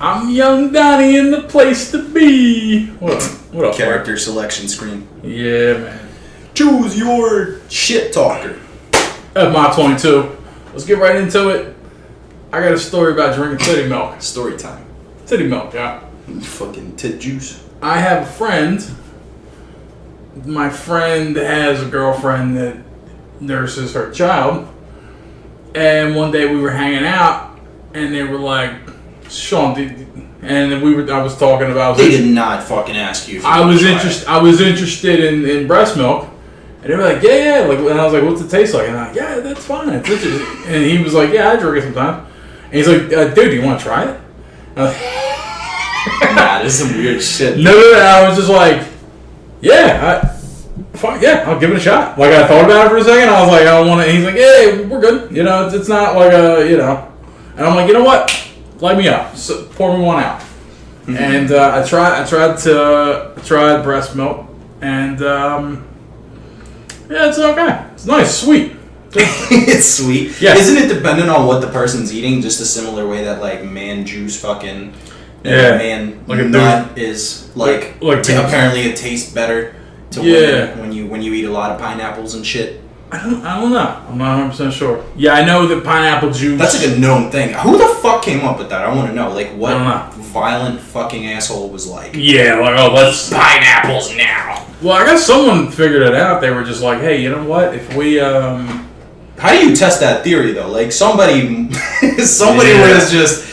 I'm young Donnie in the place to be. What up? Character selection screen. Yeah, man. Choose your shit talker. At my 22. Let's get right into it. I got a story about drinking titty milk. Story time. Titty milk, yeah. Fucking tit juice. I have a friend. My friend has a girlfriend that nurses her child. And one day we were hanging out, and they were like, Sean, and I was talking about. They did not fucking ask you. If you I was interested in breast milk, and they were like, yeah. Like, and I was like, what's it taste like? And I'm like, yeah, that's fine. It's interesting. And he was like, yeah, I drink it sometimes. And he's like, dude, do you want to try it? And I was like, nah, this is some weird shit. No. I was just like, yeah, fuck yeah, I'll give it a shot. Like, I thought about it for a second. I was like, I don't want to. He's like, yeah, we're good. You know, it's not like And I'm like, you know what? Light me up. So, pour me one out. Mm-hmm. And I tried breast milk, and yeah, it's okay. It's nice, sweet. It's sweet. Yeah. Isn't it dependent on what the person's eating? Just a similar way that like man juice fucking man like a nut is like apparently it tastes better to women when you eat a lot of pineapples and shit. I don't know. I'm not 100% sure. Yeah, I know that pineapple juice. That's like a known thing. Who the fuck came up with that? I want to know. Like, what violent fucking asshole was like? Yeah, like, oh, let's pineapples now. Well, I guess someone figured it out. They were just like, hey, you know what? If we How do you test that theory though? Like somebody was just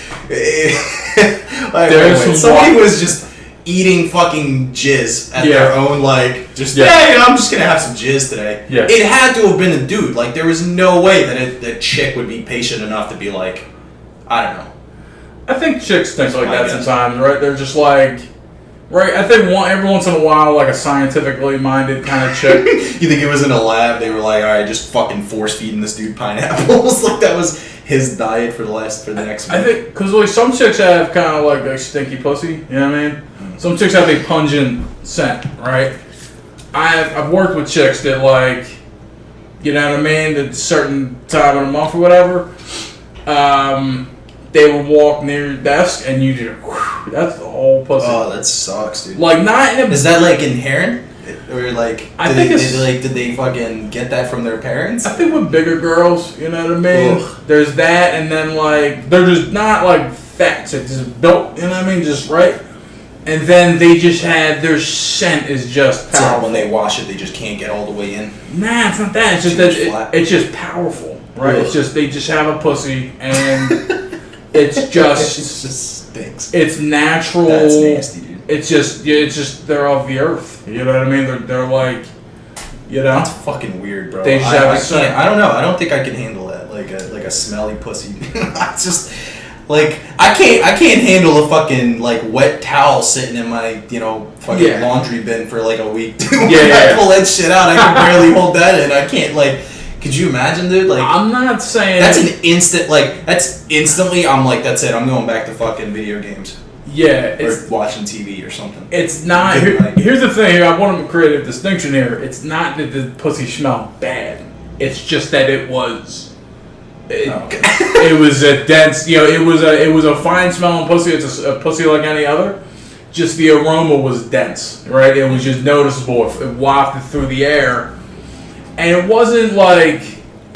somebody was just eating fucking jizz at their own, like, hey, I'm just gonna have some jizz today. Yeah. It had to have been a dude. Like, there was no way that a chick would be patient enough to be like, I don't know. I think chicks think like that sometimes, right? They're just like, right? I think every once in a while, like a scientifically minded kind of chick. You think it was in a lab? They were like, all right, just fucking force feeding this dude pineapples. Like that was his diet for the next week. I think because like some chicks have kind of like a stinky pussy. You know what I mean? Some chicks have a pungent scent, right? I've worked with chicks that like, you know what I mean? At a certain time of the month or whatever, they would walk near your desk and you just, whew, that's the whole pussy. Oh, that sucks, dude. Like not in a... Is that like inherent? Or like, did they fucking get that from their parents? I think with bigger girls, you know what I mean? Ugh. There's that, and then like, they're just not like fat, so it's just built, you know what I mean? Just right. And then they just had, their scent is just powerful. So when they wash it, they just can't get all the way in? Nah, it's not that. It's just that it's just powerful, right? Ugh. It's just, they just have a pussy, and it's just... it just stinks. It's natural. That's nasty, dude. It's just, they're of the earth. You know what I mean? They're like, you know? That's fucking weird, bro. They just have a scent. I don't know. I don't think I can handle that. Like a smelly pussy. I just... Like, I can't handle a fucking, like, wet towel sitting in my, fucking laundry bin for, like, a week, dude. I pull that shit out, I can barely hold that in. I can't, like, could you imagine, dude? Like, I'm not saying... That's an instant, like, that's instantly, I'm like, that's it, I'm going back to fucking video games. Yeah. Or watching TV or something. It's not... Here's the thing here, I want to create a distinction here. It's not that the pussy smelled bad. It's just that it was... It was a dense, it was a fine smelling pussy. It's a pussy like any other. Just the aroma was dense, right? It was just noticeable. It wafted through the air, and it wasn't like,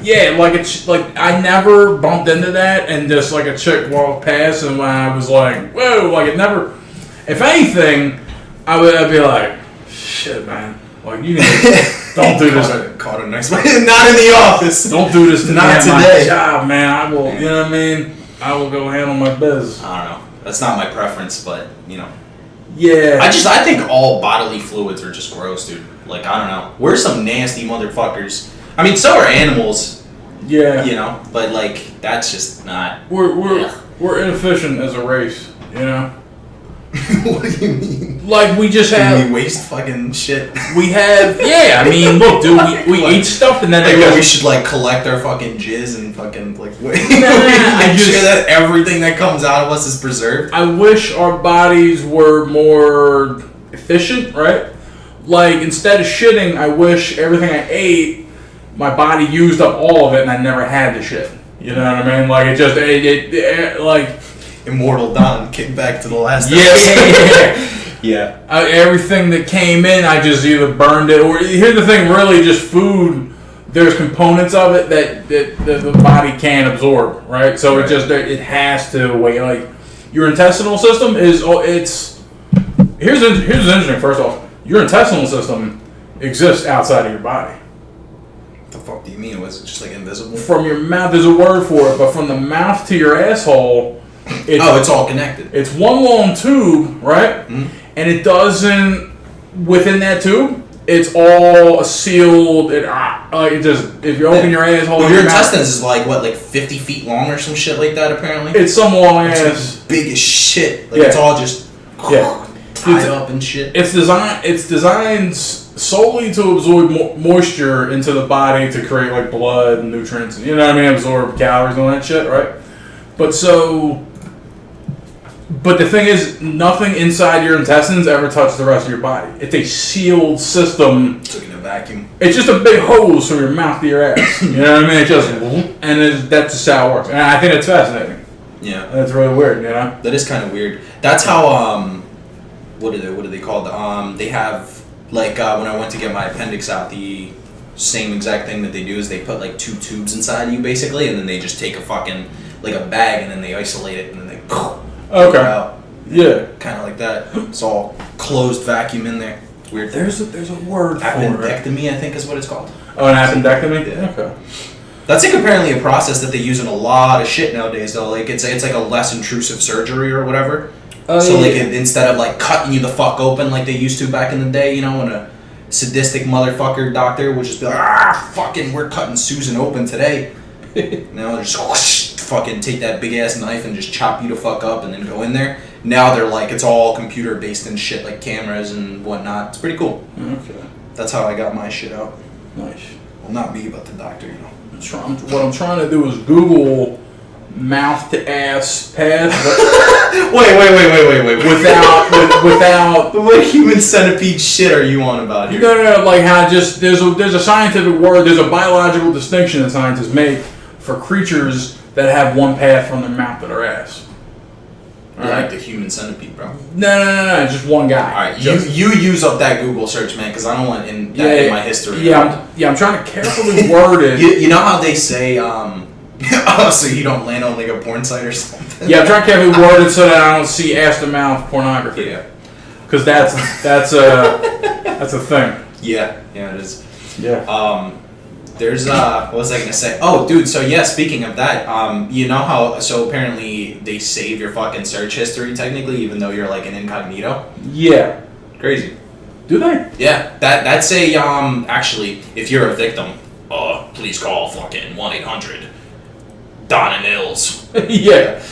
like I never bumped into that, and just like a chick walked past, and I was like, whoa, like it never. If anything, I'd be like, shit, man. Like, you don't do this. Caught a nice one. Not in the office. Don't do this to Not today. My job, man. I will, you know what I mean? I will go handle my biz. I don't know. That's not my preference, but, Yeah. I think all bodily fluids are just gross, dude. Like, I don't know. We're some nasty motherfuckers. I mean, so are animals. Yeah. But, like, that's just not... We're inefficient as a race, What do you mean? Like, we just have... We waste fucking shit. We have... Yeah, I mean, look, dude, we eat stuff and then... Like, we should, like, collect our fucking jizz and fucking, like... Make sure that everything that comes out of us is preserved. I wish our bodies were more efficient, right? Like, instead of shitting, I wish everything I ate, my body used up all of it and I never had to shit. You know what I mean? Like, it just... like... Immortal Don, kick back to the last Yeah, episode. Yeah. Everything that came in, I just either burned it or here's the thing. Really, just food. There's components of it that the body can't absorb, right? So Right. it has to wait. Like your intestinal system is here's what's interesting. First off, your intestinal system exists outside of your body. What the fuck do you mean? Was it just like invisible? From your mouth, there's a word for it, but from the mouth to your asshole, It's all connected. It's one long tube, right? Mm-hmm. And it doesn't within that tube. It's all sealed. It just if you open your asshole, Well, your mouth, intestines is like 50 feet long or some shit like that. Apparently, it's some long it's ass. big as shit. Like Yeah. it's all just Yeah. tied up and shit. It's designed solely to absorb moisture into the body to create like blood and nutrients. You know what I mean? Absorb calories and all that shit, right? But the thing is, nothing inside your intestines ever touches the rest of your body. It's a sealed system. Took in a vacuum. It's just a big hose from your mouth to your ass. You know what I mean? It just that's just how it works. And I think it's fascinating. Yeah, That's really weird. You know? that is kind of weird. That's how what are they called? They have like when I went to get my appendix out, the same exact thing that they do is they put like 2 tubes inside you basically, and then they just take a fucking like a bag and then they isolate it and then they Okay. out. Yeah. Kind of like that. It's all closed vacuum in there. It's weird. There's a word for it. Appendectomy, I think, is what it's called. Oh, an appendectomy? Yeah. Okay. That's like apparently a process that they use in a lot of shit nowadays, though. Like it's like a less intrusive surgery or whatever. So like instead of like cutting you the fuck open like they used to back in the day, you know, when a sadistic motherfucker doctor would just be like, fucking, we're cutting Susan open today. Now they're just whoosh, fucking take that big ass knife and just chop you the fuck up and then go in there. Now they're like, it's all computer based and shit, like cameras and whatnot. It's pretty cool. Okay. That's how I got my shit out. Nice. Well, not me, but the doctor, you know. What I'm trying to do is Google mouth to ass pad Wait. without What human centipede shit are you on about here? no, like how just there's a scientific word, there's a biological distinction that scientists make for creatures that have one path from their mouth to their ass. Like the human centipede, bro. No, just one guy. All right, Just- you use up that Google search, man, because I don't want in my history. Yeah, I'm trying to carefully word it. You know how they say, oh, so you don't land on like a porn site or something? Yeah, I'm trying to carefully word it so that I don't see ass to mouth pornography. Yeah. Because that's a thing. Yeah, it is. Yeah. There's what was I gonna say? Oh, dude. So yeah, speaking of that, you know how so apparently they save your fucking search history technically, even though you're like an incognito. Yeah. Crazy. Do they? Yeah, that's a actually, if you're a victim, please call fucking 1-800 Don and Nils. Yeah.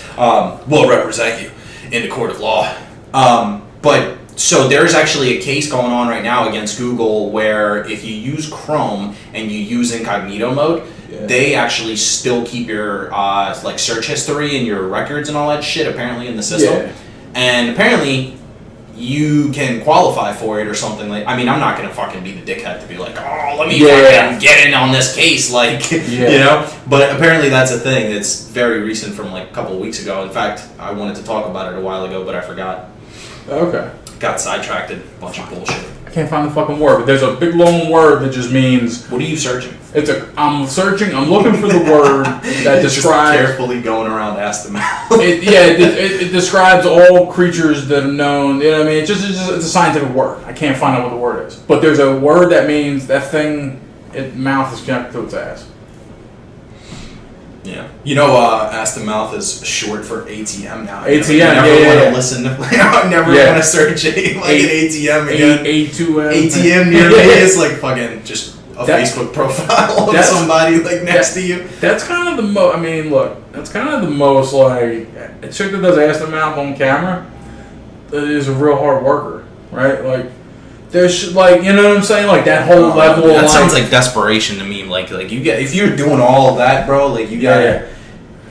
Will represent you in the court of law. But so there's actually a case going on right now against Google where if you use Chrome and you use incognito mode, they actually still keep your like search history and your records and all that shit apparently in the system. Yeah. And apparently you can qualify for it or something like. I mean, I'm not gonna fucking be the dickhead to be like, oh, let me fucking get in on this case, like, you know. But apparently that's a thing that's very recent from like a couple of weeks ago. In fact, I wanted to talk about it a while ago, but I forgot. Okay. Got sidetracked. Bunch of bullshit. I can't find the fucking word, but there's a big long word that just means What are you searching? I'm looking for the word that Just describes carefully going around ass to mouth. it describes all creatures that are known. You know what I mean? It's a scientific word. I can't find out what the word is. But there's a word that means that thing, mouth is connected to its ass. Yeah. You know, ass to mouth is short for ATM now. ATM, I never want to yeah. listen to. I never want to search an ATM again. A2M. ATM near me is like fucking just a Facebook profile of somebody like next to you. That's kind of the most. I mean, look, that's kind of the most like a chick that does ass to mouth on camera is a real hard worker, right? Like. There's like, you know what I'm saying, like that whole level. That sounds like desperation to me. Like you get if you're doing all of that, bro. Like you got. Yeah.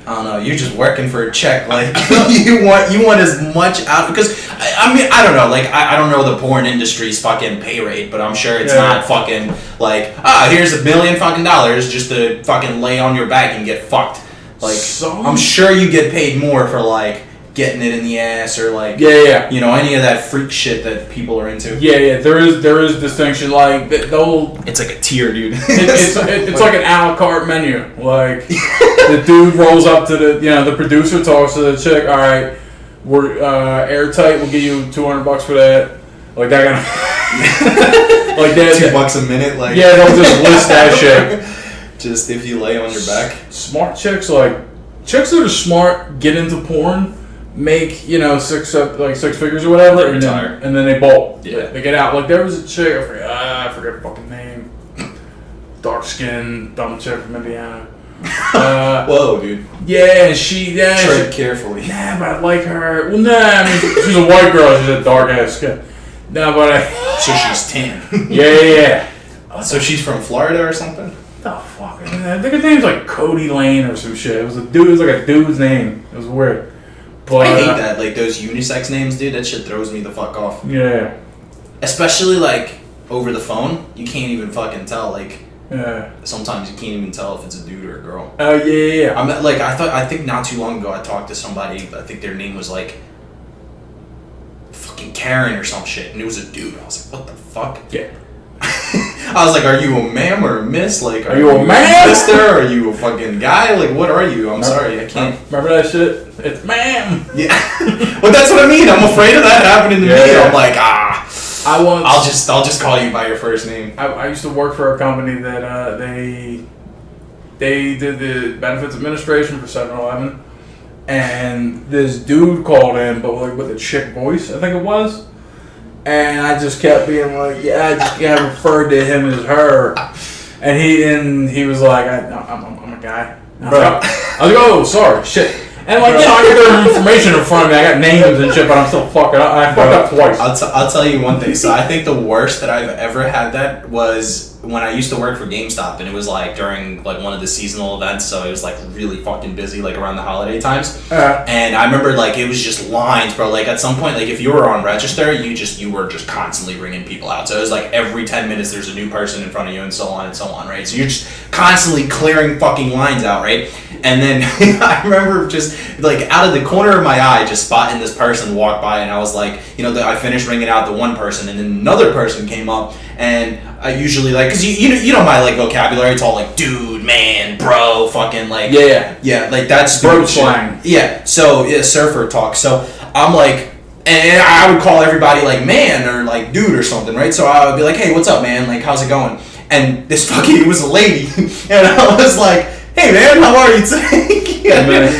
I don't know. You're just working for a check. Like you want as much out because I mean I don't know. Like I don't know the porn industry's fucking pay rate, but I'm sure it's not fucking like here's $1 million fucking dollars just to fucking lay on your back and get fucked. Like I'm sure you get paid more for like getting it in the ass or like Yeah. you know, any of that freak shit that people are into. Yeah. There is distinction. Like they'll. It's like a tier, dude. It's like an a la carte menu. Like the dude rolls up to the producer talks to the chick. All right, we're airtight. We'll give you $200 for that. Like that kind of. Like that. $2 a minute. Like yeah, they'll just list that shit. Just if you lay on your back. Smart chicks, like chicks that are smart, get into porn, make six figures or whatever, and then they bolt. Yeah, they get out. Like there was a chick, I forget her fucking name, dark skin, dumb chick from Indiana. Whoa, dude. Yeah, she tread carefully. Nah, but I like her. Well, nah, I mean she's a white girl. She's a dark ass skin. Nah, but so she's tan. Yeah. So she's from Florida or something. The fuck? I think his name's like Cody Lane or some shit. It was a dude. It was like a dude's name. It was weird. But I hate that. Like those unisex names, dude. That shit throws me the fuck off. Yeah. Especially like over the phone, you can't even fucking tell. Like yeah. Sometimes you can't even tell if it's a dude or a girl. Oh yeah. I'm like I think not too long ago I talked to somebody. I think their name was like fucking Karen or some shit, and it was a dude. I was like, what the fuck? Yeah. I was like, are you a ma'am or a miss? Like, are you a man? Mister? Are you a fucking guy? Like, what are you? I'm sorry, I can't. Remember that shit? It's ma'am. Yeah. Well, that's what I mean. I'm afraid of that happening to me. I'm like, I'll just call you by your first name. I used to work for a company that they did the benefits administration for 7-Eleven, and this dude called in, but like with a chick voice, I think it was. And I just kept being like, I just kept referred to him as her, and he was like, I'm a guy. I was like, oh, sorry, shit. And like, I got their information in front of me. I got names and shit, but I'm still fucking up. I fucked up twice. I'll tell you one thing. So I think the worst that I've ever had that was when I used to work for GameStop, and it was like during like one of the seasonal events, so it was like really fucking busy, like around the holiday times. And I remember like it was just lines, bro. Like at some point, like if you were on register, you were just constantly ringing people out. So it was like every 10 minutes there's a new person in front of you, and so on, right? So you're just constantly clearing fucking lines out, right? And then I remember just like out of the corner of my eye, just spotting this person walk by, and I was like, I finished ringing out the one person, and then another person came up, and I usually like, cause you know my like vocabulary, it's all like dude, man, bro, fucking like yeah, like that's bro slang. Yeah, so yeah, surfer talk. So I'm like, and I would call everybody like man or like dude or something, right? So I would be like, hey, what's up, man? Like, how's it going? And this fucking, it was a lady, and I was like, hey man, how are you today?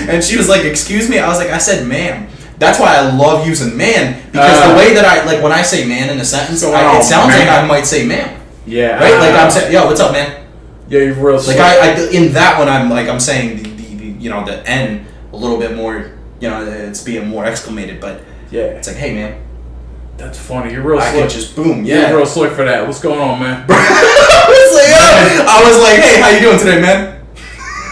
And she was like, excuse me? I was like, I said ma'am. That's why I love using man, because the way that I, like when I say man in a sentence, it sounds like I might say ma'am. Yeah. Right? Like I'm saying, yo, what's up, man? Yeah, you're real like I in that one I'm saying the N a little bit more, it's being more exclamated, but yeah, it's like, hey man. That's funny. You're real slick. I could just boom, yeah. You're real slick for that. What's going on, man? I was like, hey, how you doing today, man?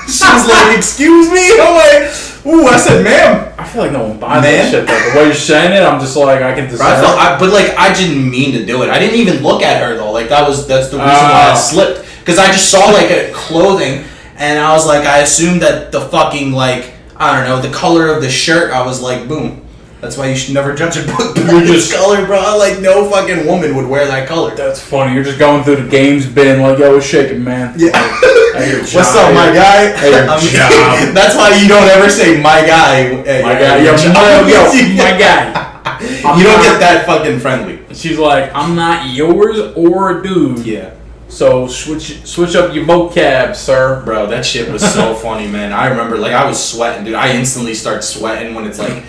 She was like, excuse me? I'm like, ooh, I said, ma'am. I feel like no one buys that shit, though. The way you're saying it, I'm just like, I can decide. But like, I didn't mean to do it. I didn't even look at her, though. Like, that's the reason why I slipped. Because I just saw, like, a clothing, and I was like, I assumed that the fucking, like, I don't know, the color of the shirt, I was like, boom. That's why you should never judge a book by its color, bro. Like, no fucking woman would wear that color. That's funny. You're just going through the games bin like, yo, what's shaking, man? Yeah. What's up, my guy? That's why you don't ever say my guy. My guy. Yo, my guy. You don't get that fucking friendly. She's like, I'm not yours or a dude. Yeah. So switch up your vocab, sir. Bro, that shit was so funny, man. I remember, like, I was sweating, dude. I instantly start sweating when it's like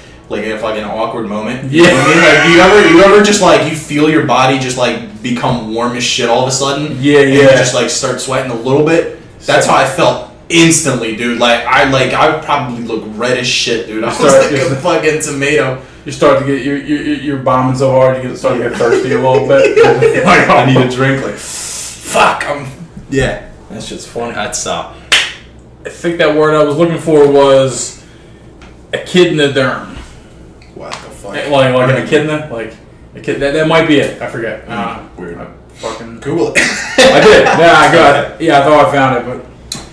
a fucking awkward moment. Yeah. You know what I mean? Like, you ever just like, you feel your body just like become warm as shit all of a sudden? Yeah, and you just like start sweating a little bit. That's how I felt instantly, dude. I probably look red as shit, dude. I was like a fucking tomato. You start to get you're bombing so hard you start to get thirsty a little bit. Like, I need a drink. Like, fuck. Yeah. That shit's funny. That's I think that word I was looking for was echidnoderm. What the fuck? Like an echidna, like a kid. That might be it. I forget. Weird. I fucking Google it. I did. Yeah, I got it. Yeah, I thought I found it, but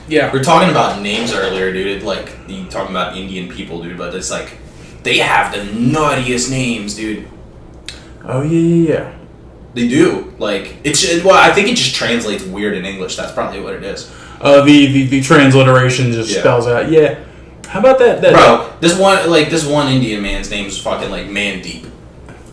yeah. We're talking about names earlier, dude. Like you talking about Indian people, dude. But it's like they have the nuttiest names, dude. Oh yeah. They do. Like I think it just translates weird in English. That's probably what it is. The transliteration just spells out. Yeah. How about that? Bro, this one Indian man's name is fucking like Mandeep.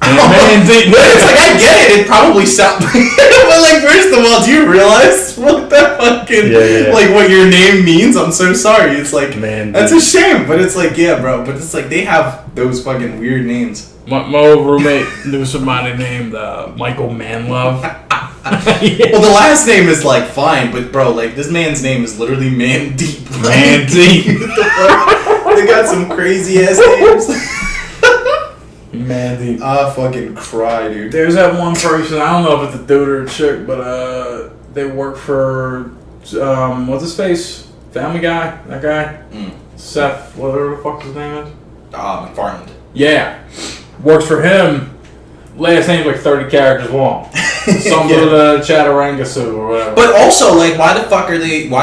Mandeep. It's like I get it. It probably sounds. But like, first of all, do you realize what that fucking like what your name means? I'm so sorry. It's like Mandeep. That's a shame. But it's like bro. But it's like they have those fucking weird names. My old roommate knew somebody named Michael Manlove. Well, the last name is like fine, but bro, like this man's name is literally Mandeep. Mandeep. They got some crazy ass names. Mandeep. I fucking cry, dude. There's that one person. I don't know if it's a dude or a chick, but they work for what's his face? Family Guy. That guy. Seth. Whatever the fuck his name is. MacFarlane. Yeah. Works for him. Last name's like 30 characters long. Some of the Chaturanga or whatever. But also, like, why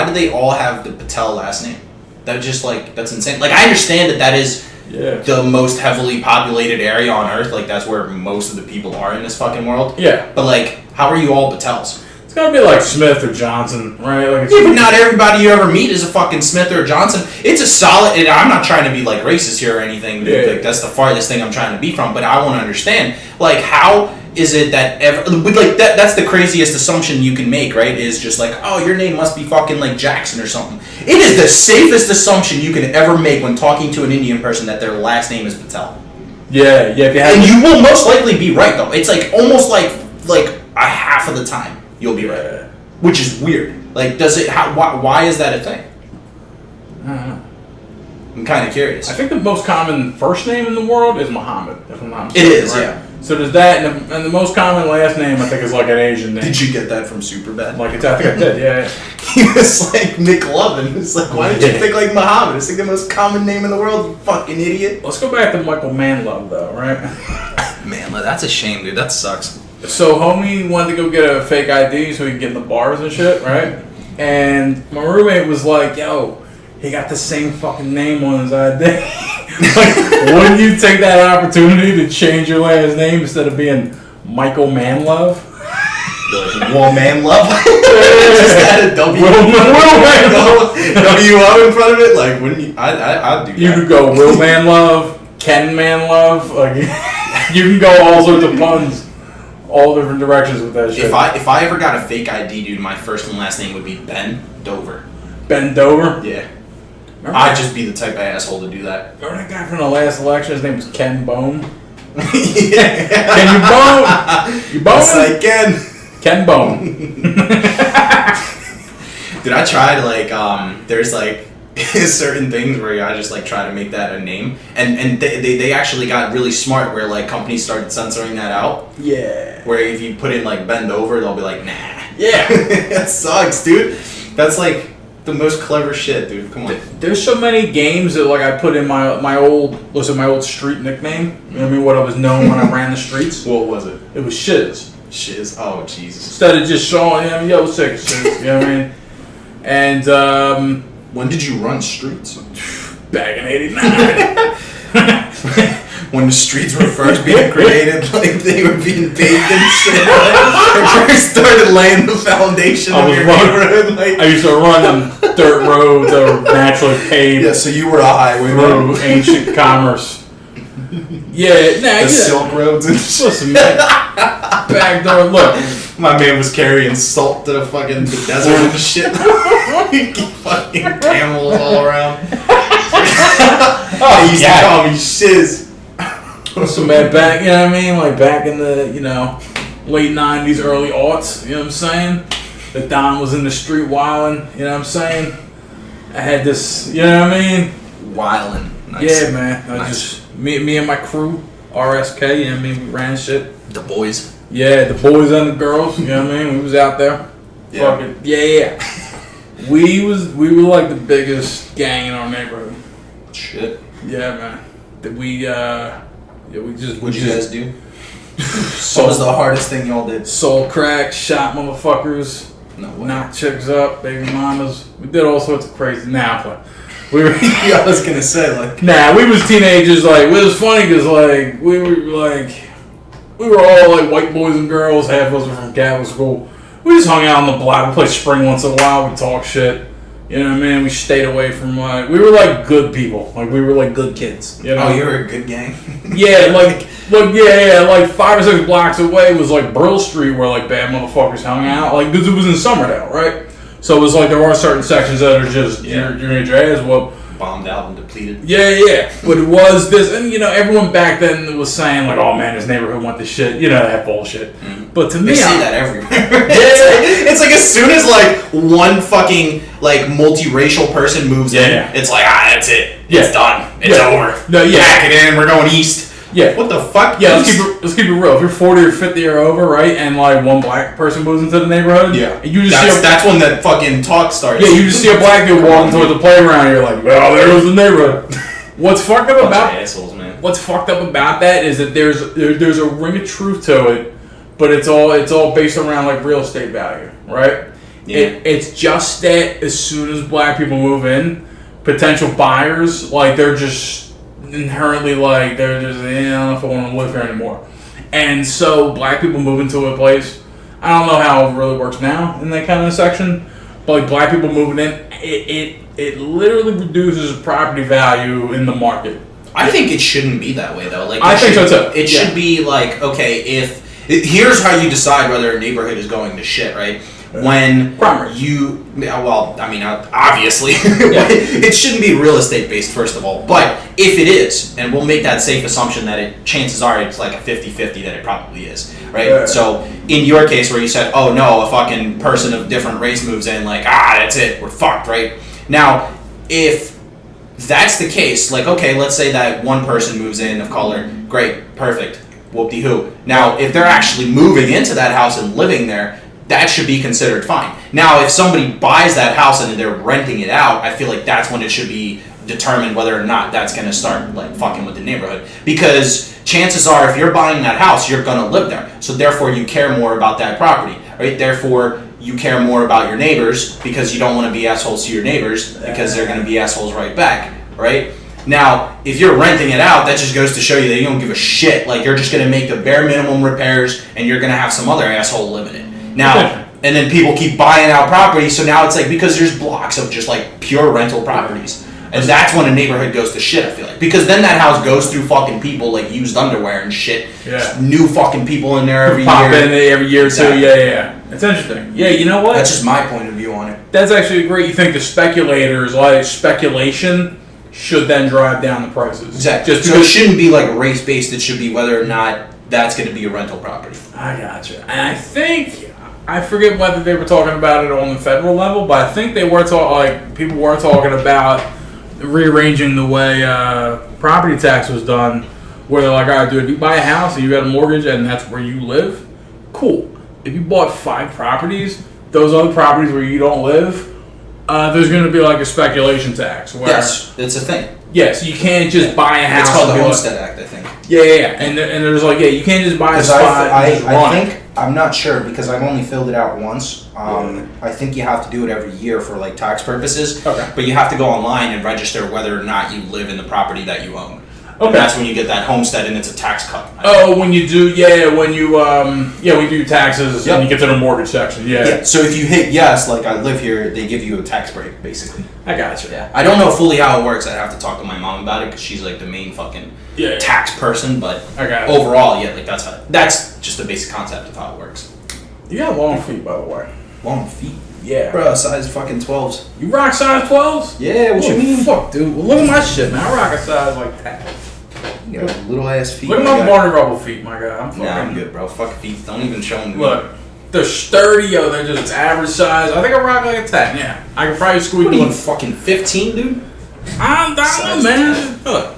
do they all have the Patel last name? That just, like, that's insane. Like, I understand that is the most heavily populated area on Earth. Like, that's where most of the people are in this fucking world. Yeah. But, like, how are you all Patels? It's gotta be like Smith or Johnson, right? Like, but not everybody you ever meet is a fucking Smith or Johnson. It's a solid, and I'm not trying to be, like, racist here or anything. Yeah. Like, that's the farthest thing I'm trying to be from. But I want to understand, like, how is it that that's the craziest assumption you can make, right? Is just like, oh, your name must be fucking like Jackson or something. It is the safest assumption you can ever make when talking to an Indian person that their last name is Patel. Yeah. And you will most likely be right though. It's like almost like a half of the time you'll be right, which is weird. Like, why is that a thing? I don't know. I'm kind of curious. I think the most common first name in the world is Muhammad, if I'm not mistaken. It is, right? yeah. So there's that, and the most common last name I think is like an Asian name. Did you get that from Superbad? Like I think I did, yeah. He was like Nick Lovin. It's like, why did you think like Muhammad? It's like the most common name in the world, you fucking idiot. Let's go back to Michael Manlove though, right? Man, that's a shame, dude. That sucks. So homie wanted to go get a fake ID so he could get in the bars and shit, right? And my roommate was like, yo, he got the same fucking name on his ID. Like, wouldn't you take that opportunity to change your last name instead of being Michael Manlove? Will Manlove? Just add a W. W-O in front of it? Like, wouldn't you? I'd do that. You could go Will Manlove, Ken Manlove. Like, you can go all sorts of puns, all different directions with that shit. If I ever got a fake ID, dude, my first and last name would be Ben Dover. Ben Dover? Yeah. I'd just be the type of asshole to do that. Remember that guy from the last election? His name was Ken Bone. Yeah. Can you bone? You bone? Yes, I can. Ken Bone. Dude, I tried there's like certain things where I just like try to make that a name, and they actually got really smart where like companies started censoring that out. Yeah. Where if you put in like bend over, they'll be like, nah. Yeah. That sucks, dude. That's like the most clever shit, dude. Come on. There's so many games that like I put in my old street nickname. You know what I mean? What I was known when I ran the streets. What was it? It was Shiz. Shiz. Oh Jesus. Instead of just showing him, yo, sick Shiz. You know what I mean? And when did you run streets? Back in '89. When the streets were first being created, like they were being paved and shit. Like, they first started laying the foundation of your neighborhood. Like, I used to run them dirt roads that were naturally paved. Yeah, so you were a highwayman through ancient commerce. Yeah, nah, the Silk Roads and shit. Listen, man. Backdoor look. My man was carrying salt to the fucking desert and shit. Fucking camels all around. They used to call me Shiz. So man, back, you know what I mean? Like back in the, late 90s, early aughts, you know what I'm saying? The Don was in the street wilding, you know what I'm saying? I had this, you know what I mean? Wilding. Nice. Yeah, man. I just, me and my crew, RSK, you know what I mean? We ran shit. The boys. Yeah, the boys and the girls, you know what I mean? We was out there. Yeah. Fucking, yeah. We were like the biggest gang in our neighborhood. Shit. Yeah, man. What'd you guys do? What was the hardest thing y'all did? Sold crack, shot motherfuckers, No way. knocked chicks up, baby mamas. We did all sorts of crazy. Nah, but We were. Yeah, I was gonna say like. Nah, we was teenagers. Like, it was funny because like we were all like white boys and girls. Half of us were from Catholic school. We just hung out on the block. We played spring once in a while. We talk shit. You know what I mean? We stayed away from like we were like good people. Like we were like good kids. You know? Oh, you were a good gang. Yeah, like 5 or 6 blocks away was like Brill Street where like bad motherfuckers hung out. Like, because it was in Summerdale, right? So it was like there are certain sections that are just you're gonna get your ass whooped. Bombed out and depleted. Yeah. But it was this, and you know, everyone back then was saying like, "Oh man, this neighborhood went to shit." You know, that bullshit. Mm. But to me, they say that everywhere. It's like as soon as like one fucking like multiracial person moves in, it's like that's it. It's done. It's over. No, Pack it in. We're going east. Yeah. What the fuck? Yeah, let's keep it real. If you're 40 or 50 or over, right, and like one black person moves into the neighborhood, you just that's when that fucking talk starts. Yeah, you just see a black dude walking towards the playground. You're like, well, there goes the neighborhood. What's fucked up about assholes, man? What's fucked up about that is that there's a ring of truth to it, but it's all based around like real estate value, right? Yeah. It's just that as soon as black people move in, potential buyers like they're just inherently like they're just I don't know if I want to live here anymore, and so black people move into a place. I don't know how it really works now in that kind of section, but like black people moving in, it literally reduces property value in the market. I think it shouldn't be that way though. Like I think so too. It should be like here's how you decide whether a neighborhood is going to shit, right? When obviously, it shouldn't be real estate based, first of all. But if it is, and we'll make that safe assumption that chances are it's like a 50-50 that it probably is, right? Yeah. So in your case where you said, oh no, a fucking person of different race moves in, like, that's it, we're fucked, right? Now, if that's the case, like, okay, let's say that one person moves in of color, great, perfect, whoop-de-hoo. Now, if they're actually moving into that house and living there, that should be considered fine. Now, if somebody buys that house and they're renting it out, I feel like that's when it should be determined whether or not that's going to start like fucking with the neighborhood. Because chances are, if you're buying that house, you're going to live there. So therefore, you care more about that property, right? Therefore, you care more about your neighbors because you don't want to be assholes to your neighbors because they're going to be assholes right back, right? Now, if you're renting it out, that just goes to show you that you don't give a shit. Like, you're just going to make the bare minimum repairs and you're going to have some other asshole living in it. Now, and then people keep buying out property, so now it's like, because there's blocks of just like pure rental properties. And that's when a neighborhood goes to shit, I feel like. Because then that house goes through fucking people like used underwear and shit. Yeah. New fucking people in there every year. Pop in every year or two, yeah. It's interesting. Yeah, you know what? That's just my point of view on it. That's actually great. You think the speculators, like speculation, should then drive down the prices. Exactly. Just because it shouldn't be like race-based, it should be whether or not that's going to be a rental property. I gotcha. And I think... I forget whether they were talking about it on the federal level, but I think they were people were talking about rearranging the way property tax was done, where they're like, all right, dude, if you buy a house and you got a mortgage and that's where you live, cool. If you bought 5 properties, those other properties where you don't live, there's going to be like a speculation tax. Where, yes, it's a thing. Yeah, so you can't just buy a house. It's called the Homestead Act, I think. Yeah. And there's like, you can't just buy a spot and just run. I think, I'm not sure because I've only filled it out once. I think you have to do it every year for like tax purposes. Okay. But you have to go online and register whether or not you live in the property that you own. Okay. And that's when you get that homestead and it's a tax cut. When you do, when you do taxes and you get to the mortgage section, yeah. So if you hit yes, like I live here, they give you a tax break, basically. I gotcha. Yeah. I don't know fully how it works. I'd have to talk to my mom about it because she's like the main fucking tax person. But overall, like that's just the basic concept of how it works. You got long feet, by the way. Long feet. Yeah. Bro, size fucking 12s. You rock size 12s? Yeah, what you mean? Fuck, dude. Well, look at my shit, man. I rock a size like 10. You got little ass feet. Look at my Barney Rubble feet, my guy. I'm good, bro. Fuck feet. Don't even show them. Look, they're sturdy, they're just average size. I think I rock like a 10, yeah. I can probably squeeze. What are you, fucking 15, dude? I don't know, man. Look.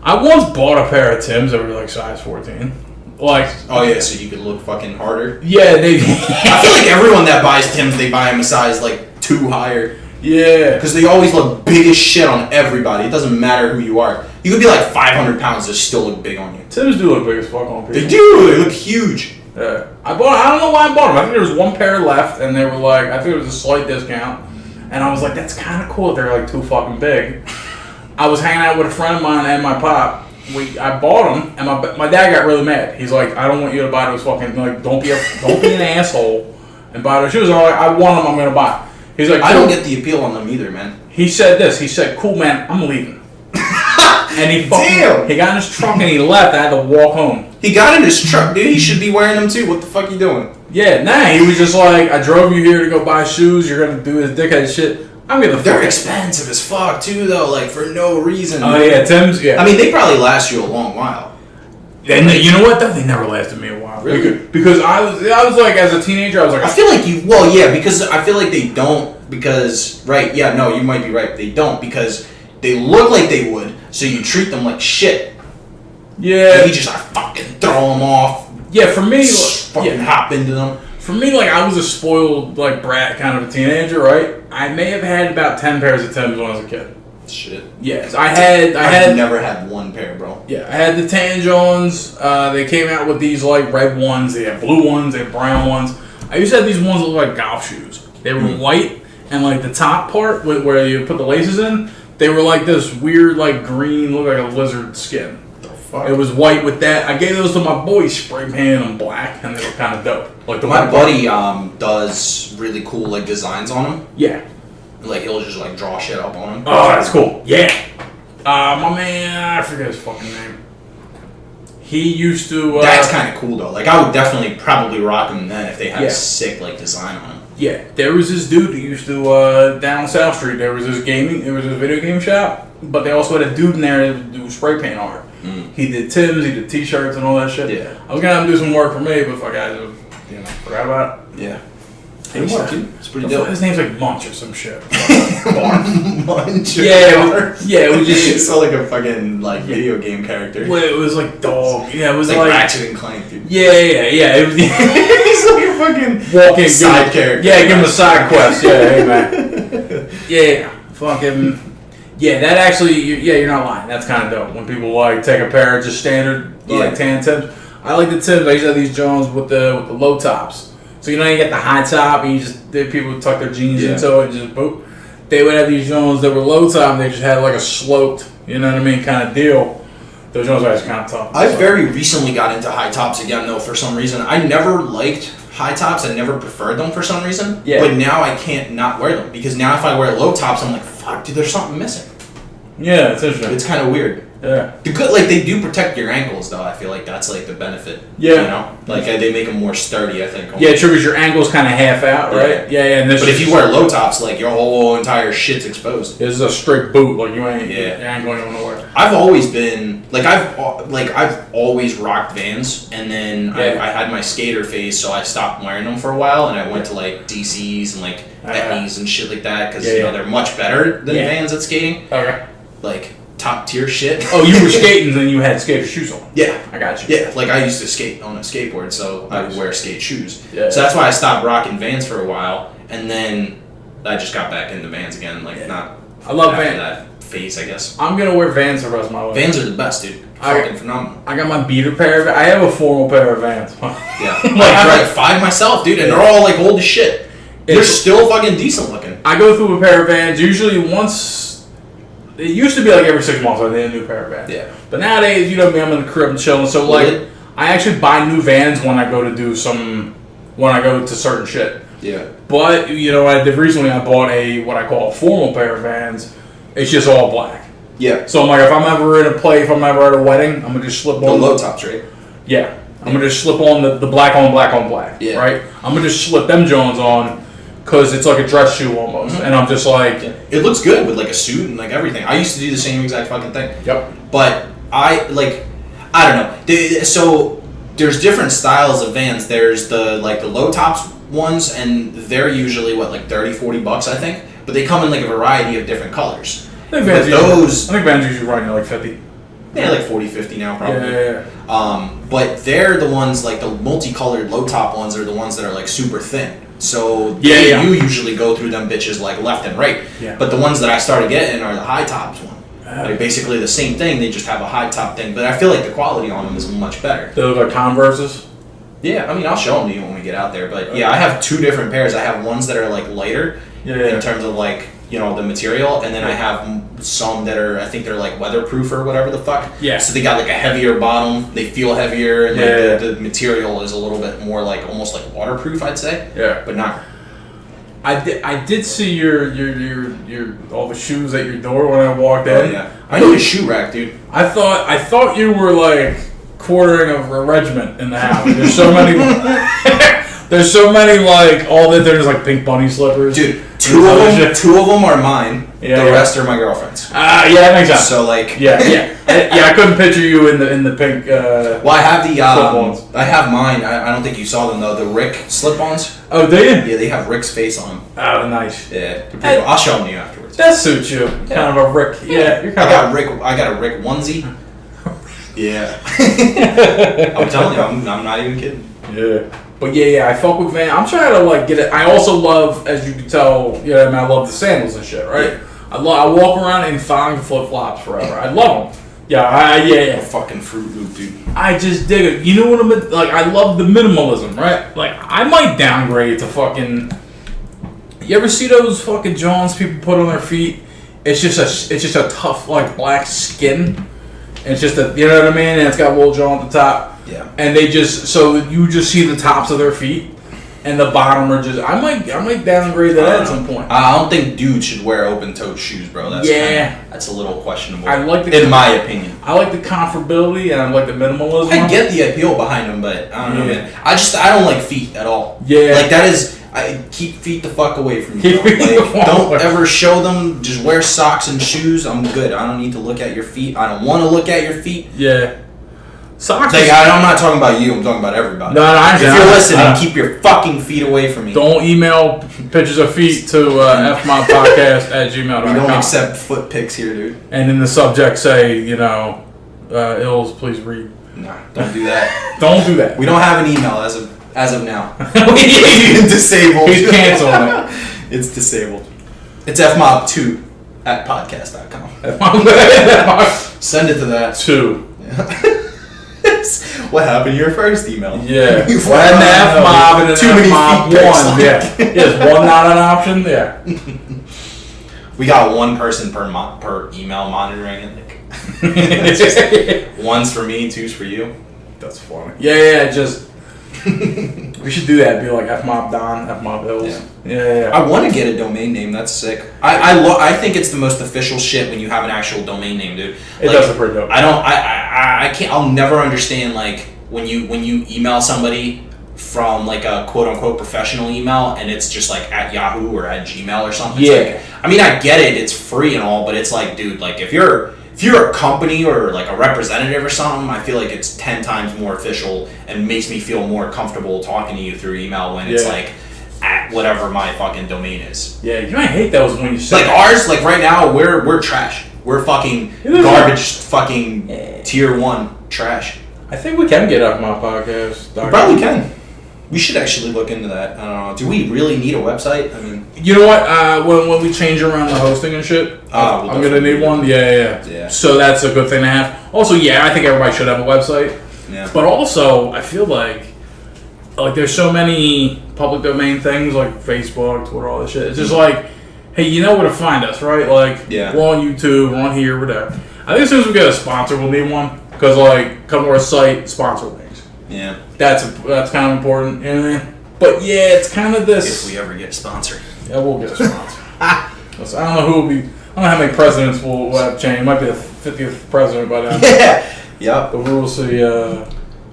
I once bought a pair of Timbs that were like size 14. Like, oh yeah, so you could look fucking harder. Yeah, I feel like everyone that buys Timbs, they buy them a size like 2 higher. Yeah, because they always look big as shit on everybody. It doesn't matter who you are. You could be like 500 pounds, they still look big on you. Timbs do look big as fuck on people. They do. They look huge. Yeah, I don't know why I bought them. I think there was one pair left, and they were like, I think it was a slight discount, and and I was like, that's kind of cool. They're like too fucking big. I was hanging out with a friend of mine and my pop. I bought them, and my dad got really mad. He's like, I don't want you to buy those fucking, like, don't be an asshole and buy those shoes. I'm like, I want them, I'm gonna buy them. He's like, cool. I don't get the appeal on them either, man. He said this. He said, cool, man, I'm leaving. And he got in his truck and he left. I had to walk home. He got in his truck, dude. He should be wearing them too. What the fuck you doing? Yeah, nah. He was just like, I drove you here to go buy shoes. You're gonna do this dickhead shit. I'm gonna. They're expensive as fuck too, though. Like for no reason. Oh yeah, Tim's. Yeah. I mean, they probably last you a long while. And you know what? They never lasted me a while. Really? Because I was like, as a teenager, I was like, I feel like you. Well, yeah, because I feel like they don't. Because right, yeah, no, you might be right. They don't because they look like they would. So you treat them like shit. Yeah. And you just fucking throw them off. Yeah, for me, fucking hop into them. For me, like, I was a spoiled, like, brat kind of a teenager, right? I may have had about 10 pairs of Timbs when I was a kid. Shit. Yes, I've never had one pair, bro. Yeah, I had the Tan Johns. They came out with these, like, red ones. They had blue ones. They had brown ones. I used to have these ones that looked like golf shoes. They were white, and, like, the top part where you put the laces in, they were, like, this weird, like, green, looked like a lizard skin. It was white with that. I gave those to my boy, spray painted them black, and they were kind of dope. Like my buddy does really cool like designs on them. Yeah. Like he'll just like draw shit up on them. Oh, that's cool. Yeah. My man, I forget his fucking name. He used to. That's kind of cool though. Like I would definitely probably rock them then if they had a sick like design on them. Yeah, there was this dude that used to down South Street. There was this video game shop, but they also had a dude in there that would do spray paint art. He did Timbs, he did T-shirts and all that shit. Yeah. I was gonna have him do some work for me, but fuck, I forgot about it. Yeah. It's pretty dope. His name's like Munch or some shit. Munch. Yeah, it was just. It sounded like a fucking like video game character. Well, it was like dog. Yeah, it was like Ratchet and Clank, dude. Yeah. It was, he's like a fucking walking side character. Yeah, give him a side quest. Yeah, hey man. Yeah, fucking. Yeah, that actually. You're not lying. That's kind of dope. When people like take a pair of just standard like tan Timbs. I like the Timbs. I used to have these Jones with the low tops. So you get the high top, and you just people tuck their jeans into it and just boop. They would have these Jones that were low top, and they just had like a sloped, you know what I mean, kind of deal. Those Jones are just kind of tough. I very recently got into high tops again, though. For some reason, I never liked high tops. I never preferred them for some reason. Yeah. But now I can't not wear them because now if I wear low tops, I'm like, fuck, dude, there's something missing. Yeah, it's interesting. It's kind of weird. Yeah. Because like they do protect your ankles, though. I feel like that's like the benefit. Yeah. You know, like they make them more sturdy. I think. Yeah, true. Because your ankles kind of half out, right? Yeah. But if you wear low tops, like your whole entire shit's exposed. This is a straight boot. Like you ain't. Yeah. You ain't going nowhere. I've always been like I've always rocked Vans, and then I had my skater phase, so I stopped wearing them for a while, and I went to like DCs and like Etnies and shit like that because they're much better than Vans at skating. Okay. Like top tier shit. Oh, you were skating and you had skater shoes on. Yeah. I got you. Yeah, like I used to skate on a skateboard, so I would wear skate shoes. Yeah. So that's why I stopped rocking Vans for a while, and then I just got back into Vans again. Like not. I love after Vans. That phase, I guess. I'm gonna wear Vans for the rest of my life. Vans are the best, dude. Fucking phenomenal. I got my beater pair. I have a formal pair of Vans. Yeah. I have like 5 myself, dude, and they're all like old as shit. They're still fucking decent looking. I go through a pair of Vans usually once. It used to be like every 6 months I need a new pair of Vans. Yeah. But nowadays, you know me, I'm in the crib and chilling. So like, I actually buy new Vans when I go to certain shit. Yeah. But I did recently. I bought what I call a formal pair of Vans. It's just all black. Yeah. So I'm like, if I'm ever if I'm ever at a wedding, I'm gonna just slip on the low tops, right? Yeah. I'm gonna just slip on the black on black on black. Yeah. Right. I'm gonna just slip them Jones on. Because it's like a dress shoe almost. And I'm just like... It looks good with like a suit and like everything. I used to do the same exact fucking thing. Yep. But I don't know. So there's different styles of Vans. There's the low tops ones, and they're usually like $30-$40 I think. But they come in like a variety of different colors. I think Vans usually run like 50. Yeah, like 40-50 now probably. Yeah. But they're the ones like the multicolored low top ones are the ones that are like super thin. So you usually go through them bitches like left and right. Yeah. But the ones that I started getting are the high tops one. They're basically the same thing. They just have a high top thing. But I feel like the quality on them is much better. They look like Converses? Yeah, I mean, I'll show them to you when we get out there. But yeah, I have 2 different pairs. I have ones that are like lighter, Yeah. in terms of like the material, and then I have some that are I think they're like weatherproof or whatever the fuck. Yeah. So they got like a heavier bottom. They feel heavier, and like the material is a little bit more like almost like waterproof, I'd say. Yeah. But not. I did see your all the shoes at your door when I walked in. Oh, yeah. I need a shoe rack, dude. I thought you were like quartering a regiment in the house. There's so many. There's so many like all that there's like pink bunny slippers. Dude, two of them are mine. Yeah, the rest are my girlfriend's. Yeah, that makes sense. So like, yeah. I couldn't picture you in the pink. Well, I have the slip-ons. I have mine. I don't think you saw them though. The Rick slip-ons. Oh, do you? Yeah, they have Rick's face on them. Oh, nice. Yeah, they're pretty cool. I'll show them to you afterwards. That suits you. Kind of a Rick. Yeah, you're kind of. I got a Rick onesie. Yeah. I'm telling you, I'm not even kidding. Yeah. But yeah, I fuck with Van. I'm trying to like get it. I also love, as you can tell, I love the sandals and shit, right? Yeah. I walk around in thong flip flops forever. I love them. Yeah, A fucking Fruit Loop, dude. I just dig it. You know what I'm like? I love the minimalism, right? Like I might downgrade to fucking. You ever see those fucking Johns people put on their feet? It's just a tough like black skin. And it's just you know what I mean? And it's got wool jaw at the top. Yeah. And they so you just see the tops of their feet, and the bottom are just. I might downgrade that at some point. I don't think dudes should wear open-toed shoes, bro. That's that's a little questionable. I like in my opinion. I like the comfortability and I like the minimalism. I get the appeal behind them, but I don't know, man. I don't like feet at all. Yeah. Like that is. I keep feet the fuck away from me. Keep feet the fuck Don't away. ever show them. Just wear socks and shoes. I'm good. I don't need to look at your feet. I don't want to look at your feet. Yeah. Socks. Like, I'm not talking about you. I'm talking about everybody. No, I If you're listening, keep your fucking feet away from me. Don't email pictures of feet to fmodpodcast@gmail.com. We don't accept foot pics here, dude. And in the subject say, ills, please read. Nah, don't do that. Don't do that. We don't have an email as of now. Disabled. He's canceling it. It's disabled. It's fmob2@podcast.com. Send it to that. 2. What happened to your first email? Yeah. You've One F-mob and an too many F-mob feet pics, 1. like- Yeah. Yes, 1 not an option. Yeah. We got one person per email monitoring it. It's just, one's for me, two's for you. That's funny. Yeah, just... we should do that. Be like F-mob Don, F-mob Ills. Yeah. I want to get a domain name. That's sick. I think it's the most official shit when you have an actual domain name, dude. It does look pretty dope. I can't. I'll never understand like when you email somebody from like a quote unquote professional email and it's just like at Yahoo or at Gmail or something. Yeah. It's like, I mean, I get it. It's free and all, but it's like, dude, like if you're a company or like a representative or something, I feel like it's 10 times more official and makes me feel more comfortable talking to you through email when it's like at whatever my fucking domain is. Yeah, you might hate those when you say Like ours, like right now, we're trash. We're fucking garbage, fucking tier 1 trash. I think we can get off my podcast. We probably can. We should actually look into that. I don't know. Do we really need a website? I mean, you know what? When we change around the hosting and shit, we'll I'm gonna need one. Yeah. So that's a good thing to have. Also, yeah, I think everybody should have a website. Yeah. But also, I feel like there's so many public domain things like Facebook, Twitter, all this shit. It's just like, hey, you know where to find us, right? Like, yeah. We're on YouTube, we're on here, whatever. I think as soon as we get a sponsor, we'll need one because come to our site, sponsor links. Yeah. That's kind of important, you know what I mean? But yeah, it's kind of this. If we ever get a sponsor. Yeah, we'll get a sponsor. Listen, I don't know who will be. I don't know how many presidents will have changed. It might be the 50th president by then. Yeah. Yep. But we will see.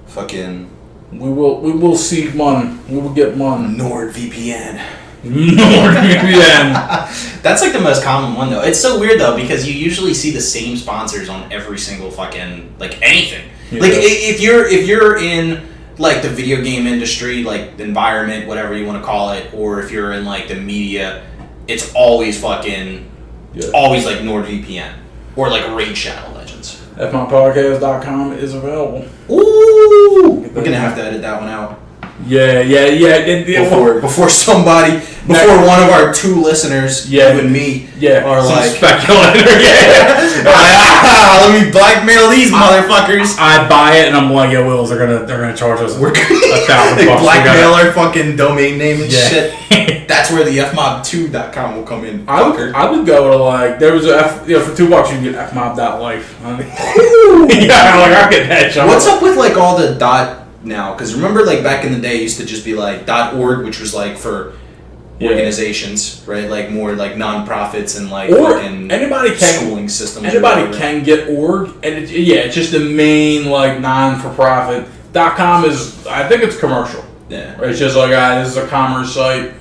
Fucking. We will see mon. We will get mon. NordVPN. NordVPN. That's like the most common one though. It's so weird though because you usually see the same sponsors on every single fucking like anything. Yeah. Like if you're in like the video game industry, like the environment, whatever you want to call it, or if you're in like the media, it's always fucking, always like NordVPN or like Raid Shadow Legends. FMyPodcast.com is available. Ooh, we're gonna have to edit that one out. Yeah. Before somebody before one of our 2 listeners, you and me, are some like speculator. let me blackmail these motherfuckers. I buy it and I'm like, yeah, Wills, they're gonna charge us $1,000. Blackmail our fucking domain name and shit. That's where the fmob2.com will come in. I would go to like there was a for $2 you can get fmob.life. I mean, I'll get that shot. What's up with like all the dot now? Because remember, like back in the day, it used to just be like .org, which was like for organizations, right? Like more like nonprofits and like schooling systems. Anybody can get org, and it's just the main like non-for-profit. .com is, I think it's commercial. Yeah, it's just like this is a commerce site.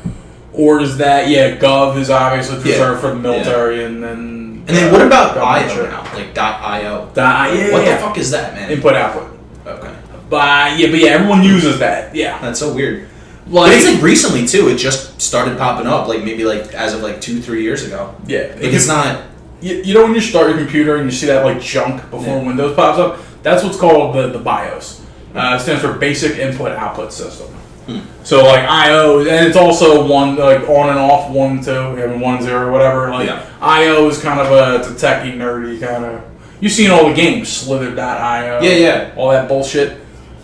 Org is that? Yeah, Gov is obviously reserved for the military, and then what about IO now? Like .io. What the fuck is that, man? Input output. Okay. But everyone uses that. Yeah, that's so weird. But it's like recently too. It just started popping up, like maybe like as of like 2-3 years ago. Yeah, like it's not. You know when you start your computer and you see that like junk before Windows pops up? That's what's called the BIOS. It stands for Basic Input Output System. So like I/O, and it's also one like on and off 1, 2, 1, 0, whatever. Like I/O is kind of it's a techie nerdy kind of. You've seen all the games, Slither.io. Yeah. All that bullshit.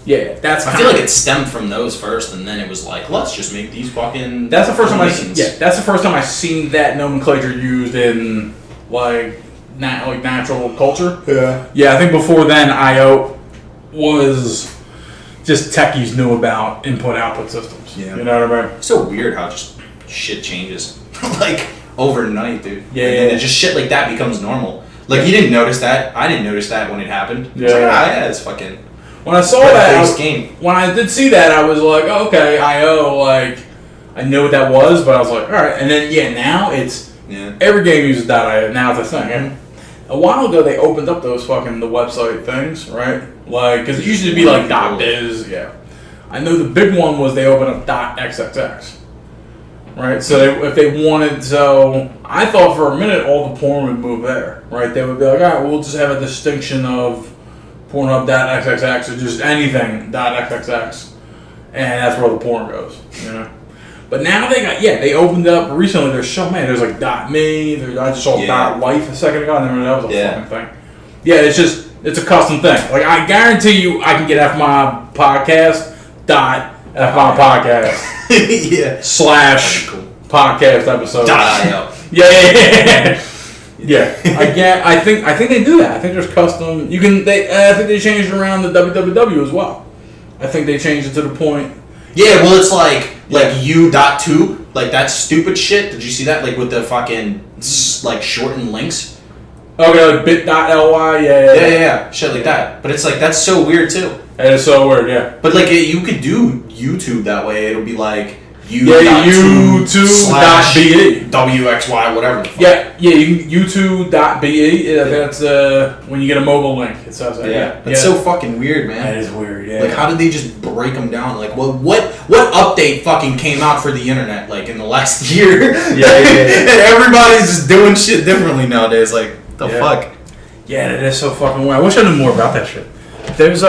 Yeah, that's. I feel like it stemmed from those first, and then it was like, let's just make these fucking. That's the first time that's the first time I seen that nomenclature used in like natural culture. Yeah, I think before then I/O was just techies knew about input-output systems. Yeah. You know what I mean? It's so weird how just shit changes. like, overnight, dude. Yeah. And just shit like that becomes normal. Like, you didn't notice that. I didn't notice that when it happened. Yeah. It's like, it's fucking... When I saw that, when I did see that, I was like, oh, okay, I/O, like, I knew what that was, but I was like, all right. And then, now it's... Yeah. Every game uses .io. Now it's a thing. And a while ago, they opened up those fucking the website things, right? Like, because it used to be like .biz, I know the big one was they opened up .xxx, right? So if they wanted, I thought for a minute all the porn would move there, right? They would be like, all right, we'll just have a distinction of Pornhub.xxx or just anything .xxx, and that's where the porn goes, you know? But now they opened up recently. There's so many. There's like .me. I just saw .life a second ago, and then that was a fucking thing. Yeah, it's a custom thing. Like I guarantee you, I can get FMob podcast .FMob podcast / podcast episode .io. I think they do that. I think there's custom. I think they changed around the www as well. I think they changed it to the point. Yeah, well, it's like U.2, like that stupid shit. Did you see that? Like with the fucking like shortened links. Okay, like bit.ly, yeah, shit like that. But it's like that's so weird too. It is so weird, yeah. But like you could do YouTube that way. It'll be like U2.be WXY whatever. The fuck. You can U2.be. That's when you get a mobile link. It says that. Yeah, that's so fucking weird, man. That is weird. Yeah. Like, how did they just break them down? Like, what update fucking came out for the internet like in the last year? And everybody's just doing shit differently nowadays. Like, the fuck. Yeah, that is so fucking weird. I wish I knew more about that shit. There's You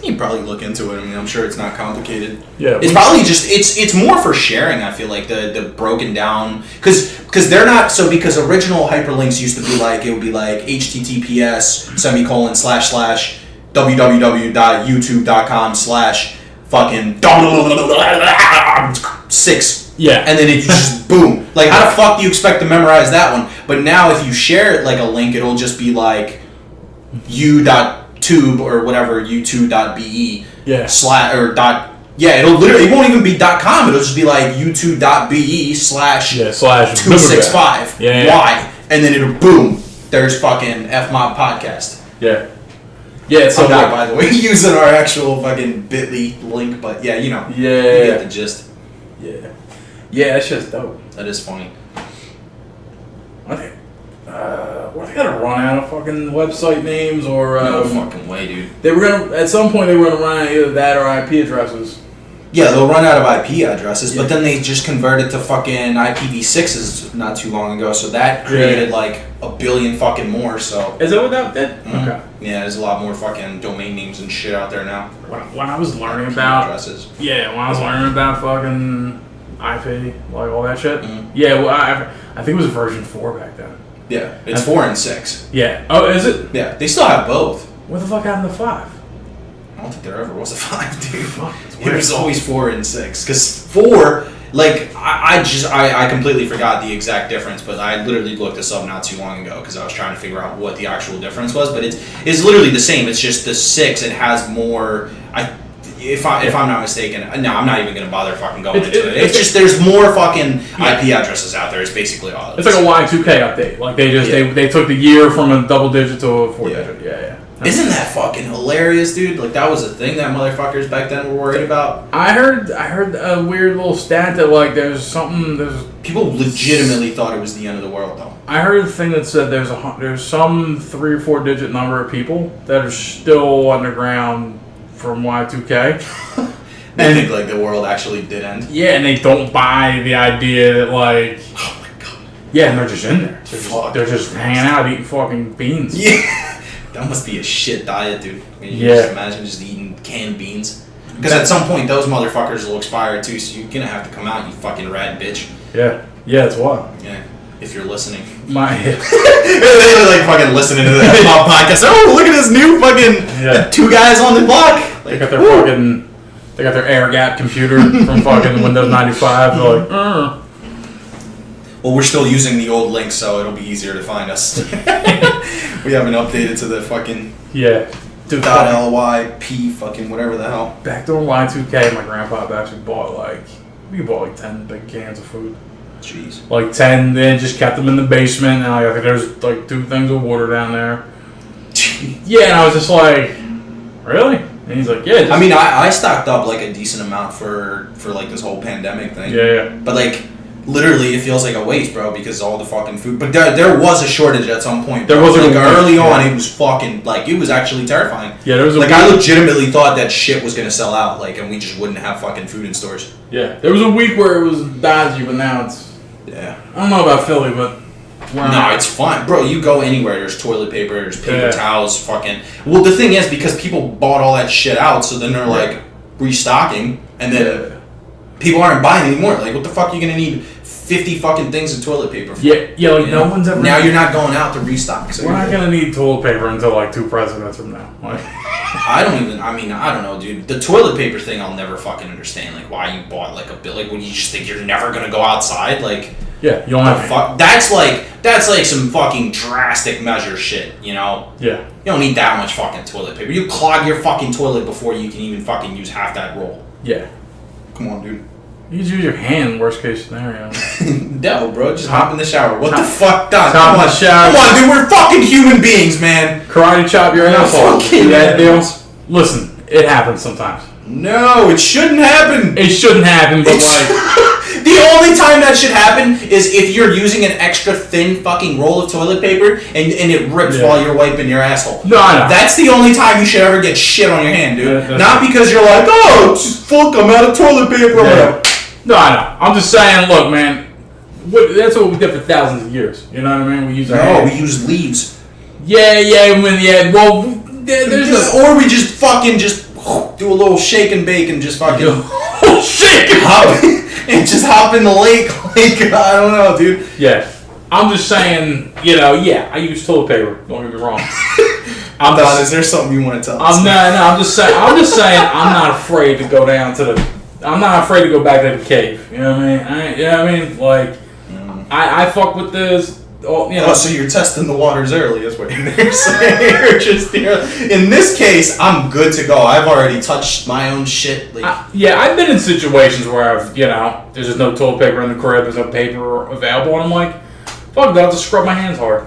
can probably look into it. I mean, I'm sure it's not complicated. Yeah. It's probably just it's more for sharing. I feel like the broken down because they're not because original hyperlinks used to be like it would be like https :/www.youtube.com/ fucking 6. Yeah. And then it just boom. Like how the fuck do you expect to memorize that one? But now if you share it like a link, it'll just be like u.tube or whatever u2.be it won't even be .com. It'll just be like u2.be / 265 y and then it'll boom. There's fucking FMob podcast. Yeah. It's so not by the way using our actual fucking bit.ly link, but you know. You get the gist. Yeah, that's just dope. That is funny. Were they gonna run out of fucking website names or? No fucking way, dude. They were gonna at some point. They were gonna run out of either that or IP addresses. Yeah, they'll run out of IP addresses, but then they just converted to fucking IPv6s not too long ago, so that created like a billion fucking more. So is that what that did? Mm-hmm. Okay. Yeah, there's a lot more fucking domain names and shit out there now. When I was learning about addresses. Yeah, when I was learning about fucking IP, like all that shit. Mhm. Yeah, well, I think it was version 4 back then. Yeah, it's 4 and 6. Yeah. Oh, is it? Yeah, they still have both. What the fuck happened to 5? I don't think there ever was a 5, dude. Fuck, it's It weird. was always 4 and 6. Because 4, like, I completely forgot the exact difference, but I literally looked this up not too long ago because I was trying to figure out what the actual difference was. But it's literally the same. It's just the 6. It has more. If I'm not mistaken, no, I'm not even gonna bother fucking going into it. It's just there's more fucking IP addresses out there. It's basically all. It's like a Y2K update. Like they took the year from a double digit to a 4 digit. Yeah. Isn't that fucking hilarious, dude? Like that was a thing that motherfuckers back then were worried about. I heard a weird little stat that like there's People legitimately thought it was the end of the world, though. I heard a thing that said there's some 3 or 4 digit number of people that are still underground from Y2K. I think like the world actually did end. Yeah, and they don't buy the idea that like, Oh my god. yeah, and they're just in there. Fuck. They're just hanging out eating fucking beans. Yeah. That must be a shit diet, dude. Can you Yeah. just imagine just eating canned beans? Because at some point those motherfuckers will expire too, so you're gonna have to come out, you fucking rat bitch. Yeah, it's wild. Yeah. If you're listening. My They were like fucking listening to the hip-hop podcast. Oh, look at this new fucking 2 guys on the block. they Like, got their woo. fucking they got their air gap computer from fucking Windows 95. They're like, Well, we're still using the old link, so it'll be easier to find us. We haven't updated to the fucking yeah. Dude, fucking- .lyp fucking whatever the hell. back during Y2K, my grandpa actually bought we bought like 10 big cans of food. Jeez. Like 10, then just kept them in the basement, and I think there's like 2 things of water down there. Yeah, and I was just like, really? And he's like, yeah. Just, I mean, I stocked up like a decent amount for like this whole pandemic thing. yeah. But like, literally, it feels like a waste, bro, because all the fucking food. But there was a shortage at some point. Bro. There was like early on. yeah. It was fucking like it was actually terrifying. Yeah, there was a like week, I legitimately thought that shit was gonna sell out, like, and we just wouldn't have fucking food in stores. yeah, there was a week where it was dodgy, but now it's. Yeah. I don't know about Philly, but No, it's fine, bro. You go anywhere. There's toilet paper. There's paper Yeah. towels. Fucking. Well, the thing is, because people bought all that shit out, so then they're like restocking, and then people aren't buying anymore. Like, what the fuck are you gonna need 50 fucking things of toilet paper for? yeah, like You no know? one's ever. Now you're not going out to restock. So We're not you're- gonna need toilet paper until like 2 presidents from now. Like, I don't know, dude. The toilet paper thing, I'll never fucking understand. Like, why you bought like a bill? Like, when you just think you're never gonna go outside? Like, yeah, you don't the have. fuck? That's like some fucking drastic measure shit. You know? Yeah, You don't need that much fucking toilet paper. You clog your fucking toilet before you can even fucking use half that roll. yeah. Come on, dude. You just use your hand. Worst case scenario. No, bro. Just hop in the shower. What the Hop- fuck, Don? hop in Come the on. shower. Come on, dude. We're fucking human beings, man. Karate chop your We're not asshole. fucking See that deal? animals. Listen, it happens sometimes. No, it shouldn't happen. It shouldn't happen, but like. The only time that should happen is if you're using an extra thin fucking roll of toilet paper and it rips Yeah. while you're wiping your asshole. No, I know. That's the only time you should ever get shit on your hand, dude. Yeah, that's Not right. because you're like, oh, just fuck, I'm out of toilet paper. or Yeah. whatever. No, I know. I'm just saying, look, man. That's what we did for thousands of years. You know what I mean? We use our No, hands. we use leaves. Yeah. Well, there's no. Or we just fucking just do a little shake and bake and just fucking Oh shit! hop and just hop in the lake. Like, I don't know, dude. Yeah. I'm just saying, I use toilet paper. Don't get me wrong. I'm Don, just, is there something you want to tell us? I'm just saying. I'm not afraid to go down to the. I'm not afraid to go back to the cave. You know what I mean? Like, I fuck with this. Oh, so you're testing the waters early, is what you're saying. You're just, in this case, I'm good to go. I've already touched my own shit. Like, I've been in situations where there's just no toilet paper in the crib, there's no paper available, and I'm like, fuck that, I'll just scrub my hands hard.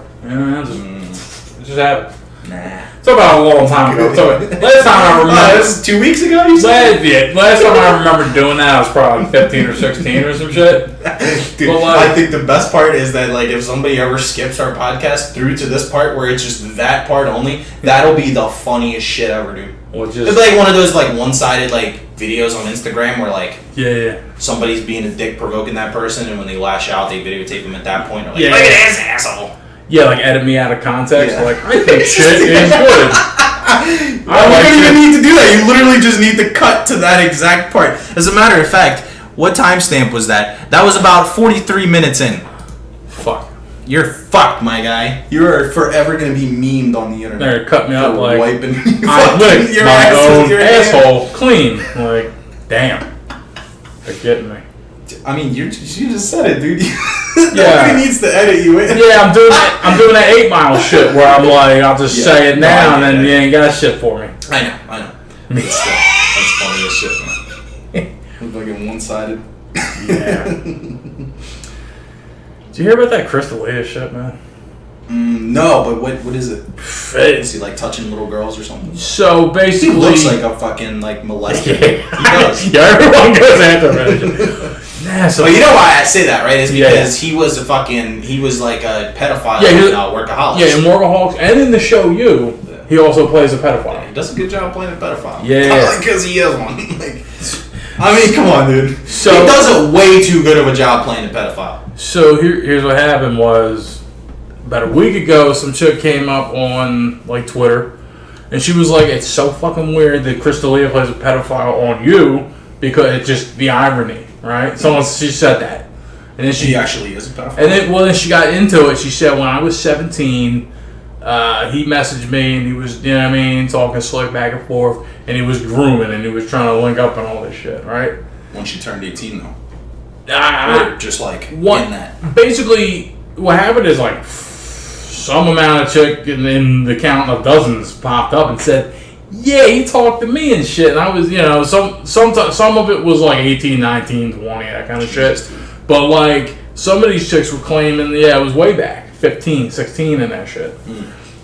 Just have it. nah. Talk about a long time ago. Last time I remember. This is 2 weeks ago, you said? Last time I remember doing that, I was probably 15 or 16 or some shit. Dude, But, like- I think the best part is that, like, if somebody ever skips our podcast through to this part where it's just that part only, that'll be the funniest shit ever, dude. Or It's just, like one of those, like, one-sided, like, videos on Instagram where, like, yeah. somebody's being a dick provoking that person, and when they lash out, they videotape them at that point. They're like, Yeah. look at this asshole. Yeah, like edit me out of context. Yeah. Like, I think shit is good. You don't even need to do that. You literally just need to cut to that exact part. As a matter of fact, What timestamp was that? That was about 43 minutes in. Fuck. You're fucked, my guy. You are forever gonna be memed on the internet. They're cut me up for like wiping I licked your my ass with own your hand. asshole clean. Like, damn. They're getting me. I mean, you just said it, dude. Yeah. Nobody needs to edit you in. Yeah, I'm doing that 8 Mile shit where I'm like, I'll just say it now and then that. you ain't got shit for me. I know. But still, that's funny as shit, man. Look like a one-sided. Yeah. Did you hear about that Crystalia shit, man? No, but what is it? Is he like touching little girls or something? So He basically, looks like a fucking like molester. Yeah. He does. Yeah, everyone goes after him. Nah, so But you know why I say that, right? Is because Yeah. he was like a pedophile Yeah, in Workaholics. yeah, in Workaholics and in the show You, he also plays a pedophile. He does a good job playing a pedophile. Yeah. Because he is one. Like, I mean, come on, dude. So- he does a way too good of a job playing a pedophile. So here's what happened was about a week ago, some chick came up on like Twitter, and she was like, "It's so fucking weird that Crystalia plays a pedophile on You because it's just the irony, right?" She said that, and then He actually is a pedophile. and then she got into it. She said, "When I was 17, he messaged me and he was, you know what I mean, talking slick back and forth, and he was grooming and he was trying to link up and all this shit, right?" Once she turned 18, though. I- Or just like What- in that. Basically, what happened is like some amount of chick in the count of dozens popped up and said, "Yeah, he talked to me and shit." And I was, you know, some of it was like 18, 19, 20, that kind of shit. But like some of these chicks were claiming, yeah, it was way back, 15, 16 and that shit.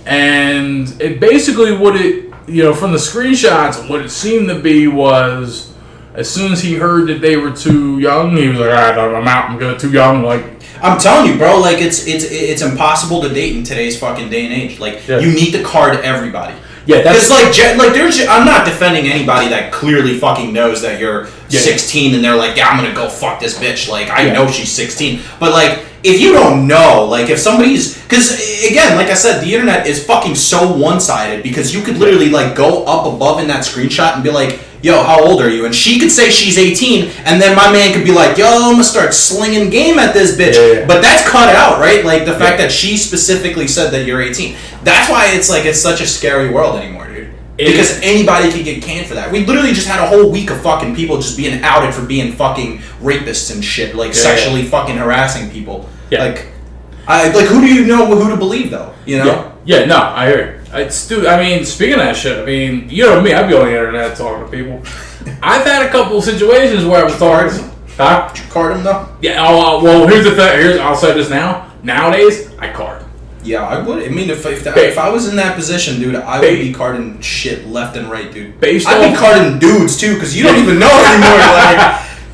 And it basically what it, you know, from the screenshots, what it seemed to be was, as soon as he heard that they were too young, he was like, "All right, I'm out. I'm good. Too young." Like, I'm telling you, bro. Like it's impossible to date in today's fucking day and age. Like Yeah. you need to card everybody. yeah, Because like there's, I'm not defending anybody that clearly fucking knows that you're Yeah. 16 and they're like, yeah, I'm gonna go fuck this bitch. Like I Yeah. know she's 16, but like if you don't know, like if somebody's, because again, like I said, the internet is fucking so one-sided because you could literally like go up above in that screenshot and be like, "Yo, how old are you?" And she could say she's 18, and then my man could be like, "Yo, I'm gonna start slinging game at this bitch." Yeah. But that's cut out, right? Like the fact that she specifically said that you're 18. That's why it's like it's such a scary world anymore, dude. Because anybody can get canned for that. We literally just had a whole week of fucking people just being outed for being fucking rapists and shit, like sexually fucking harassing people. Yeah. Like who do you know who to believe though? You know? Yeah, no, I hear you. I mean, speaking of that shit, I mean, you know me, I'd be on the internet talking to people. I've had a couple of situations where I was talking. Huh? Did you card him though? Yeah, well, here's the thing. I'll say this now. Nowadays, I card. Yeah, I would. I mean, if I was in that position, dude, I would be carding shit left and right, dude. I'd be carding dudes too, because you don't even know anymore.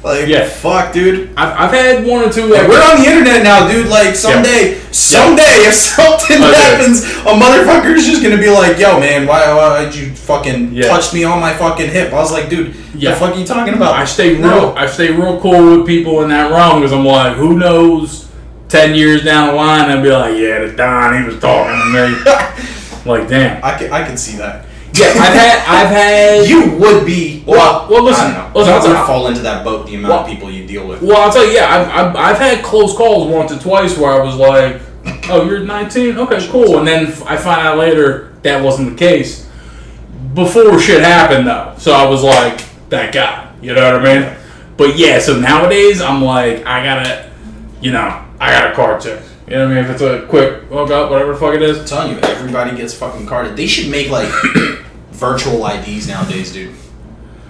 Like, Yeah. fuck, dude. I've had one or two. Like, we're on the internet now, dude. Like, someday, if something happens, a motherfucker's just gonna be like, "Yo, man, why'd you fucking touch me on my fucking hip?" I was like, "Dude, the fuck are you talking about?" I stay real cool with people in that realm because I'm like, who knows? 10 years down the line, they'll be like, "Yeah, the Don, he was talking to me." Like, damn. I can see that. Yeah, I've had. You would be. Well, listen. I don't know. Listen, I I'll would tell you- fall into that boat. The amount of people you deal with. Well, I'll tell you, yeah, I've had close calls once or twice where I was like, "Oh, you're 19? Okay, cool." And then I find out later that wasn't the case. Before shit happened, though. So I was like, that guy. You know what I mean? But yeah, so nowadays, I'm like, I got a card check. You know what I mean? If it's a quick hookup, whatever the fuck it is. I'm telling you, everybody gets fucking carded. They should make, like, virtual IDs nowadays, dude.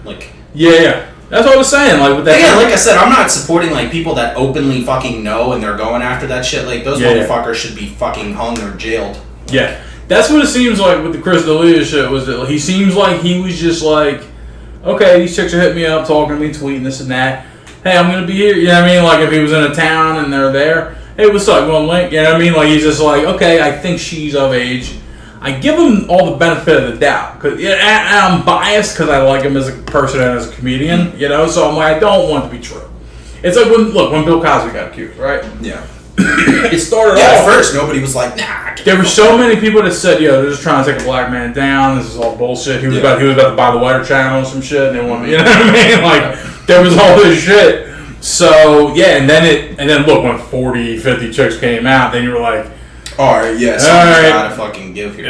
Like... Yeah. That's what I was saying. Like, with that. Again, like I said, I'm not supporting, like, people that openly fucking know and they're going after that shit. Like, those motherfuckers should be fucking hung or jailed. Yeah. That's what it seems like with the Crystalia shit, was that he seems like he was just like, okay, these chicks are hitting me up, talking to me, tweeting this and that. Hey, I'm going to be here. You know what I mean? Like, if he was in a town and they're there, hey, what's up? You want a link? You know what I mean? Like, he's just like, okay, I think she's of age. I give him all the benefit of the doubt. And I'm biased because I like him as a person and as a comedian, you know? So I'm like, I don't want it to be true. It's like, when Bill Cosby got accused, right? Yeah. It started Yeah, off. at first, nobody was like, nah. There were so many people that said, "Yo, they're just trying to take a black man down. This is all bullshit." He was about to buy the Weather Channel or some shit, and they wanted, you know what I mean? Like, there was all this shit. So yeah, and then look, when 40, 50 chicks came out, then you were like, all right, yeah, someone's gotta fucking give here.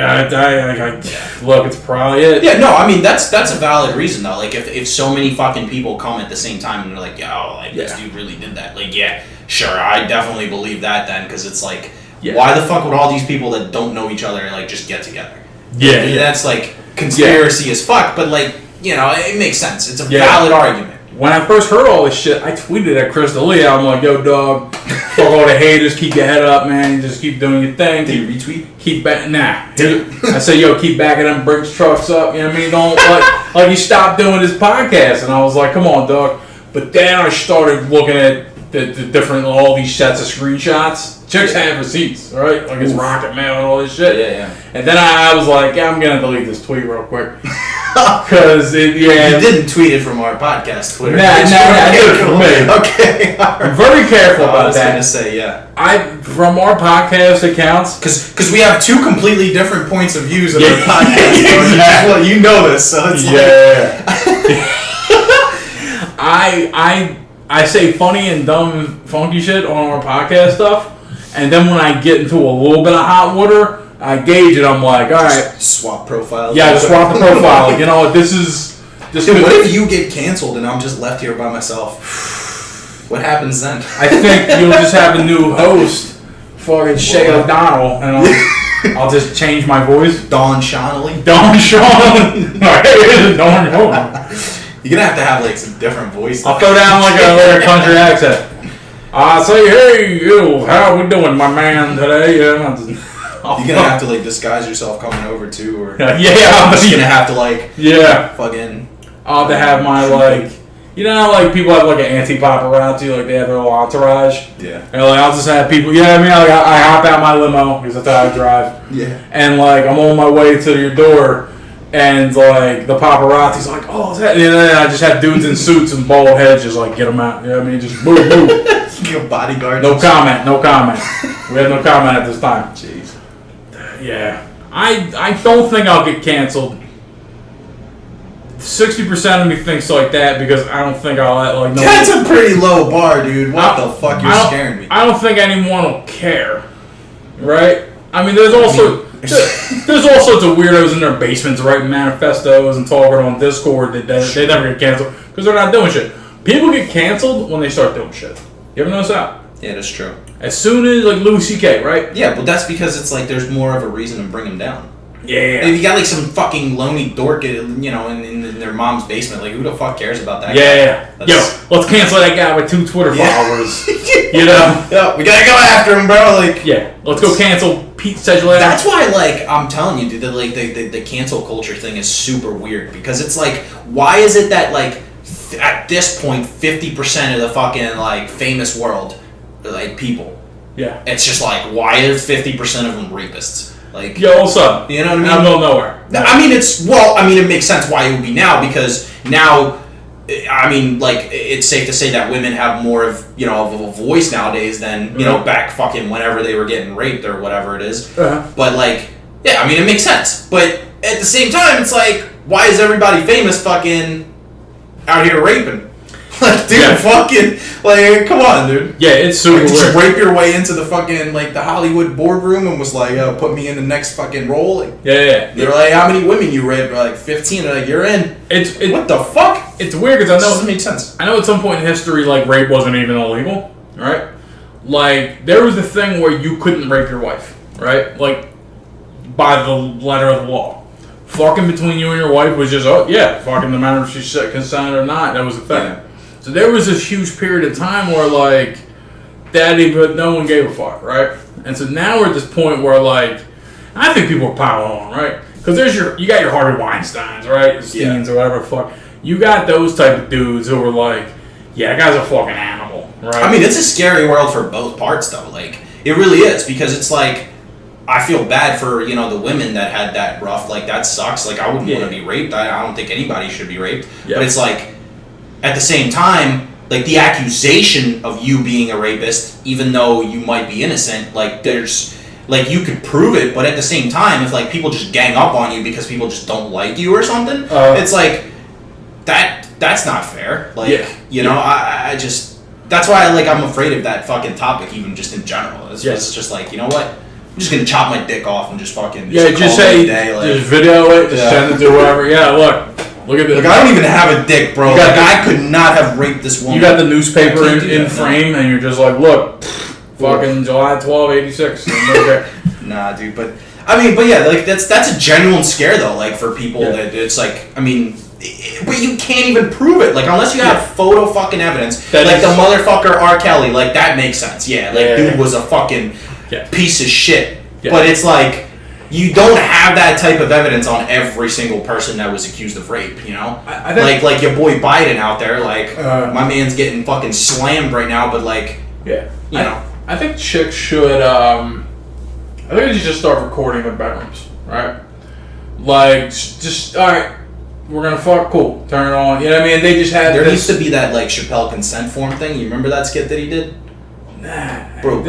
Look, it's probably it. Yeah, no, I mean that's a valid reason though. Like if so many fucking people come at the same time and they're like, yo, like this dude really did that. Like, yeah, sure, I definitely believe that then, because it's like, why the fuck would all these people that don't know each other like just get together? Yeah, that's like conspiracy as fuck. But like, you know, it makes sense. It's a valid argument. When I first heard all this shit, I tweeted at Chris D'Elia. I'm like, yo, dog, fuck all the haters. Keep your head up, man. Just keep doing your thing. Did you retweet? Keep back. Nah. I say, yo, keep backing them Brinks trucks up. You know what I mean? Don't like you stopped doing this podcast. And I was like, come on, dog. But then I started looking at the different, all these sets of screenshots. Chicks have receipts, right? Like it's Rocket Mail and all this shit. Yeah. And then I was like, I'm gonna delete this tweet real quick. Because you didn't tweet it from our podcast Twitter. Nah, I did it from me. Okay, I'm very careful about that. I was gonna say, from our podcast accounts, because we have two completely different points of views on our podcast. Well, you know this, so it's I say funny and dumb, funky shit on our podcast stuff, and then when I get into a little bit of hot water, I gauge it. I'm like, all right, swap profiles. Yeah, just swap the profile. Like, you know what? This is just. Dude, what if you get canceled and I'm just left here by myself? What happens then? I think you'll just have a new host, fucking Shay O'Donnell, and I'll just change my voice. Don Shonley. Don Sean. Don Sean. You're gonna have like some different voices. I'll throw down like a country accent. I say, hey, you, how we doing, my man, today? You're gonna have to like disguise yourself coming over too, or I'm just gonna have to like fucking. I'll have to have my like, you know, like people have like an anti-paparazzi, like they have their little entourage. Yeah. And like I'll just have people, you know what I mean? Like I hop out my limo because that's how I drive. Yeah. And like I'm on my way to your door. And like the paparazzi's like, oh, is that? And then I just have dudes in suits and bald heads, just like get them out. You know what I mean? Just move. Your bodyguard. No comment. We have no comment at this time. Jeez. Yeah, I don't think I'll get canceled. 60% of me thinks like that because I don't think I'll let like. That's a pretty low bar, dude. What the fuck? You're scaring me. I don't think anyone will care, right? I mean, there's all sorts of weirdos in their basements writing manifestos and talking on Discord that they never get canceled because they're not doing shit. People get canceled when they start doing shit. You ever notice that? Yeah, that's true. As soon as, like, Louis C.K., right? Yeah, but that's because it's like there's more of a reason to bring him down. Yeah. If you got like some fucking lonely dork, you know, in their mom's basement, like who the fuck cares about that? Yeah. Yo, let's cancel that guy with 2 Twitter followers. You know? Yeah, we gotta go after him, bro. Like, yeah, let's go cancel Pete Sedgwick. That's why, like, I'm telling you, dude, the cancel culture thing is super weird because it's like, why is it that like at this point 50% of the fucking like famous world are like people? Yeah. It's just like, why are 50% of them rapists? Like, yo, what's up? You know what I mean? I'm going nowhere. I mean, it makes sense why it would be now because now, I mean, like, it's safe to say that women have more of, you know, of a voice nowadays than, you know, back fucking whenever they were getting raped or whatever it is. But, like, yeah, I mean, it makes sense. But at the same time, it's like, why is everybody famous fucking out here raping? Like, dude, fucking, like, come on, dude. Yeah, it's super weird. Did you rape your way into the fucking, like, the Hollywood boardroom and was like, put me in the next fucking role? Like, yeah. They're like, how many women you raped? They're like, 15. They're like, you're in. What the fuck? It's weird because I know... It doesn't make sense. I know at some point in history, like, rape wasn't even illegal, right? Like, there was a thing where you couldn't rape your wife, right? Like, by the letter of the law. Fucking between you and your wife was just, fucking no matter if she consented or not, that was the thing. Yeah. So there was this huge period of time where, like, no one gave a fuck, right? And so now we're at this point where, like, I think people are piling on, right? Because you got your Harvey Weinsteins, right? Steins or whatever the fuck. You got those type of dudes who are like, yeah, that guy's a fucking animal, right? I mean, it's a scary world for both parts, though. Like, it really is, because it's like, I feel bad for, you know, the women that had that rough. Like, that sucks. Like, I wouldn't want to be raped. I don't think anybody should be raped. Yeah. But it's like, at the same time, like, the accusation of you being a rapist, even though you might be innocent, like, there's, like, you could prove it, but at the same time, if, like, people just gang up on you because people just don't like you or something, it's like, that's not fair. Like, you know, I just... that's why I'm afraid of that fucking topic, even just in general. It's just like, you know what? I'm just gonna chop my dick off and just fucking just say day, like, just video it, just send it to whoever. Yeah, look at this. Like, I don't even have a dick, bro. I could not have raped this woman. You got the newspaper in frame, and you're just like, look, fucking July 12, 86. Nah, dude, but yeah, like that's a genuine scare though, like for people that it's like, I mean. But you can't even prove it, like unless you have photo fucking evidence. The motherfucker R. Kelly, like that makes sense. Yeah, like dude was a fucking piece of shit. Yeah. But it's like you don't have that type of evidence on every single person that was accused of rape. You know, I think, like your boy Biden out there, like my man's getting fucking slammed right now. But like, you know, I think chicks should. I think they should just start recording their bedrooms, right? Like, just all right. We're gonna fuck, cool. Turn it on. You know what I mean? They just had. There used to be that like Chappelle consent form thing. You remember that skit that he did? Nah, bro.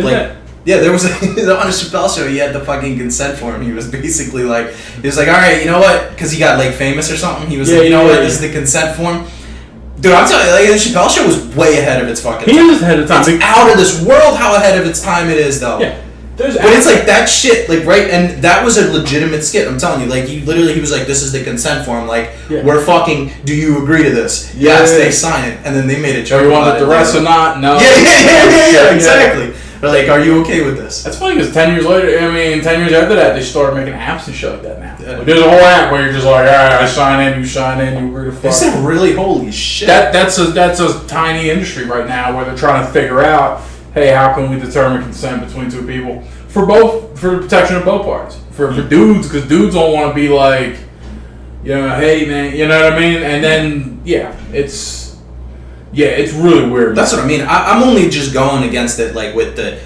Yeah, there was on a Chappelle show. He had the fucking consent form. He was basically like, he was like, all right, you know what? Because he got like famous or something. He was like, you know what? This is the consent form. Dude, I'm telling you, like the Chappelle show was way ahead of its fucking. He is ahead of time. It's out of this world how ahead of its time it is, though. Yeah. But it's like that shit, like, right? And that was a legitimate skit, I'm telling you. Like, he was like, this is the consent form. Like, we're fucking, do you agree to this? Yes, they sign it. And then they made a joke. You want the rest or not? No. Yeah, exactly. They're like, are you okay with this? That's funny because 10 years later, 10 years after that, they started making apps and shit like that now. Yeah. Like, there's a whole app where you're just like, all right, I sign in, you agree to fuck. Is it really? Holy shit. That's a tiny industry right now where they're trying to figure out, hey, how can we determine consent between two people? For the protection of both parties. For dudes, because dudes don't want to be like, you know, hey man, you know what I mean? And then, it's really weird. That's what I mean. I'm only just going against it, like with the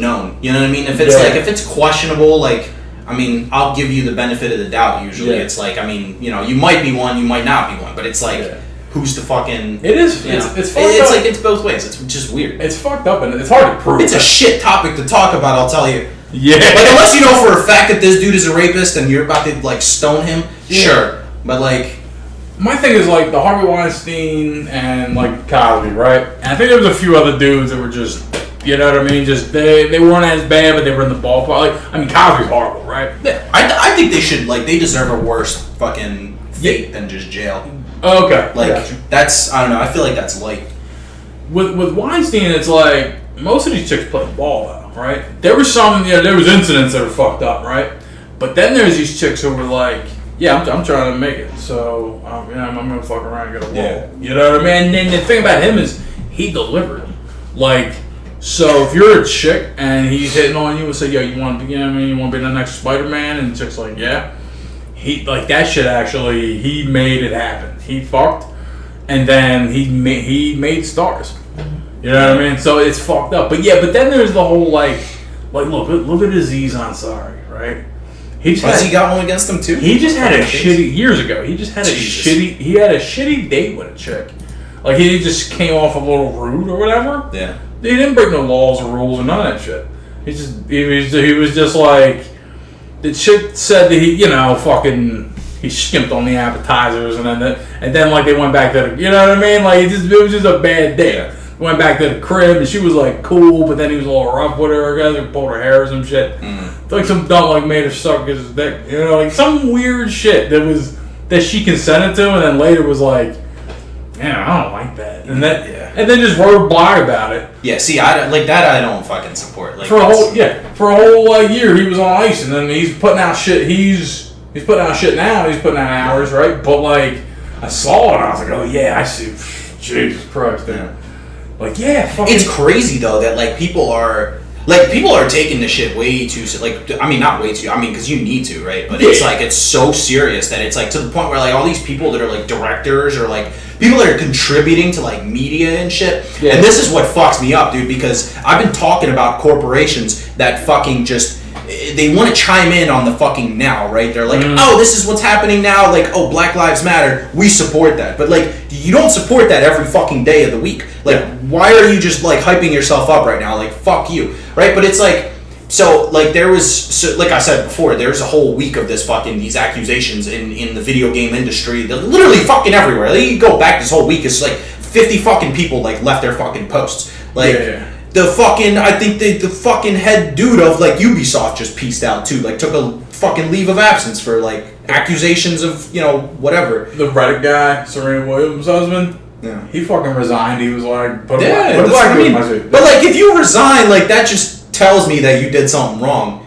known. You know what I mean? If it's if it's questionable, like, I mean, I'll give you the benefit of the doubt. Usually, it's like, I mean, you know, you might be one, you might not be one, but it's like. Yeah. Who's the fucking? It is. It's fucked it's up. Like it's both ways. It's just weird. It's fucked up and it's hard to prove. It's a shit topic to talk about. I'll tell you. Yeah. Like unless you know for a fact that this dude is a rapist and you're about to like stone him, sure. But like, my thing is like the Harvey Weinstein and like Cosby, right? And I think there was a few other dudes that were just, you know what I mean? Just they weren't as bad, but they were in the ballpark. Like, I mean, Cosby's horrible, right? I think they should they deserve a worse fucking fate than just jail. Okay. Like, that's, I don't know, I feel like that's light. With Weinstein, it's like, most of these chicks play ball, though, right? There was there was incidents that were fucked up, right? But then there's these chicks who were like, I'm trying to make it, so, I'm going to fuck around and get a wall. Yeah. You know what I mean? And the thing about him is, he delivered. Like, so if you're a chick and he's hitting on you and say, yo, you want to be the next Spider-Man? And the chick's like, yeah. He, like, that shit actually, he made it happen. He fucked, and then he made stars. You know what I mean? So it's fucked up. But then there's the whole like look at Aziz Ansari, right? He got one against him too. He just had a shitty years ago. He just had He had a shitty date with a chick. Like he just came off a little rude or whatever. Yeah. He didn't break no laws or rules or none of that shit. He was just like the chick said that he skimped on the appetizers, and then like they went back to the, you know what I mean? Like it was just a bad day. Yeah. Went back to the crib and she was like cool, but then he was a little rough with her. I guess he pulled her hair or some shit. Like some dumb like made her suck his dick. You know, like some weird shit that she consented to, and then later was like, yeah, I don't like that, and then just wrote a blog about it. Yeah, see, I don't fucking support. Like for a whole year he was on ice, and then he's putting out shit. He's putting out shit now. He's putting out hours, right? But like, I saw it, and I was like, oh yeah, I see. Jesus Christ, dude. Yeah. Like, yeah, fucking. It's crazy though that like people are taking this shit way too. Like, I mean, not way too. I mean, because you need to, right? But it's like it's so serious that it's like to the point where like all these people that are like directors or like people that are contributing to like media and shit. Yeah. And this is what fucks me up, dude, because I've been talking about corporations that fucking just. They want to chime in on the fucking now, right? They're like, oh, this is what's happening now. Like, oh, Black Lives Matter. We support that. But, like, you don't support that every fucking day of the week. Like, why are you just, like, hyping yourself up right now? Like, fuck you, right? But it's like, so, like, like I said before, there's a whole week of these accusations in the video game industry. They're literally fucking everywhere. Like, you go back this whole week, it's like 50 fucking people like left their fucking posts. Like Yeah. the fucking, I think the fucking head dude of like Ubisoft just pieced out too. Like took a fucking leave of absence for like accusations of, you know, whatever. The Reddit guy, Serena Williams' husband. Yeah. He fucking resigned. He was like, put a That's black what I dude mean. in my suit. But like, if you resign, like that just tells me that you did something wrong.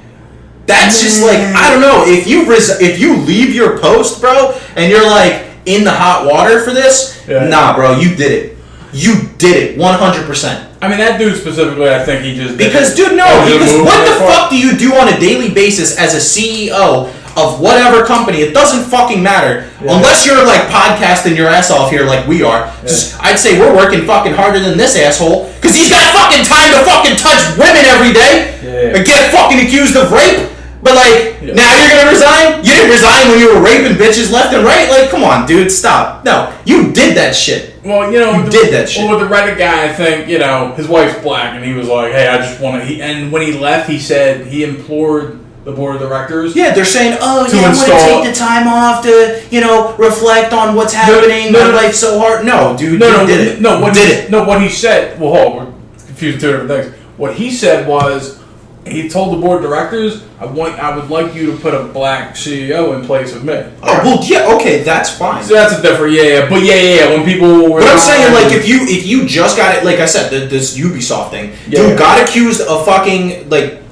That's just like, I don't know. If you leave your post, bro, and you're like in the hot water for this, nah, bro, you did it. You did it 100%. I mean, that dude specifically, I think he just Because, dude, no. Because what the fuck do you do on a daily basis as a CEO of whatever company? It doesn't fucking matter. Yeah. Unless you're like podcasting your ass off here like we are. Yeah. I'd say we're working fucking harder than this asshole. Because he's got fucking time to fucking touch women every day. Yeah. And get fucking accused of rape. But like, Yeah. now you're gonna resign? You didn't resign when you were raping bitches left and right? Like, come on, dude, stop. No, you did that shit. Well, you know, You did that shit. Well, with the Reddit guy, I think, you know, his wife's black, and he was like, hey, I just want to. And when he left, he said he implored the board of directors. Yeah, they're saying, oh, To yeah, I'm install- going to take the time off to, you know, reflect on what's happening. no, My no. life's so hard. No, dude, No, you no, did it. no. What did he, it. No, what he said. Well, hold on, we're confusing two different things. What he said was, he told the board of directors, I would like you to put a black CEO in place of me. Oh, well, yeah, okay, that's fine. So that's a different, but when people were. But I'm saying, like, if you just got it, like I said, this Ubisoft thing, dude got accused of fucking, like,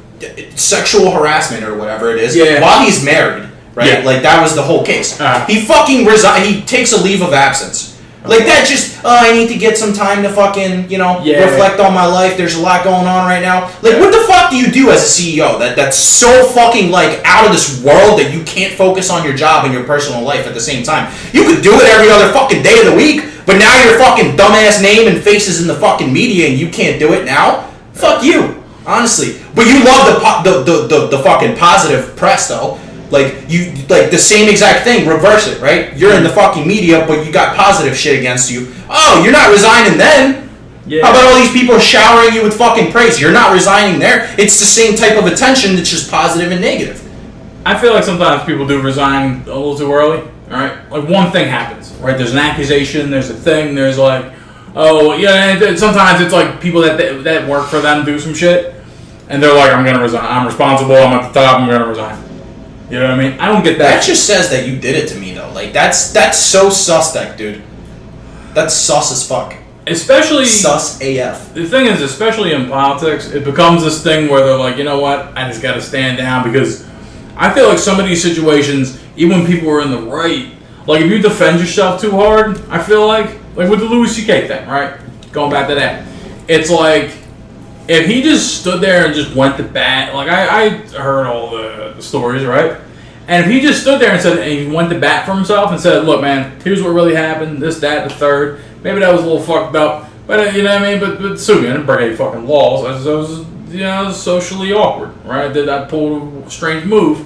sexual harassment or whatever it is while he's married, right? Yeah. Like, that was the whole case. He fucking he takes a leave of absence. Like, that just, I need to get some time to fucking, you know, reflect on my life. There's a lot going on right now. Like, what the fuck do you do as a CEO that's so fucking, like, out of this world that you can't focus on your job and your personal life at the same time? You could do it every other fucking day of the week, but now your fucking dumbass name and faces in the fucking media and you can't do it now? Fuck you, honestly. But you love the fucking positive press, though. Like, you, like, the same exact thing, reverse it, right? You're in the fucking media, but you got positive shit against you. Oh, you're not resigning then? Yeah. How about all these people showering you with fucking praise? You're not resigning there. It's the same type of attention, it's just positive and negative. I feel like sometimes people do resign a little too early, alright? Like, one thing happens, right? There's an accusation, there's a thing, there's like, oh, yeah, and sometimes it's like people that work for them do some shit, and they're like, I'm gonna resign, I'm responsible, I'm at the top, I'm gonna resign. You know what I mean? I don't get that. That just says that you did it to me, though. Like, that's so suspect, dude. That's sus as fuck. Especially... Sus AF. The thing is, especially in politics, it becomes this thing where they're like, you know what? I just gotta stand down, because I feel like some of these situations, even when people are in the right, like, if you defend yourself too hard, I feel like with the Louis C.K. thing, right? Going back to that. It's like... If he just stood there and just went to bat, like I heard all the stories, right? And if he just stood there and said, and he went to bat for himself and said, look, man, here's what really happened, this, that, the third. Maybe that was a little fucked up, but you know what I mean? But sue me, I didn't break any fucking laws. I was, you know, socially awkward, right? I pulled a strange move.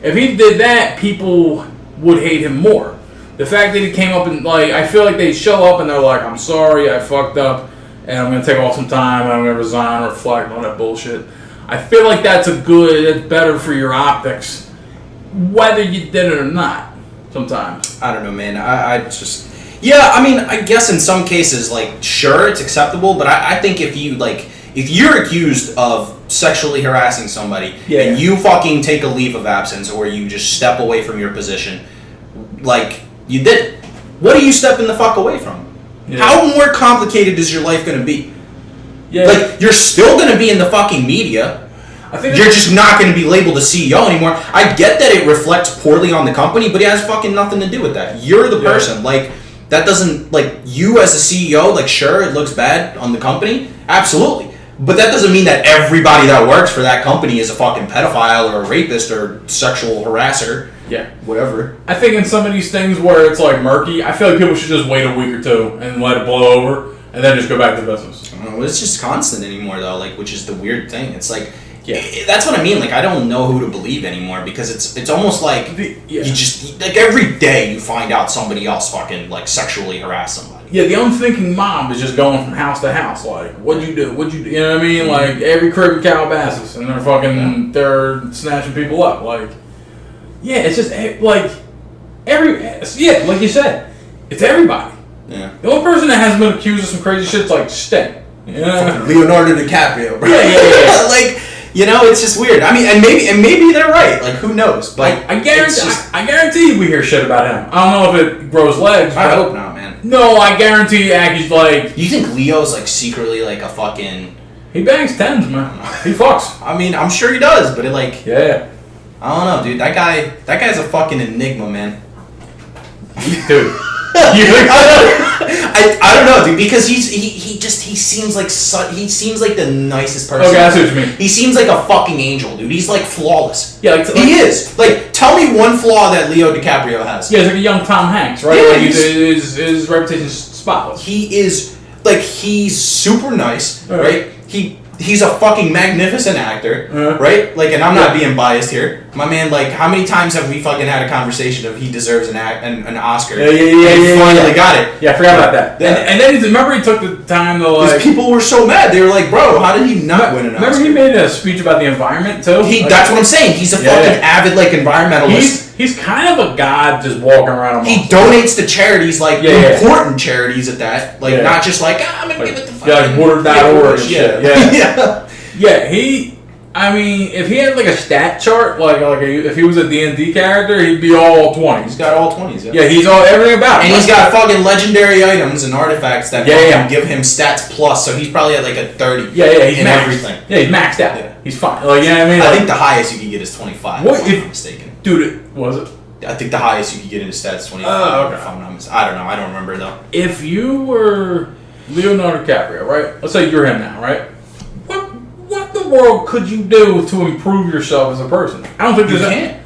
If he did that, people would hate him more. The fact that he came up and, like, I feel like they show up and they're like, I'm sorry, I fucked up. And I'm going to take off some time, and I'm going to resign, reflect, and all that bullshit. I feel like that's better for your optics, whether you did it or not, sometimes. I don't know, man. I just... Yeah, I mean, I guess in some cases, like, sure, it's acceptable, but I think if you're accused of sexually harassing somebody, and you fucking take a leave of absence, or you just step away from your position, like, you did it. What are you stepping the fuck away from? Yeah. How more complicated is your life going to be? Yeah. Like, you're still going to be in the fucking media. I think you're just not going to be labeled a CEO anymore. I get that it reflects poorly on the company, but it has fucking nothing to do with that. You're the person. Like, that doesn't, like, you as a CEO, like, sure, it looks bad on the company. Absolutely. But that doesn't mean that everybody that works for that company is a fucking pedophile or a rapist or sexual harasser. Yeah. Whatever. I think in some of these things where it's like murky, I feel like people should just wait a week or two and let it blow over and then just go back to business. It's just constant anymore, though, like, which is the weird thing. It's like, that's what I mean. Like, I don't know who to believe anymore because it's almost like you just, like, every day you find out somebody else fucking, like, sexually harassed somebody. Yeah, the unthinking mob is just going from house to house. Like, what'd you do? You know what I mean? Like, every crib in Calabasas, and they're fucking, they're snatching people up. Like, yeah, it's just, like, like you said, it's everybody. Yeah. The only person that hasn't been accused of some crazy shit is like Sting. Yeah. Leonardo DiCaprio, bro. Yeah. Like, you know, it's just weird. I mean, and maybe they're right. Like, who knows? But I guarantee we hear shit about him. I don't know if it grows legs. I hope not, man. No, I guarantee he's like. You think Leo's like secretly like a fucking? He bangs tens, man. He fucks. I mean, I'm sure he does, but it like. Yeah. I don't know, dude. That guy's a fucking enigma, man. Dude. I don't know, dude, because he seems like the nicest person. Okay, I see what you mean. He seems like a fucking angel, dude. He's like flawless. Yeah, he is. Like, tell me one flaw that Leo DiCaprio has. Yeah, he's like a young Tom Hanks, right? Yeah, like his reputation's spotless. He is he's super nice, Right. right? He's a fucking magnificent actor, right? Like, and I'm not being biased here. My man, like, how many times have we fucking had a conversation of he deserves an Oscar? Yeah. And he finally got it. Yeah, I forgot about that. Yeah. And then remember he took the time to like. Because people were so mad. They were like, bro, how did he not win an Oscar? Remember he made a speech about the environment too? That's what I'm saying. He's a fucking avid, like, environmentalist. He's kind of a god just walking around. He donates to charities, like, important charities at that. Like, not just like, I'm going to give it to fucking... Yeah, like water.org and shit. Yeah. Yeah, I mean, if he had like a stat chart, if he was a D&D character, he'd be all 20s. He's got all 20s, Yeah, he's all everything about it. And he's got fucking legendary items and artifacts that give him stats plus, so he's probably at like a 30. Yeah, he's in maxed. everything. Yeah, he's maxed out. Yeah. He's fine. Like, you know what I mean? I think the highest you can get is 25, if I'm not mistaken. Dude, was it? I think the highest you can get into stats is 25, okay. if I'm not mistaken. I don't know. I don't remember, though. If you were Leonardo DiCaprio, right? Let's say you're him now, right? What in the world could you do to improve yourself as a person? I don't think You there's can't.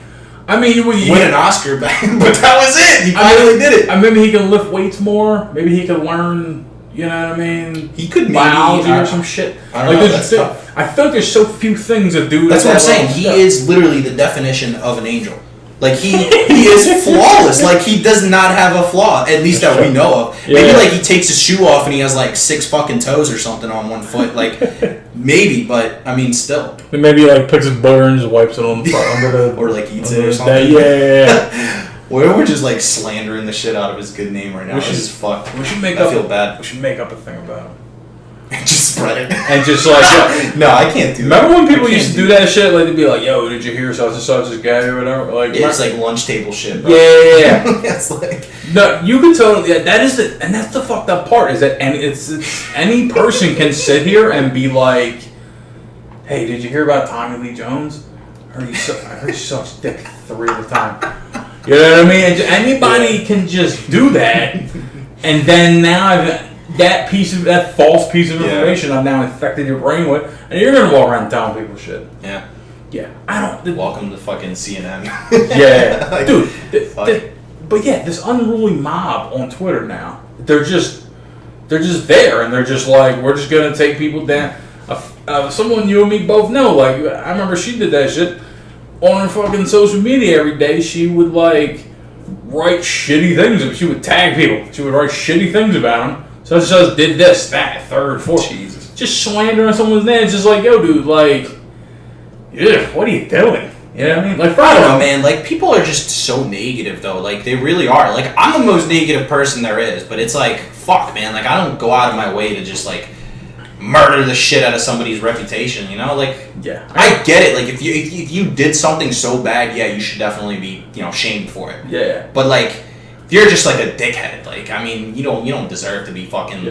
I mean, you win an Oscar back, but that was it. He finally did it. Maybe he can lift weights more. Maybe he can learn, you know what I mean? He could maybe biology or some shit. I don't know. That's tough. I feel like there's so few things to do. That's what I'm saying. He is literally the definition of an angel. Like, he is flawless. Like, he does not have a flaw, at least that we know of. Yeah. Maybe, like, he takes his shoe off and he has, like, 6 fucking toes or something on one foot. Like, maybe, but, I mean, still. Then maybe he, like, picks his butter and just wipes it on the under the... Or, like, eats it or something. Yeah. We're just, like, slandering the shit out of his good name right now. This is fucked. We should make I feel bad. We should make up a thing about him. Just spread it. And just, like... No, I can't do that. Remember when people used to do that shit? Like, they'd be like, yo, did you hear such and such is gay or whatever? Like, Yeah, it's like lunch table shit, bro. Yeah. It's like... No, you can totally... Yeah, that is the... And that's the fucked up part, is that... And it's any person can sit here and be like, hey, did you hear about Tommy Lee Jones? I heard you sucked dick 3 at a time. You know what I mean? And anybody can just do that, and then now that false piece of information I've now infected your brain with, and you're gonna walk around telling people shit. Yeah. Yeah. I don't... Welcome to fucking CNN. Yeah. Like, dude. But yeah, this unruly mob on Twitter now, they're just there, and they're just like, we're just gonna take people down. Someone you and me both know, like, I remember she did that shit on her fucking social media every day. She would, like, write shitty things. She would tag people. She would write shitty things about them. So it's just did this, that, third, fourth. Jesus. Just slandering someone's name. It's just like, yo, dude, like, yeah, what are you doing? You know what I mean? Like, I don't know, man. Like, people are just so negative, though. Like, they really are. Like, I'm the most negative person there is, but it's like, fuck, man. Like, I don't go out of my way to just, like, murder the shit out of somebody's reputation, you know? Like, yeah, I get it. Like, if you did something so bad, yeah, you should definitely be, shamed for it. Yeah. But, like, if you're just, like, a dickhead, like, I mean, you don't deserve to be fucking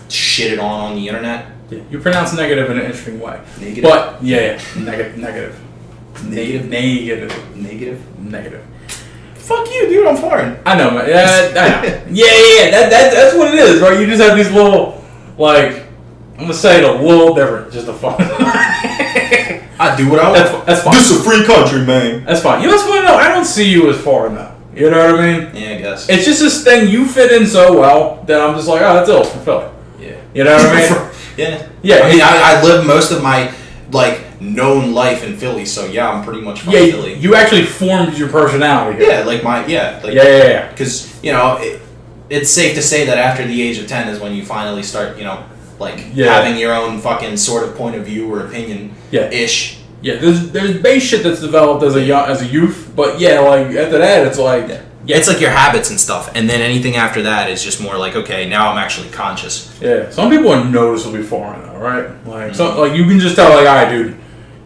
shitted on the internet. Yeah. You pronounce negative in an interesting way. Negative? But, negative. Negative. Fuck you, dude, I'm foreign. I know, man. I know. Yeah. That's what it is, right? You just have these little, like, I'm gonna say it a little different, just a fun. I do what I want. That's fine. This is a free country, man. That's fine. You know what's funny though? I don't see you as foreign though. You know what I mean? Yeah, I guess. It's just this thing you fit in so well that I'm just like, oh, that's ill from Philly. Yeah. You know what I mean? Yeah. Yeah. I mean, I live most of my, like, known life in Philly, so yeah, I'm pretty much from Philly. You actually formed your personality. Yeah, like my, yeah. Like, yeah. Because, it's safe to say that after the age of 10 is when you finally start, having your own fucking sort of point of view or opinion ish. Yeah, there's base shit that's developed as a youth, but yeah, like after that, it's like Yeah. It's like your habits and stuff, and then anything after that is just more like, okay, now I'm actually conscious. Yeah, some people are noticeably foreign though, right? Like, like you can just tell, like, all right, dude,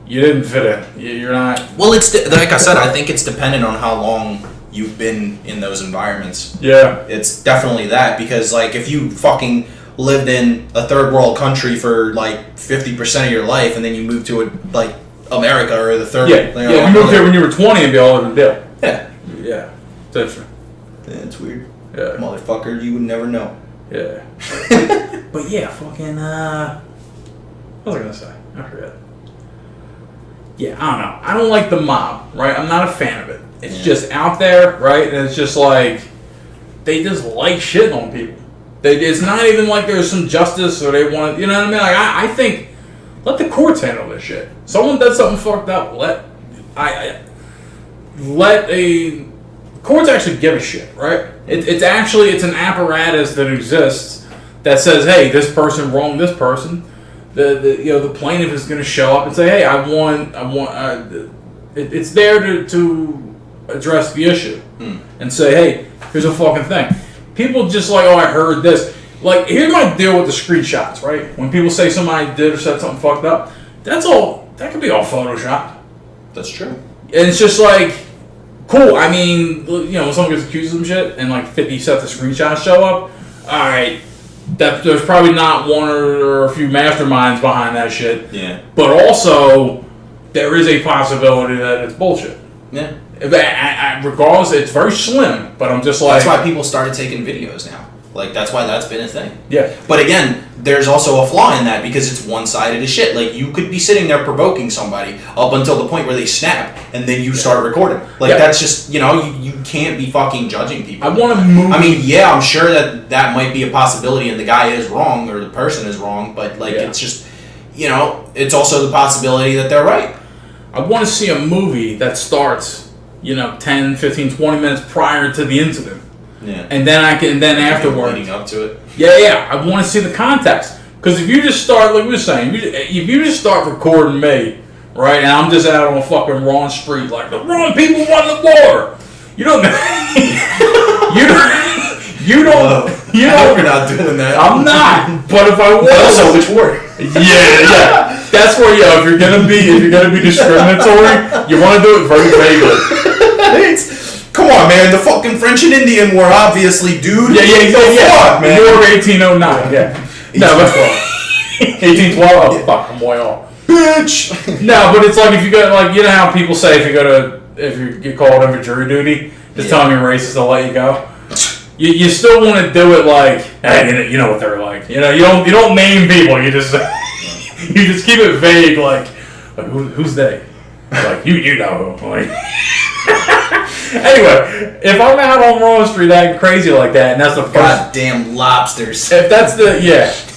you didn't fit in. You're not. Well, it's like I said, I think it's dependent on how long you've been in those environments. Yeah. It's definitely that, because like if you fucking lived in a third world country for like 50% of your life, and then you move to like America or the third. Yeah. Yeah. You moved here when you were 20 and be all over the deal. Yeah. Yeah. That's true. Yeah, it's weird. Yeah. Motherfucker, you would never know. Yeah. But yeah, fucking, what was I gonna say? I forget. Yeah, I don't know. I don't like the mob, right? I'm not a fan of it. It's just out there, right? And it's just like, they just like shitting on people. It's not even like there's some justice or they want, you know what I mean? Like, I think, let the courts handle this shit. Someone does something fucked up, courts actually give a shit, right? It's an apparatus that exists that says, hey, this person wronged this person. The plaintiff is going to show up and say, hey, it's there to address the issue and say, hey, here's a fucking thing. People just like, oh, I heard this. Like, here's my deal with the screenshots, right? When people say somebody did or said something fucked up, that could be all Photoshopped. That's true. And it's just like, cool. I mean, when someone gets accused of some shit and like 50 sets of screenshots show up, alright, there's probably not one or a few masterminds behind that shit. Yeah. But also, there is a possibility that it's bullshit. Yeah. Regardless, it's very slim, but I'm just like... That's why people started taking videos now. Like, that's why that's been a thing. Yeah. But again, there's also a flaw in that because it's one-sided as shit. Like, you could be sitting there provoking somebody up until the point where they snap, and then you start recording. Like, that's just, you can't be fucking judging people. I want to move... I mean, yeah, I'm sure that might be a possibility, and the guy is wrong, or the person is wrong, but, like, it's just, it's also the possibility that they're right. I want to see a movie that starts, 10, 15, 20 minutes prior to the incident. Yeah. And then afterwards. Leading up to it. Yeah. I want to see the context. Because if you just start, like we were saying, if you just start recording me, right, and I'm just out on a fucking wrong street, like, the wrong people won the war. You don't You're not doing that. I'm not. But if I was. Also, which war? Yeah. That's where, if you're gonna be discriminatory, you want to do it very vaguely. Come on, man. The fucking French and Indian War, obviously, dude. Yeah. Fuck, man. War 1809. Yeah. No, but 1812. Oh, fuck, I'm way off. Bitch. No, but it's like if you go, like, how people say if you get called in for jury duty, just tell them you're racist, they'll let you go. You still want to do it like, hey, you know what they're like. You don't name people. You just you just keep it vague, like who's they? Like you know who. Like. Anyway, if I'm out on Rowan Street acting crazy like that, and that's the first goddamn lobsters. If that's the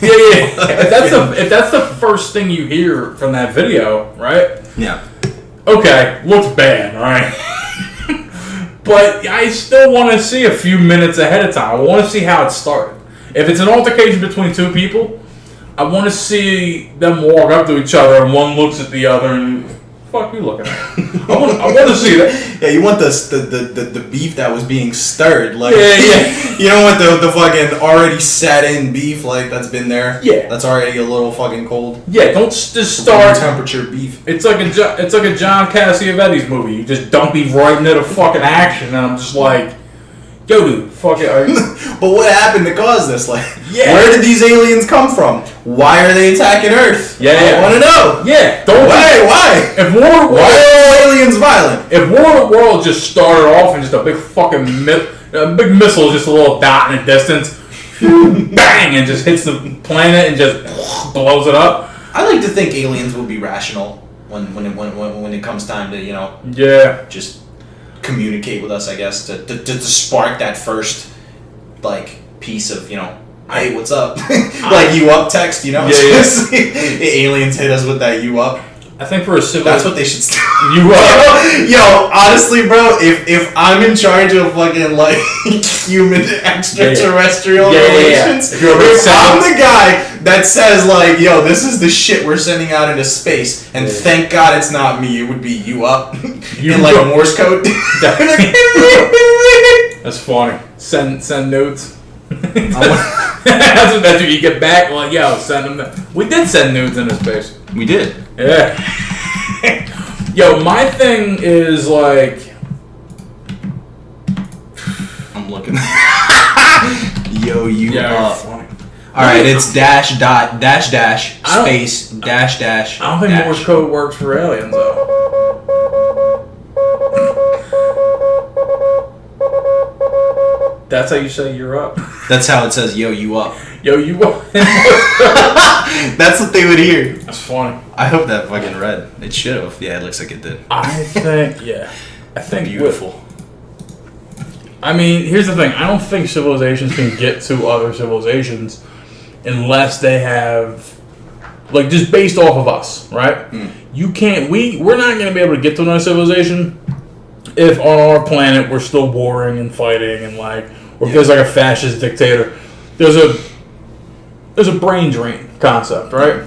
if that's the first thing you hear from that video, right? Yeah. Okay, looks bad, right? But I still want to see a few minutes ahead of time. I want to see how it started. If it's an altercation between two people, I want to see them walk up to each other and one looks at the other and fuck you looking at? I want to see that. Yeah, you want the beef that was being stirred, like yeah. You don't want the fucking already set in beef like that's been there. Yeah, that's already a little fucking cold. Yeah, don't just start temperature beef. It's like a John Cassavetes movie. You just dump me right into the fucking action, and I'm just like, yo, dude, fuck it. But what happened to cause this? Like, where did these aliens come from? Why are they attacking Earth? I want to know. Yeah, why? Why are aliens violent? If War of the Worlds just started off in just a big fucking big missile, just a little dot in the distance, bang, and just hits the planet and just blows it up. I like to think aliens will be rational when it comes time to just communicate with us, I guess, to spark that first piece of hey, what's up? You up text, aliens hit us with that you up. I think for a civil, that's what they should start. You up. Yo, honestly, bro, if I'm in charge of fucking human extraterrestrial relations, if I'm the guy that says yo, this is the shit we're sending out into space, and thank God it's not me, it would be you up in Morse code. That's funny. Send nudes. that's what you get back. Well, yo, send them. We did send nudes into space. We did. Yeah. Yo, my thing is like. I'm looking. Yo, you up? Funny. All right, it's dash space dash. I don't think Morse code works for aliens though. That's how you say you're up. That's how it says, yo, you up. Yo, you up. That's what they would hear. That's funny. I hope that fucking read. It should have. Yeah, it looks like it did. I think Beautiful. I mean, here's the thing. I don't think civilizations can get to other civilizations unless they have, like, just based off of us, right? You can't. We're not going to be able to get to another civilization if on our planet we're still warring and fighting and like, or if there's like a fascist dictator. There's a brain drain concept, right?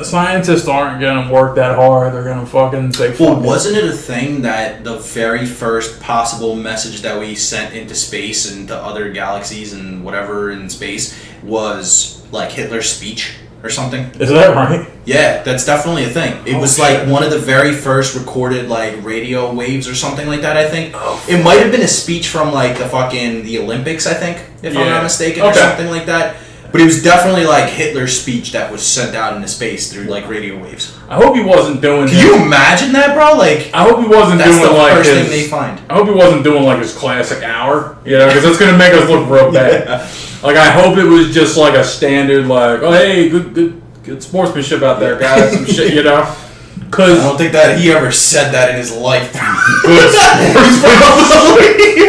Scientists aren't going to work that hard. They're going to fucking say, well, wasn't it a thing that the very first possible message that we sent into space and to other galaxies and whatever in space was like Hitler's speech or something? Is that right? Yeah, that's definitely a thing. It was like one of the very first recorded like radio waves or something like that, I think. It might have been a speech from like the Olympics, I think, if I'm not mistaken, or something like that. But it was definitely like Hitler's speech that was sent out into space through like radio waves. I hope he wasn't doing. Can you imagine that, bro? Like, I hope he wasn't that's doing the like first his. thing they find. I hope he wasn't doing like his classic hour, you know, because that's gonna make us look real bad. Like, I hope it was just like a standard, like, oh hey, good sportsmanship out there, guys, some shit, you know. Cause I don't think that he ever said that in his life. He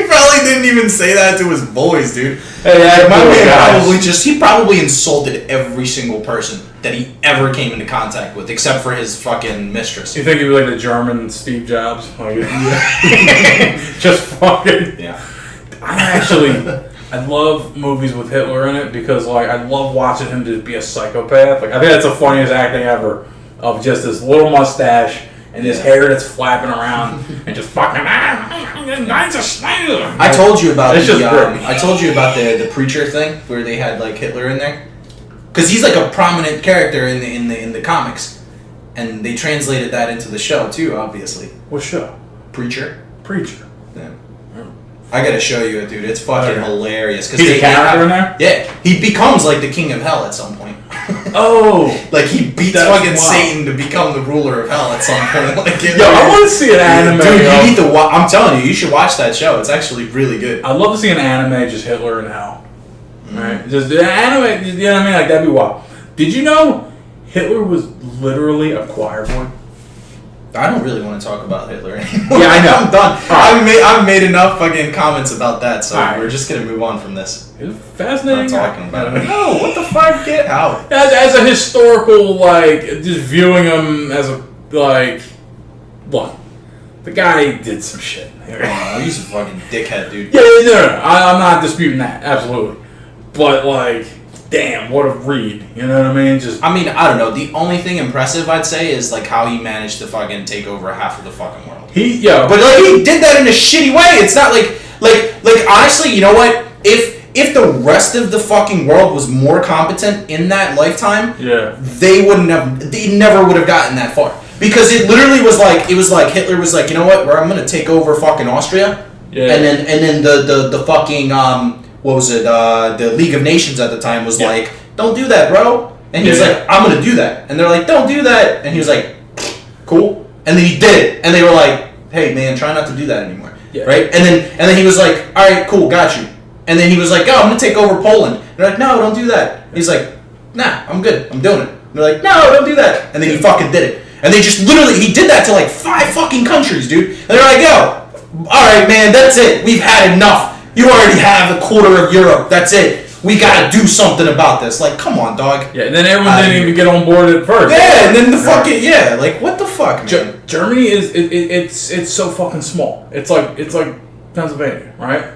probably didn't even say that to his boys, dude. Hey, my man probably insulted every single person that he ever came into contact with, except for his fucking mistress. You think he was like the German Steve Jobs? Like, just fucking. Yeah. I love movies with Hitler in it because, like, I love watching him just be a psychopath. Like, I think that's the funniest acting ever, of just this little mustache and this hair that's flapping around and just fucking. I told you about the preacher thing where they had like Hitler in there, because he's like a prominent character in the comics, and they translated that into the show too. Obviously, what show? Preacher. Yeah. I gotta show you it, dude. It's fucking hilarious. He's a character in there? Yeah, he becomes like the king of hell at some point. Oh, like he beats fucking Satan to become the ruler of hell at some point. Like, yo, I want to see an anime. Dude, you need to watch. I'm telling you, you should watch that show. It's actually really good. I'd love to see an anime just Hitler in hell. Right? Just the anime. You know what I mean? Like, that'd be wild. Did you know Hitler was literally a choir boy? I don't really want to talk about Hitler anymore. Yeah, I know. I'm done. I've made enough fucking comments about that, so we're just gonna move on from this. It's fascinating. I'm not talking about it. No, what the fuck? Get out. As a historical, like, just viewing him as a, like, look, the guy did some shit. He's a fucking dickhead, dude. Yeah, no. I'm not disputing that, absolutely. But, like, damn, what a read. You know what I mean? I I don't know. The only thing impressive I'd say is like how he managed to fucking take over half of the fucking world. But like he did that in a shitty way. It's not like honestly, you know what? If the rest of the fucking world was more competent in that lifetime, they never would have gotten that far. Because it literally was like Hitler was like, you know what? I'm gonna take over fucking Austria. Yeah. And then the fucking what was it? The League of Nations at the time was like, don't do that, bro. And he's like, I'm gonna do that. And they're like, don't do that. And he was like, cool. And then he did it. And they were like, hey man, try not to do that anymore. Yeah. Right? And then he was like, all right, cool, got you. And then he was like, I'm gonna take over Poland. And they're like, no, don't do that. And he's like, nah, I'm good. I'm doing it. And they're like, no, don't do that. And then he fucking did it. And they just literally, he did that to like 5 fucking countries, dude. And they're like, yo, all right, man, that's it. We've had enough. You already have a quarter of Europe. That's it. We gotta do something about this. Like, come on, dog. Yeah, and then everyone didn't even get on board at first. Yeah, and then the fucking like what the fuck, man? Germany is it's so fucking small. It's like Pennsylvania, right?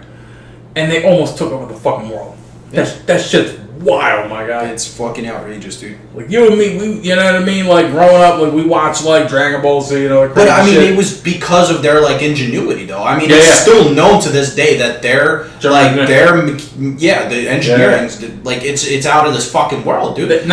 And they almost took over the fucking world. That shit's wild, my guy. It's fucking outrageous, dude. Like you and me, you know what I mean? Like growing up, like we watched like Dragon Ball Z, you know. Like, but I mean, shit. it was because of their like ingenuity, though. I mean, Yeah, it's yeah. still known to this day that their German the engineering, like it's out of this fucking world, dude. Every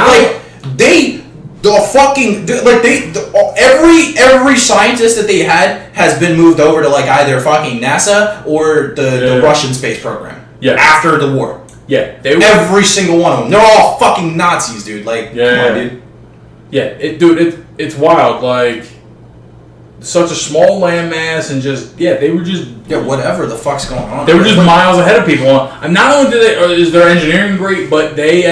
scientist that they had has been moved over to like either fucking NASA or the Russian space program. Yeah. After the war. Yeah, they were, Every single one of them. They're all fucking Nazis, dude. Like, Yeah, come on, yeah. dude. Yeah, it's wild. Like such a small landmass, and just they were just Whatever the fuck's going on. They were just miles ahead of people. And not only is their engineering great, but they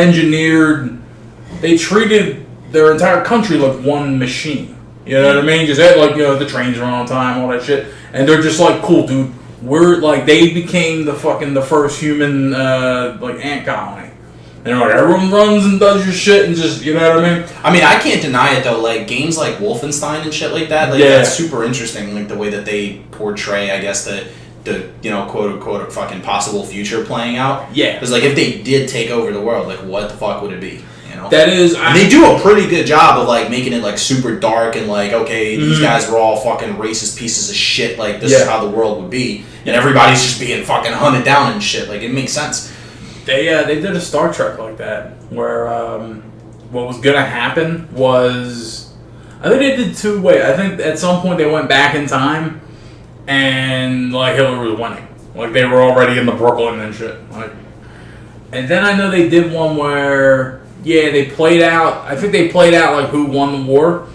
treated their entire country like one machine. You know what I mean? Just like, the trains run on time, all that shit. And they're just like, cool, dude. We're like, they became the first human like ant colony. And they're like, everyone runs and does your shit and just, you know what I mean? I mean, I can't deny it though. Like games like Wolfenstein and shit like that. Like that's super interesting. Like the way that they portray, I guess the quote unquote a fucking possible future playing out. Yeah. Because like if they did take over the world, like what the fuck would it be? You know. That is. And they do a pretty good job of like making it like super dark and like these guys were all fucking racist pieces of shit. Like this is how the world would be, and everybody's just being fucking hunted down and shit. Like it makes sense. They did a Star Trek like that, where what was gonna happen was, I think they did two ways. I think at some point they went back in time, and like Hitler was winning, like they were already in the Brooklyn and shit. Like, and then I know they did one where they played out. I think they played out like who won the war,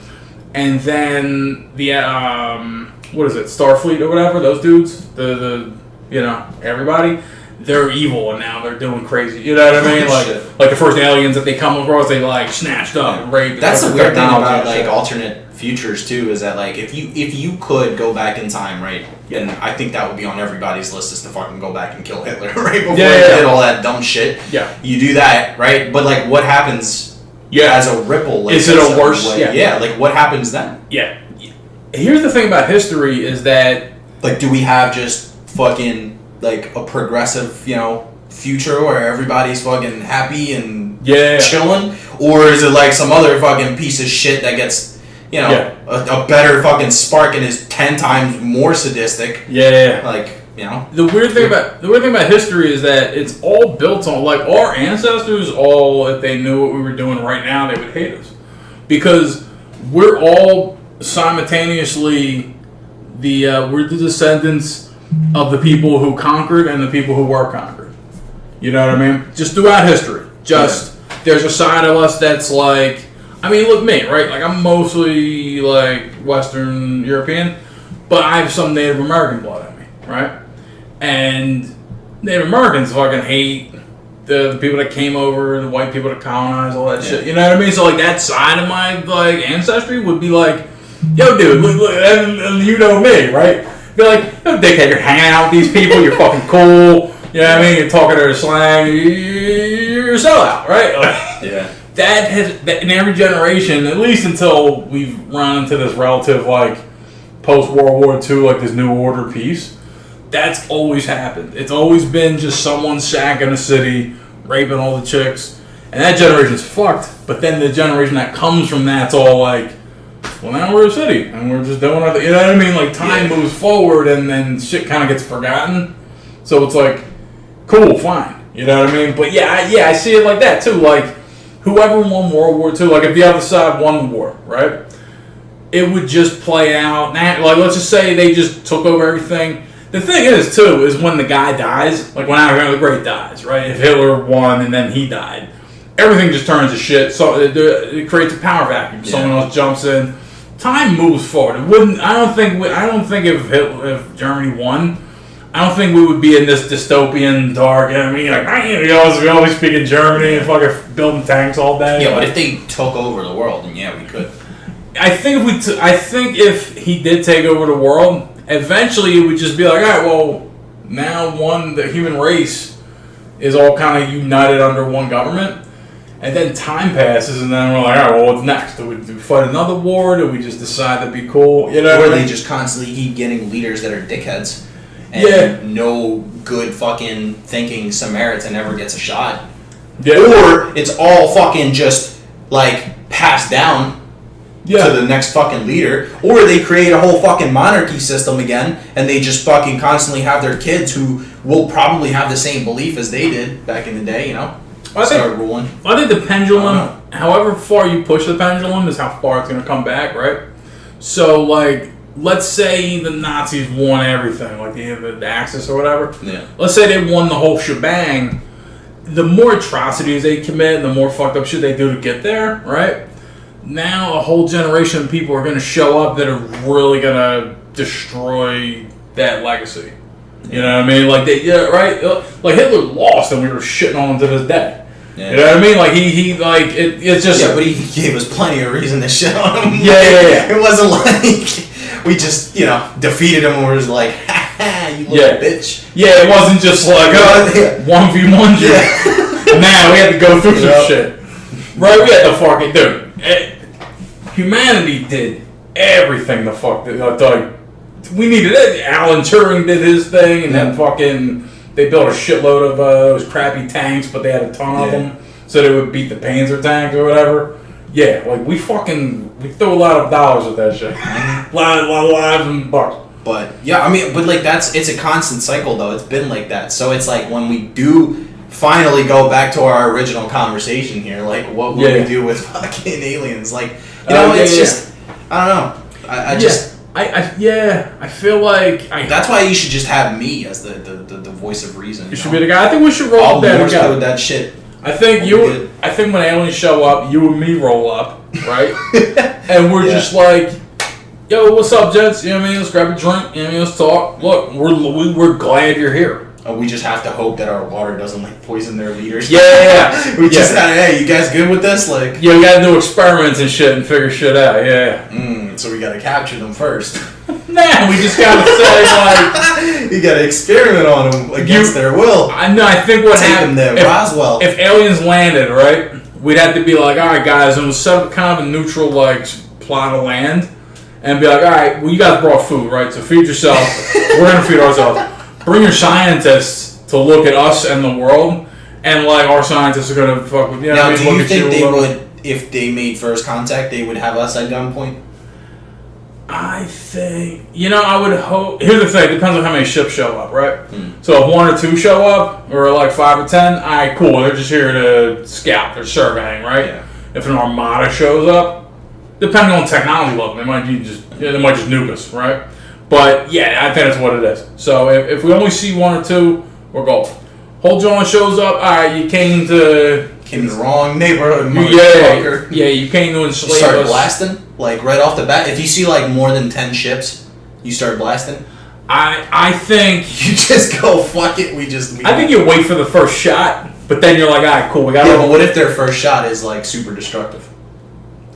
and then the what is it, Starfleet or whatever, those dudes, the everybody. They're evil and now they're doing crazy. You know what I mean? Like the first aliens that they come across, they like snatched up and raped. That's the weird thing about like alternate futures too, is that like if you could go back in time, right? And I think that would be on everybody's list, is to fucking go back and kill Hitler right before he did all that dumb shit. Yeah. You do that, right? But like what happens as a ripple? Like, is it a worse? Like what happens then? Yeah. Here's the thing about history is that like, do we have just fucking like a progressive, future where everybody's fucking happy and chilling, or is it like some other fucking piece of shit that gets, a better fucking spark and is 10 times more sadistic? Like, The weird thing about history is that it's all built on, like, our ancestors. All, if they knew what we were doing right now, they would hate us, because we're all simultaneously we're the descendants of the people who conquered and the people who were conquered. You know what I mean? Just throughout history. There's a side of us that's like, I mean, look me, right? Like, I'm mostly like Western European, but I have some Native American blood in me, right? And Native Americans fucking hate the people that came over, the white people that colonized, all that shit. You know what I mean? So like that side of my like ancestry would be like, yo, dude, look, and you know me, right? Be like, yo, dickhead, you're hanging out with these people, you're fucking cool, you know what I mean? You're talking their slang, you're a sellout, right? Like, that has, in every generation, at least until we've run into this relative, like, post-World War II, like this New Order piece, that's always happened. It's always been just someone sacking a city, raping all the chicks, and that generation's fucked, but then the generation that comes from that's all like, well, now we're a city, and we're just doing other, you know what I mean? Like, time moves forward, and then shit kind of gets forgotten. So it's like, cool, fine. You know what I mean? But I see it like that, too. Like, whoever won World War II, like, if the other side won the war, right? It would just play out. Like, let's just say they just took over everything. The thing is, too, is when the guy dies, like when Alexander the Great dies, right? If Hitler won and then he died, everything just turns to shit. So it creates a power vacuum. Someone else jumps in. Time moves forward. It wouldn't. I don't think if Germany won, I don't think we would be in this dystopian dark. I mean, like we always speak in Germany and fucking building tanks all day. Yeah, but if they took over the world, then we could. I think if he did take over the world, eventually it would just be like, all right, well, now the human race is all kind of united under one government. And then time passes, and then we're like, all right, well, what's next? Do we fight another war? Do we just decide to be cool? You know, or they just constantly keep getting leaders that are dickheads, and no good fucking thinking Samaritan ever gets a shot. Yeah. Or it's all fucking just like passed down to the next fucking leader, or they create a whole fucking monarchy system again, and they just fucking constantly have their kids who will probably have the same belief as they did back in the day, you know? Start ruling. I think the pendulum, however far you push the pendulum, is how far it's going to come back, right? So, like, let's say the Nazis won everything, like the Axis or whatever. Yeah. Let's say they won the whole shebang. The more atrocities they commit, the more fucked up shit they do to get there, right? Now a whole generation of people are going to show up that are really going to destroy that legacy. You know what I mean? Like right? Like Hitler lost, and we were shitting on him to this day. Yeah. You know what I mean? Like he like it's just but he gave us plenty of reason to shit on him. Yeah. It wasn't like we just defeated him and we're just like, ha ha, you little bitch. Yeah, it wasn't just like 1v1. Yeah. Now we had to go through some shit. Right? We had to fucking humanity did everything the fuck that we needed it. Alan Turing did his thing, and then fucking they built a shitload of those crappy tanks, but they had a ton of them, so they would beat the Panzer tanks or whatever. Yeah, like we threw a lot of dollars at that shit, a lot of lives and bucks. But yeah, I mean, but like it's a constant cycle though. It's been like that, so it's like when we do finally go back to our original conversation here, like what will we do with fucking aliens? Like, it's just I don't know. I feel like that's why you should just have me as the voice of reason. You should be the guy. I think we should roll that Morse code that shit. I think I think when aliens show up, you and me roll up, right? And we're just like, yo, what's up, gents? You know what I mean? Let's grab a drink. You know what I mean? Let's talk. Look, we're glad you're here. We just have to hope that our water doesn't poison their leaders. Yeah. We just gotta, hey, you guys good with this? Like, we gotta do experiments and shit and figure shit out. Yeah. So we gotta capture them first. Nah, we just gotta say you gotta experiment on them against their will. I think what happened there, Roswell. If aliens landed, right, we'd have to be like, all right, guys, and we'll set up kind of a neutral plot of land, and be like, all right, well, you guys brought food, right? So feed yourself. We're gonna feed ourselves. Bring your scientists to look at us and the world, and our scientists are gonna fuck with you. Now, do you think they would, if they made first contact, they would have us at gunpoint? I think I would hope. Here's the thing: depends on how many ships show up, right? So if 1 or 2 show up, or 5 or 10, all right, cool. They're just here to scout. They're surveying, right? Yeah. If an armada shows up, depending on technology level, they might just nuke us, right? But yeah, I think that's what it is. So if we only see 1 or 2, we're golden. Whole John shows up. All right, you came to the wrong neighborhood, motherfucker. Yeah, you came to enslave us. Start blasting right off the bat. If you see more than 10 ships, you start blasting. I think you just go fuck it. I think you wait for the first shot, but then you're like, all right, cool. We got. Yeah, but what if their first shot is super destructive?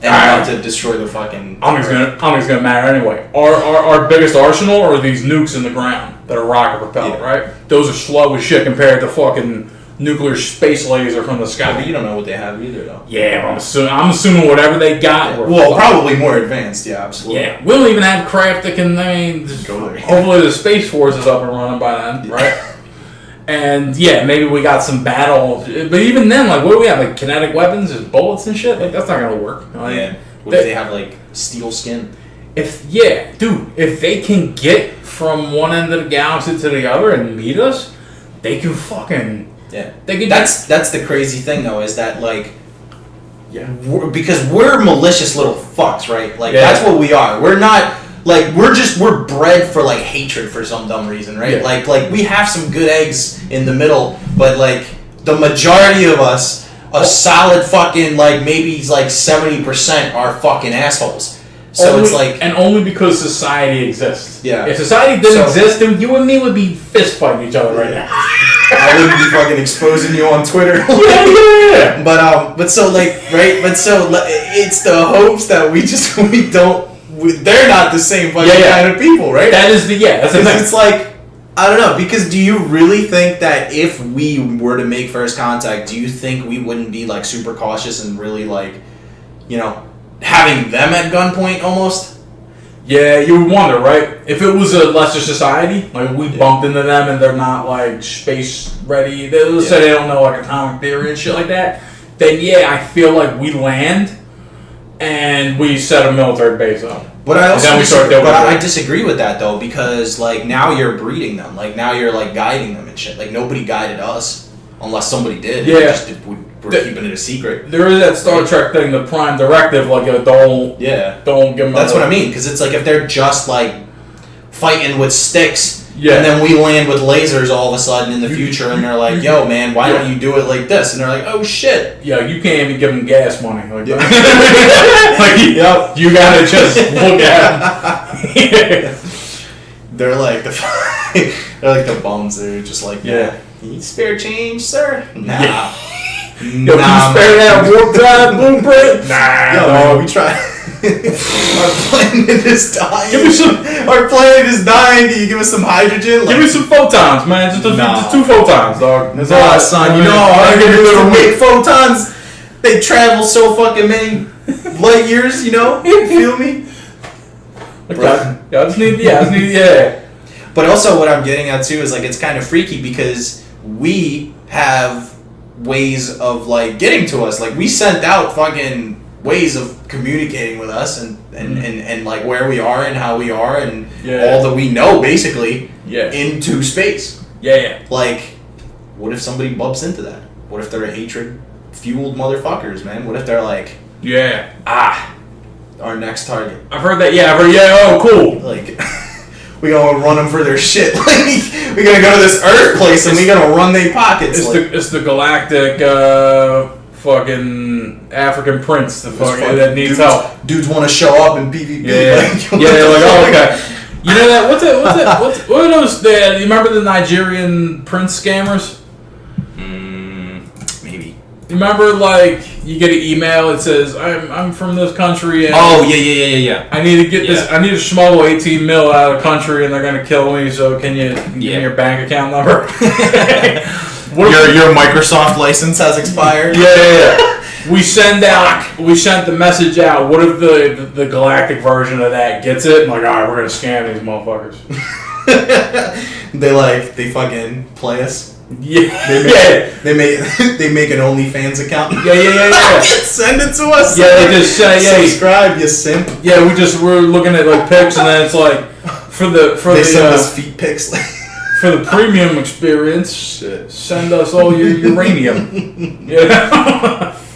And about to destroy the fucking. I don't think it's gonna matter anyway. Our biggest arsenal are these nukes in the ground that are rocket propelled, right? Those are slow as shit compared to fucking nuclear space laser from the sky. But you don't know what they have either, though. Yeah, but I'm assuming whatever they got. Yeah. Well, probably more advanced. Yeah, absolutely. Yeah, we don't even have craft that can. Hopefully the Space Force is up and running by then, right? And maybe we got some battle, but even then, what do we have? Kinetic weapons, just bullets and shit. That's not gonna work. What if they have steel skin? If they can get from one end of the galaxy to the other and meet us, they can fucking They can. That's the crazy thing though, is that because we're malicious little fucks, right? That's what we are. We're not. We're bred for hatred for some dumb reason, right? Yeah. We have some good eggs in the middle, but the majority of us, a solid fucking maybe 70% are fucking assholes. So and only because society exists. Yeah. If society didn't exist, then you and me would be fist fighting each other right now. I wouldn't be fucking exposing you on Twitter. Yeah. But so right? But so it's the hopes that we don't. They're not the same fucking kind of people, right? That is that's the thing. It's I don't know, because do you really think that if we were to make first contact, do you think we wouldn't be super cautious and really having them at gunpoint almost? Yeah, you would wonder, right? If it was a lesser society, like we bumped into them and they're not like space ready, let's say they don't know like atomic theory and shit like that, then yeah, I feel like we land and we set a military base up. But I disagree with that though, because like now you're breeding them, like now you're like guiding them and shit. Like nobody guided us unless somebody did. Yeah, we're keeping it a secret. There is that Star Trek thing, the Prime Directive, like don't give them. That's what I mean, because it's like if they're just like fighting with sticks, and then we land with lasers all of a sudden in the future, and they're like, "Yo, man, why don't you do it like this?" And they're like, "Oh shit." Yeah, you can't even give them gas money. Like, you gotta just look at them. They're like the bums. They're just like, "You need spare change, sir?" Nah. Yeah. Yo, can you spare that warp drive blueprint? Nah. Yo, man, we try. Our planet is dying. Give me some. Our planet is dying. Can you give us some hydrogen? Give me some photons, man. Just 2 photons, dog. That's all, son. You know how hard it is to make photons? They travel so fucking many light years. You know? You feel me? Okay. I just need. But also, what I'm getting at too is like it's kind of freaky because we have ways of like getting to us. Like we sent out fucking ways of communicating with us and like where we are and how we are and all that we know basically into space. Like, what if somebody bumps into that? What if they're a hatred fueled motherfuckers, man? What if they're like, our next target? I've heard that. Oh, cool. Like, we gonna run them for their shit. Like, we gonna go to this Earth place and we gonna run their pockets. It's the galactic fucking African prince that needs help. Dudes want to show up in PvP. Okay. You know that? What are those? You remember the Nigerian prince scammers? Maybe. You remember, like, you get an email that says, I'm from this country and I need to get this. I need to smuggle 18 mil out of the country and they're gonna kill me. So can you give me your bank account number? Your Microsoft license has expired. We sent the message out. What if the galactic version of that gets it? And like, all right, we're gonna scam these motherfuckers. They fucking play us. They make an OnlyFans account. Send it to us. They just say, subscribe, you simp. We're looking at like pics, and then it's like they send us feet pics. For the premium experience, send us all your uranium.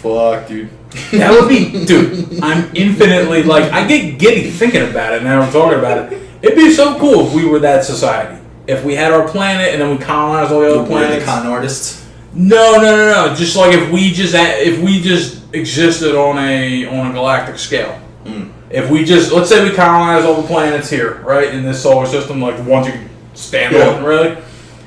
Fuck, dude. That would be, dude. I'm infinitely like I get giddy thinking about it. Now I'm talking about it. It'd be so cool if we were that society. If we had our planet and then we colonized all the other planets. The con artists. No. Just like if we just existed on a galactic scale. If we just let's say we colonize all the planets here, right, in this solar system, like the ones you can stand on, really,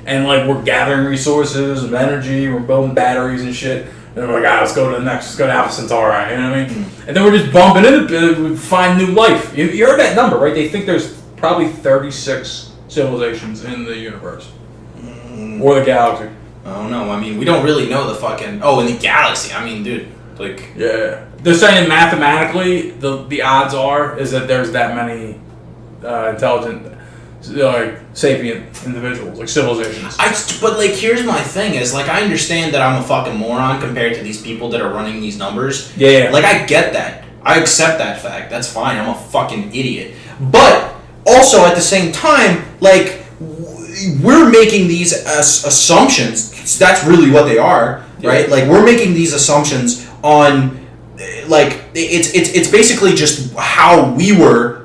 and like we're gathering resources and energy, we're building batteries and shit. And we're like, let's go to the next. Let's go to Alpha Centauri. You know what I mean? And then we're just bumping into it. We find new life. You heard that number, right? They think there's probably 36 civilizations in the universe or the galaxy. I don't know. I mean, we don't really know the fucking in the galaxy. I mean, dude, like they're saying mathematically the odds is that there's that many intelligent like sapient individuals, like civilizations. But like, here's my thing: is like, I understand that I'm a fucking moron compared to these people that are running these numbers. Like, I get that. I accept that fact. That's fine. I'm a fucking idiot. But also at the same time, like, we're making these assumptions. That's really what they are, right? Like, we're making these assumptions on, like, it's basically just how we were,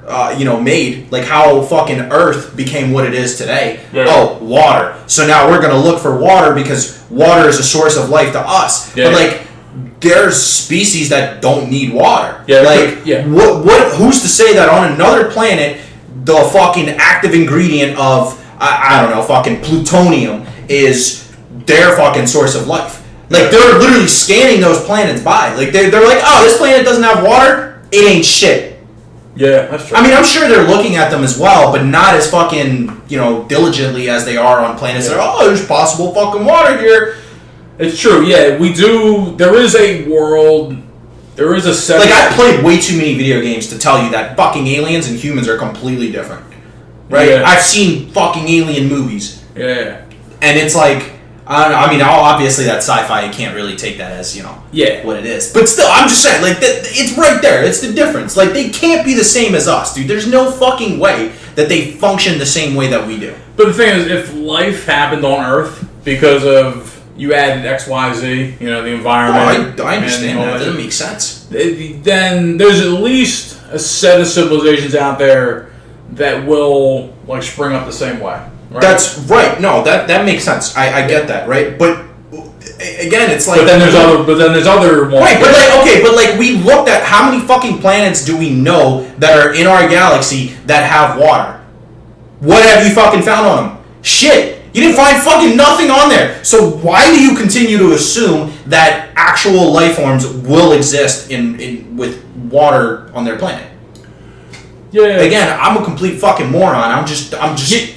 made, like how fucking Earth became what it is today. Oh, water. So now we're gonna look for water because water is a source of life to us. But like, there's species that don't need water. What? Who's to say that on another planet, the fucking active ingredient of I don't know, fucking plutonium is their fucking source of life? Like, they're literally scanning those planets by. Like, they're like, oh, this planet doesn't have water? It ain't shit. Yeah, that's true. I mean, I'm sure they're looking at them as well, but not as fucking, diligently as they are on planets that are, there's possible fucking water here. It's true, we do. There is a world there is a set. Like, I've played way too many video games to tell you that fucking aliens and humans are completely different. Right? Yeah. I've seen fucking alien movies. Yeah. And it's like, I mean, obviously that's sci-fi. You can't really take that as, what it is. But still, I'm just saying, like, it's right there. It's the difference. Like, they can't be the same as us, dude. There's no fucking way that they function the same way that we do. But the thing is, if life happened on Earth because of you added X, Y, Z, the environment. I understand that. It doesn't make sense. Then there's at least a set of civilizations out there that will like spring up the same way. Right? That's right. No, that makes sense. I get that, right? But again, it's like. But then there's other ones. Right, but like we looked at how many fucking planets do we know that are in our galaxy that have water? What have you fucking found on them? Shit. You didn't find fucking nothing on there. So why do you continue to assume that actual life forms will exist in with water on their planet? Yeah. Again, I'm a complete fucking moron. I'm just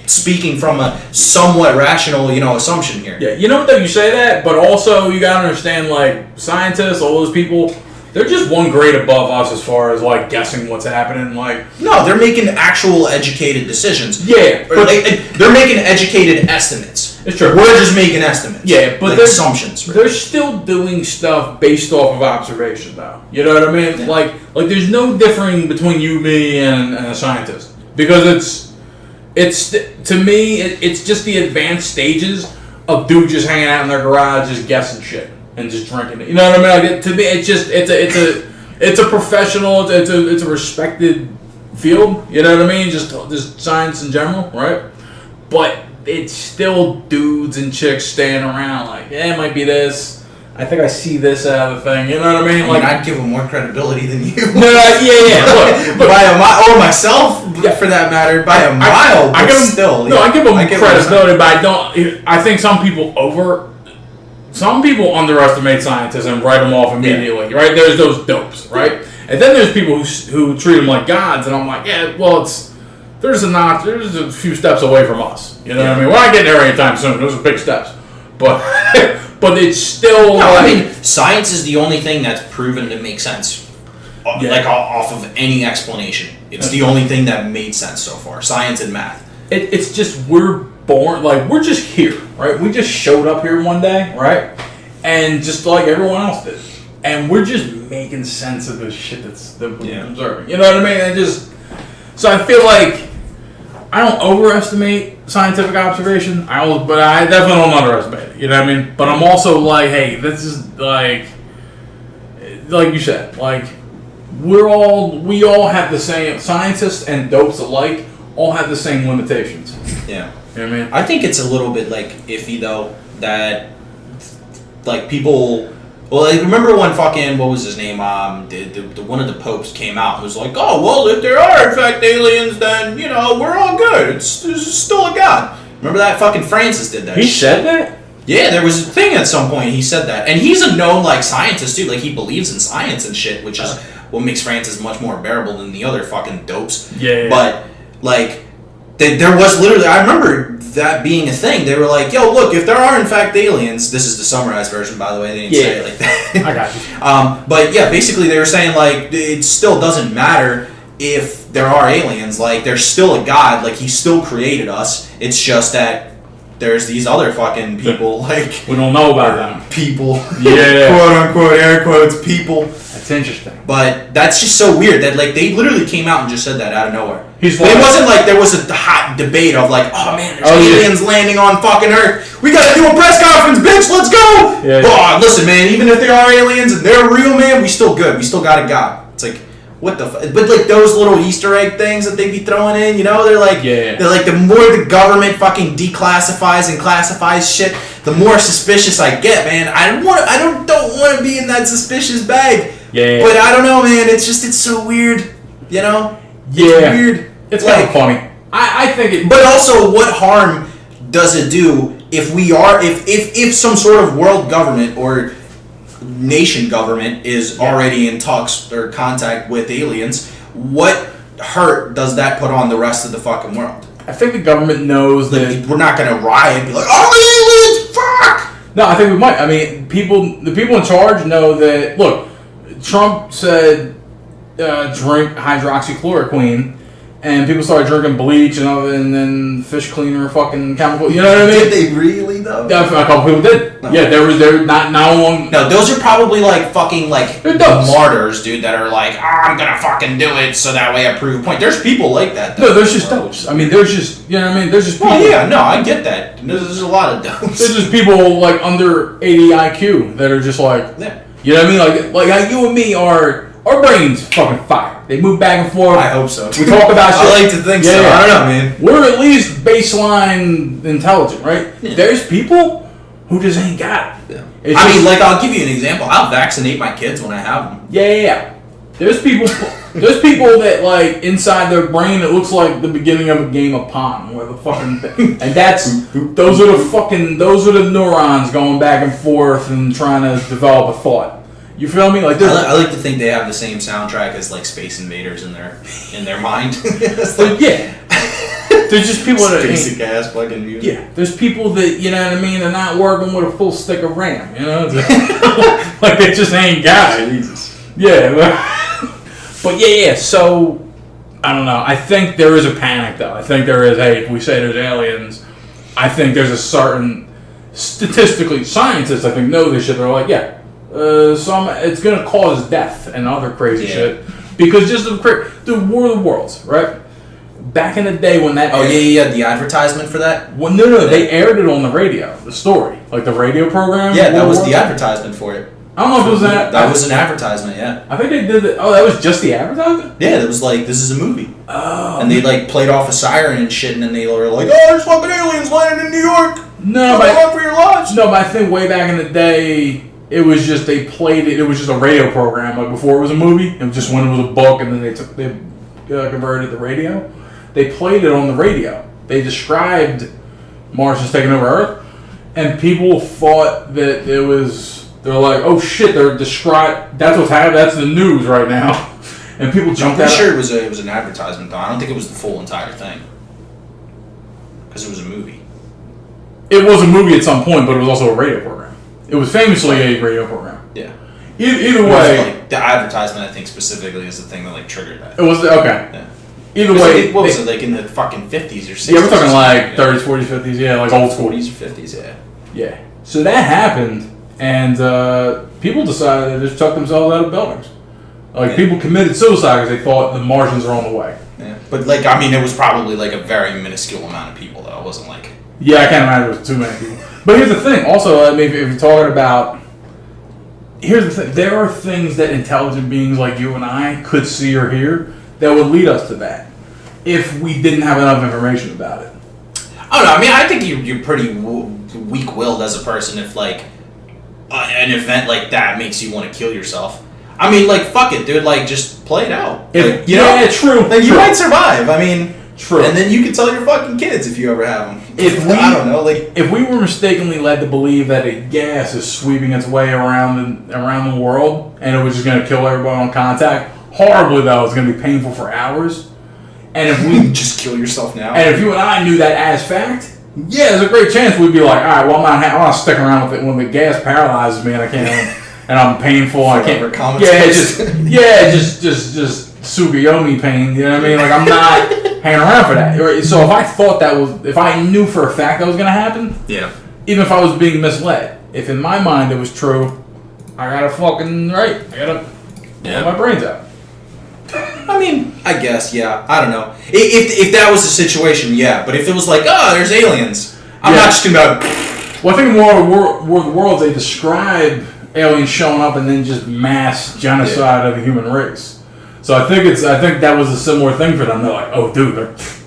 speaking from a somewhat rational, assumption here. Yeah, that you say that, but also you gotta understand, like, scientists, all those people, they're just one grade above us as far as like guessing what's happening. Like, no, they're making actual educated decisions. Yeah, but they're making educated estimates. It's true. We're just making estimates. Yeah, but like assumptions. Right? They're still doing stuff based off of observation, though. You know what I mean? Yeah. Like there's no differing between you, me, and a scientist because it's to me it's just the advanced stages of dudes just hanging out in their garage, just guessing shit. And just drinking it, you know what I mean? Like to me, it's just it's a professional, it's a respected field. You know what I mean? Just science in general, right? But it's still dudes and chicks standing around like, yeah, it might be this. I think I see this out of the thing. You know what I mean? Like I'd give them more credibility than you. No, yeah. Look, by a mile, or myself, for that matter, by a mile. I give them still. I give them credibility, but I don't. I think some people underestimate scientists and write them off immediately, right? There's those dopes, right? And then there's people who treat them like gods, and I'm like, yeah, well, there's a few steps away from us. You know what I mean? We're not getting there anytime soon. Those are big steps, but but it's still. No, I mean, science is the only thing that's proven to make sense, like off of any explanation. It's the only thing that made sense so far. Science and math. It's just we're just here, right? We just showed up here one day, right? And just like everyone else did. And we're just making sense of the shit that we're observing. You know what I mean? So I feel like I don't overestimate scientific observation. But I definitely don't underestimate it. You know what I mean? But I'm also like, hey, this is like you said, like we all have the same scientists and dopes alike all have the same limitations. Yeah. You know what I mean? I think it's a little bit like iffy though that like people. Well, like, remember when fucking what was his name? The one of the popes came out and was like, "Oh, well, if there are in fact aliens, then we're all good. There's still a God." Remember that fucking Francis did that? He said that. Yeah, there was a thing at some point. He said that, and he's a known like scientist too. Like he believes in science and shit, which is what makes Francis much more bearable than the other fucking dopes. Yeah. But like. There was literally, I remember that being a thing. They were like, yo, look, if there are in fact aliens, this is the summarized version, by the way, they didn't say it like that. I got you. But yeah, basically they were saying, like, it still doesn't matter if there are aliens. Like, there's still a God. Like, he still created us. It's just that there's these other fucking people, like... We don't know about them. People. Yeah. Quote-unquote, air quotes, people. That's interesting. But that's just so weird that, like, they literally came out and just said that out of nowhere. It wasn't like there was a hot debate of, like, oh, man, there's aliens landing on fucking Earth. We gotta do a press conference, bitch, let's go! Yeah. Oh, listen, man, even if there are aliens and they're real, man, we still good. We still got a God. It's like... What the fuck? But like those little Easter egg things that they be throwing in, they're like, they're like the more the government fucking declassifies and classifies shit, the more suspicious I get, man. I don't want to be in that suspicious bag. Yeah. But I don't know, man. It's so weird, Yeah. It's weird. It's kind of funny. I think it. But also, what harm does it do if we are if some sort of world government or nation government is already in talks or contact with aliens? What hurt does that put on the rest of the fucking world? I think the government knows that we're not gonna riot and be like, "Oh, aliens, fuck!" No, I think we might. I mean, the people in charge know that. Look, Trump said drink hydroxychloroquine, and people started drinking bleach and then fish cleaner, fucking chemical. You know what I mean? Did they really though? Yeah, a couple people did. No. Yeah, there not long. No, those are probably like fucking like They're dopes. martyrs, dude, that are like, I'm gonna fucking do it so that way I prove a point. There's people like that, No, though. there's just dopes. I mean, there's just, you know what I mean? There's just people. Well, yeah, no, I get that. There's a lot of dopes. There's just people like under 80 IQ that are just like, Yeah. you know what I mean? Like how you and me are, our brains fucking fire. They move back and forth. I hope so. We talk about shit. I like to think so. Yeah. I don't know, man. We're at least baseline intelligent, right? Yeah. There's people who just ain't got it. Yeah. It's I just- mean, like, I'll give you an example. I'll vaccinate my kids when I have them. yeah. There's people that like inside their brain it looks like the beginning of a game of Pong where the fucking and those are the neurons going back and forth and trying to develop a thought. You feel me? Like I like to think they have the same soundtrack as like Space Invaders in their mind. but yeah. There's just people that basic ass fucking music. yeah. There's people that you know what I mean. They're not working with a full stick of RAM. You know, like they just ain't got it. Jesus. Yeah. But yeah, so I don't know. I think there is a panic though. I think there is, hey, if we say there's aliens, I think there's a certain statistically scientists I think know this shit. They're like, yeah, it's gonna cause death and other crazy shit. Because just the War of the Worlds, right? Back in the day when that The advertisement for that? well, no, they aired it on the radio, the story. Like the radio program. Yeah, that War was of the Worlds. advertisement for it. I don't know if it was that. That was an advertisement, yeah. I think they did it. Oh, that was just the advertisement? Yeah, it was like, this is a movie. Oh. And they like played off a siren and shit, and then they were like, oh, there's fucking aliens landing in New York. No, Come but on for your lives. no, but I think way back in the day, it was just they played it. It was just a radio program, like before it was a movie. It was just when it was a book, and then they converted the radio. They played it on the radio. They described Martians taking over Earth, and people thought that it was. They're like, oh shit! They're described. That's what's happening. That's the news right now, and people I'm jumped pretty out. sure it was an advertisement, though. I don't think it was the full entire thing. Because it was a movie. It was a movie at some point, but it was also a radio program. It was famously a radio program. Yeah. Either It was, way, like, the advertisement, I think, specifically is the thing that like triggered that. it was okay. Yeah. Either way, What was it, like in the fucking 50s or 60s? yeah, we're talking like Yeah. 30s, 40s, 50s, yeah, like old school. 40s or 50s, yeah. Yeah. So that happened, and people decided to just chuck themselves out of buildings. Like, Yeah. people committed suicide because they thought the Martians were on the way. Yeah. But, like, I mean, it was probably, like, a very minuscule amount of people, though. It wasn't like... Yeah, I can't imagine it was too many people. But here's the thing. Also, I mean, if you're talking about... Here's the thing. There are things that intelligent beings like you and I could see or hear that would lead us to that if we didn't have enough information about it. I don't know. I mean, I think you're pretty weak-willed as a person if, like, an event like that makes you want to kill yourself. I mean, like, fuck it, dude. Like, just play it out. Like, you know? Yeah, true. Like, you true. might survive. I mean, True. And then you can tell your fucking kids if you ever have them. If we- I don't know, like, If we were mistakenly led to believe that a gas is sweeping its way around the world and it was just going to kill everybody on contact, horribly though, it's going to be painful for hours. And if we, just kill yourself now. and if you and I knew that as fact, yeah, there's a great chance we'd be like, all right, well, I'm not sticking around with it when the gas paralyzes me and I can't, and I'm painful. I Forever can't. comatose. Just Tsukuyomi pain. You know what I mean? Like I'm not hanging around for that. So if I thought if I knew for a fact that was going to happen. Yeah. Even if I was being misled, if in my mind it was true, I gotta fucking I gotta blow my brains out. I mean, I guess, yeah. I don't know. If that was the situation, yeah. But if it was like, oh, there's aliens, I'm Yeah. not just about. Well, I think in War of the Worlds they describe aliens showing up and then just mass genocide of the human race. So I think that was a similar thing for them. They're like, oh, dude,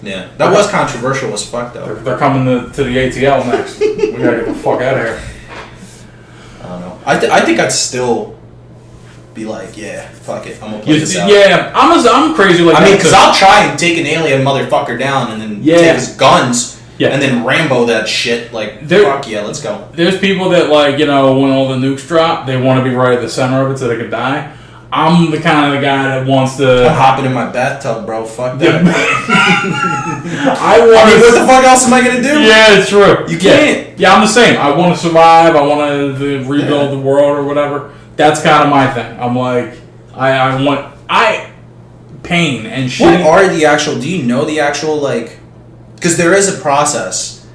Yeah, that was controversial as fuck, though. they're coming to the ATL next. We gotta get the fuck out of here. I don't know. I think I'd still be like, yeah, fuck it, I'm gonna play this out. Yeah, I'm crazy like I that. mean, because I'll try and take an alien motherfucker down and then take his guns Yeah. and then Rambo that shit. Like, fuck yeah, let's go. There's people that, like, you know, when all the nukes drop, they want to be right at the center of it so they can die. I'm the kind of guy that wants I'm to. hopping in my bathtub, bro. Fuck that. I want what the fuck else am I gonna do? Yeah, it's true. You can't. Yeah, I'm the same. I want to survive. I want to rebuild the world or whatever. That's kind of my thing. I'm like, I want pain and shit. What are the actual? Do you know the actual like? Because there is a process,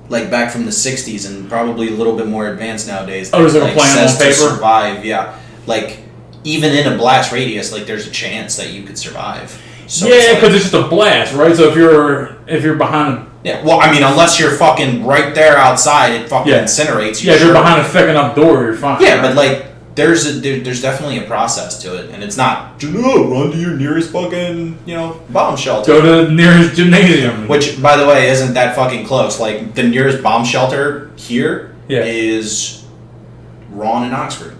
like back from the '60s and probably a little bit more advanced nowadays. Oh, is there a plan says on paper? to survive? Yeah, like even in a blast radius, like there's a chance that you could survive. So Yeah, because it's just a blast, right? So if you're behind, yeah. Well, I mean, unless you're fucking right there outside, it fucking incinerates you. if you're behind a thick enough door, you're fine. Yeah, but like there's definitely a process to it, and it's not run to your nearest fucking bomb shelter. Go to the nearest gymnasium. Which, by the way, isn't that fucking close. Like the nearest bomb shelter here is Rawn in Oxford.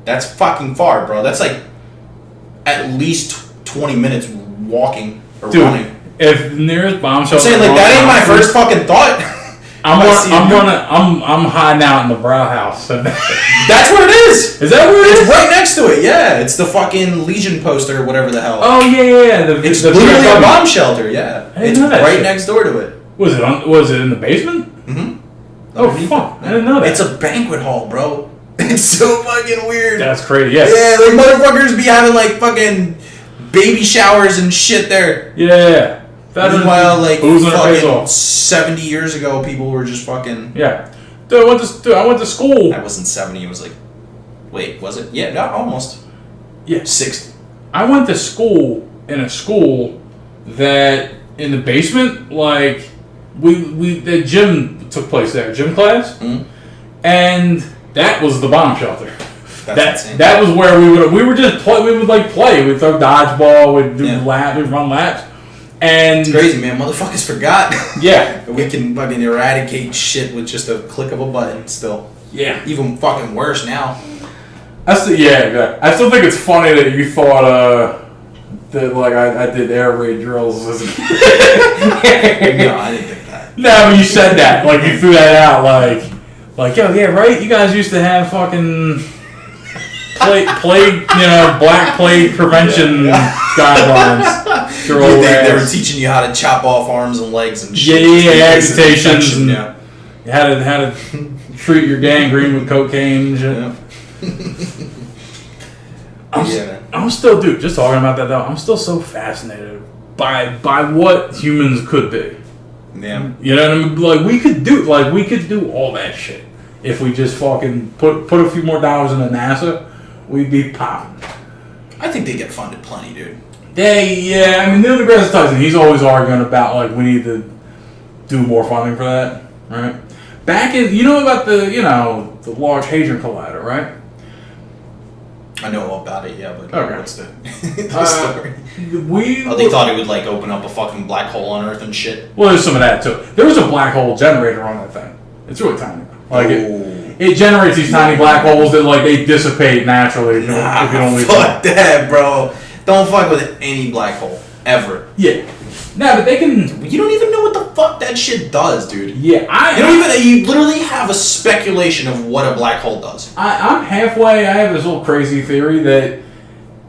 That's fucking far, bro. That's like at least 20 minutes walking or running. If the nearest bomb shelter, I'm saying like that ain't my first fucking thought. I'm hiding out in the Brow House. That's where it is. Is that where it is? It's right next to it. Yeah, it's the fucking Legion poster or whatever the hell. Oh yeah. It's literally a bomb shelter. Yeah, it's right next door to it. Was it in the basement? Mm-hmm. Oh fuck! I didn't know that. It's a banquet hall, bro. It's so fucking weird. That's crazy. Yeah. Yeah, like motherfuckers be having like fucking baby showers and shit there. Yeah. Meanwhile, like fucking 70 70 years ago, people were just fucking. Yeah. Dude, I went to school. That wasn't 70. It was like, wait, was it? Yeah, no, almost. Yeah. 60. I went to school in a school that in the basement, like the gym took place there, gym class, and that was the bomb shelter. That's insane. That was where we would just play. We would like play. We'd throw dodgeball. We'd do laps. We'd run laps. And it's crazy, man. Motherfuckers forgot. Yeah. We can fucking eradicate shit with just a click of a button still. Yeah. Even fucking worse now. I still think it's funny that you thought that like I did air raid drills. No, I didn't think that. No, but you said that. Like you threw that out like yo, yeah, right? You guys used to have fucking plague, black plague prevention guidelines. They were teaching you how to chop off arms and legs and shit. Yeah, amputations and how to treat your gangrene with cocaine and shit. Yeah. I'm still, dude, just talking about that though, I'm still so fascinated by what humans could be. Yeah. You know what I mean? Like we could do all that shit if we just fucking put a few more dollars into NASA. We'd be popping. I think they get funded plenty, dude. I mean, Neil deGrasse Tyson, he's always arguing about, like, we need to do more funding for that, right? Back in, about the Large Hadron Collider, right? I know all about it, yeah, but what's the story? They thought it would, like, open up a fucking black hole on Earth and shit? Well, there's some of that, too. There was a black hole generator on that thing. It's really tiny. Like, it generates these tiny black holes that, like, they dissipate naturally if you don't leave them. Fuck that, bro. Don't fuck with any black hole. Ever. Yeah. Nah, but they can... You don't even know what the fuck that shit does, dude. Yeah, You literally have a speculation of what a black hole does. I'm halfway... I have this little crazy theory that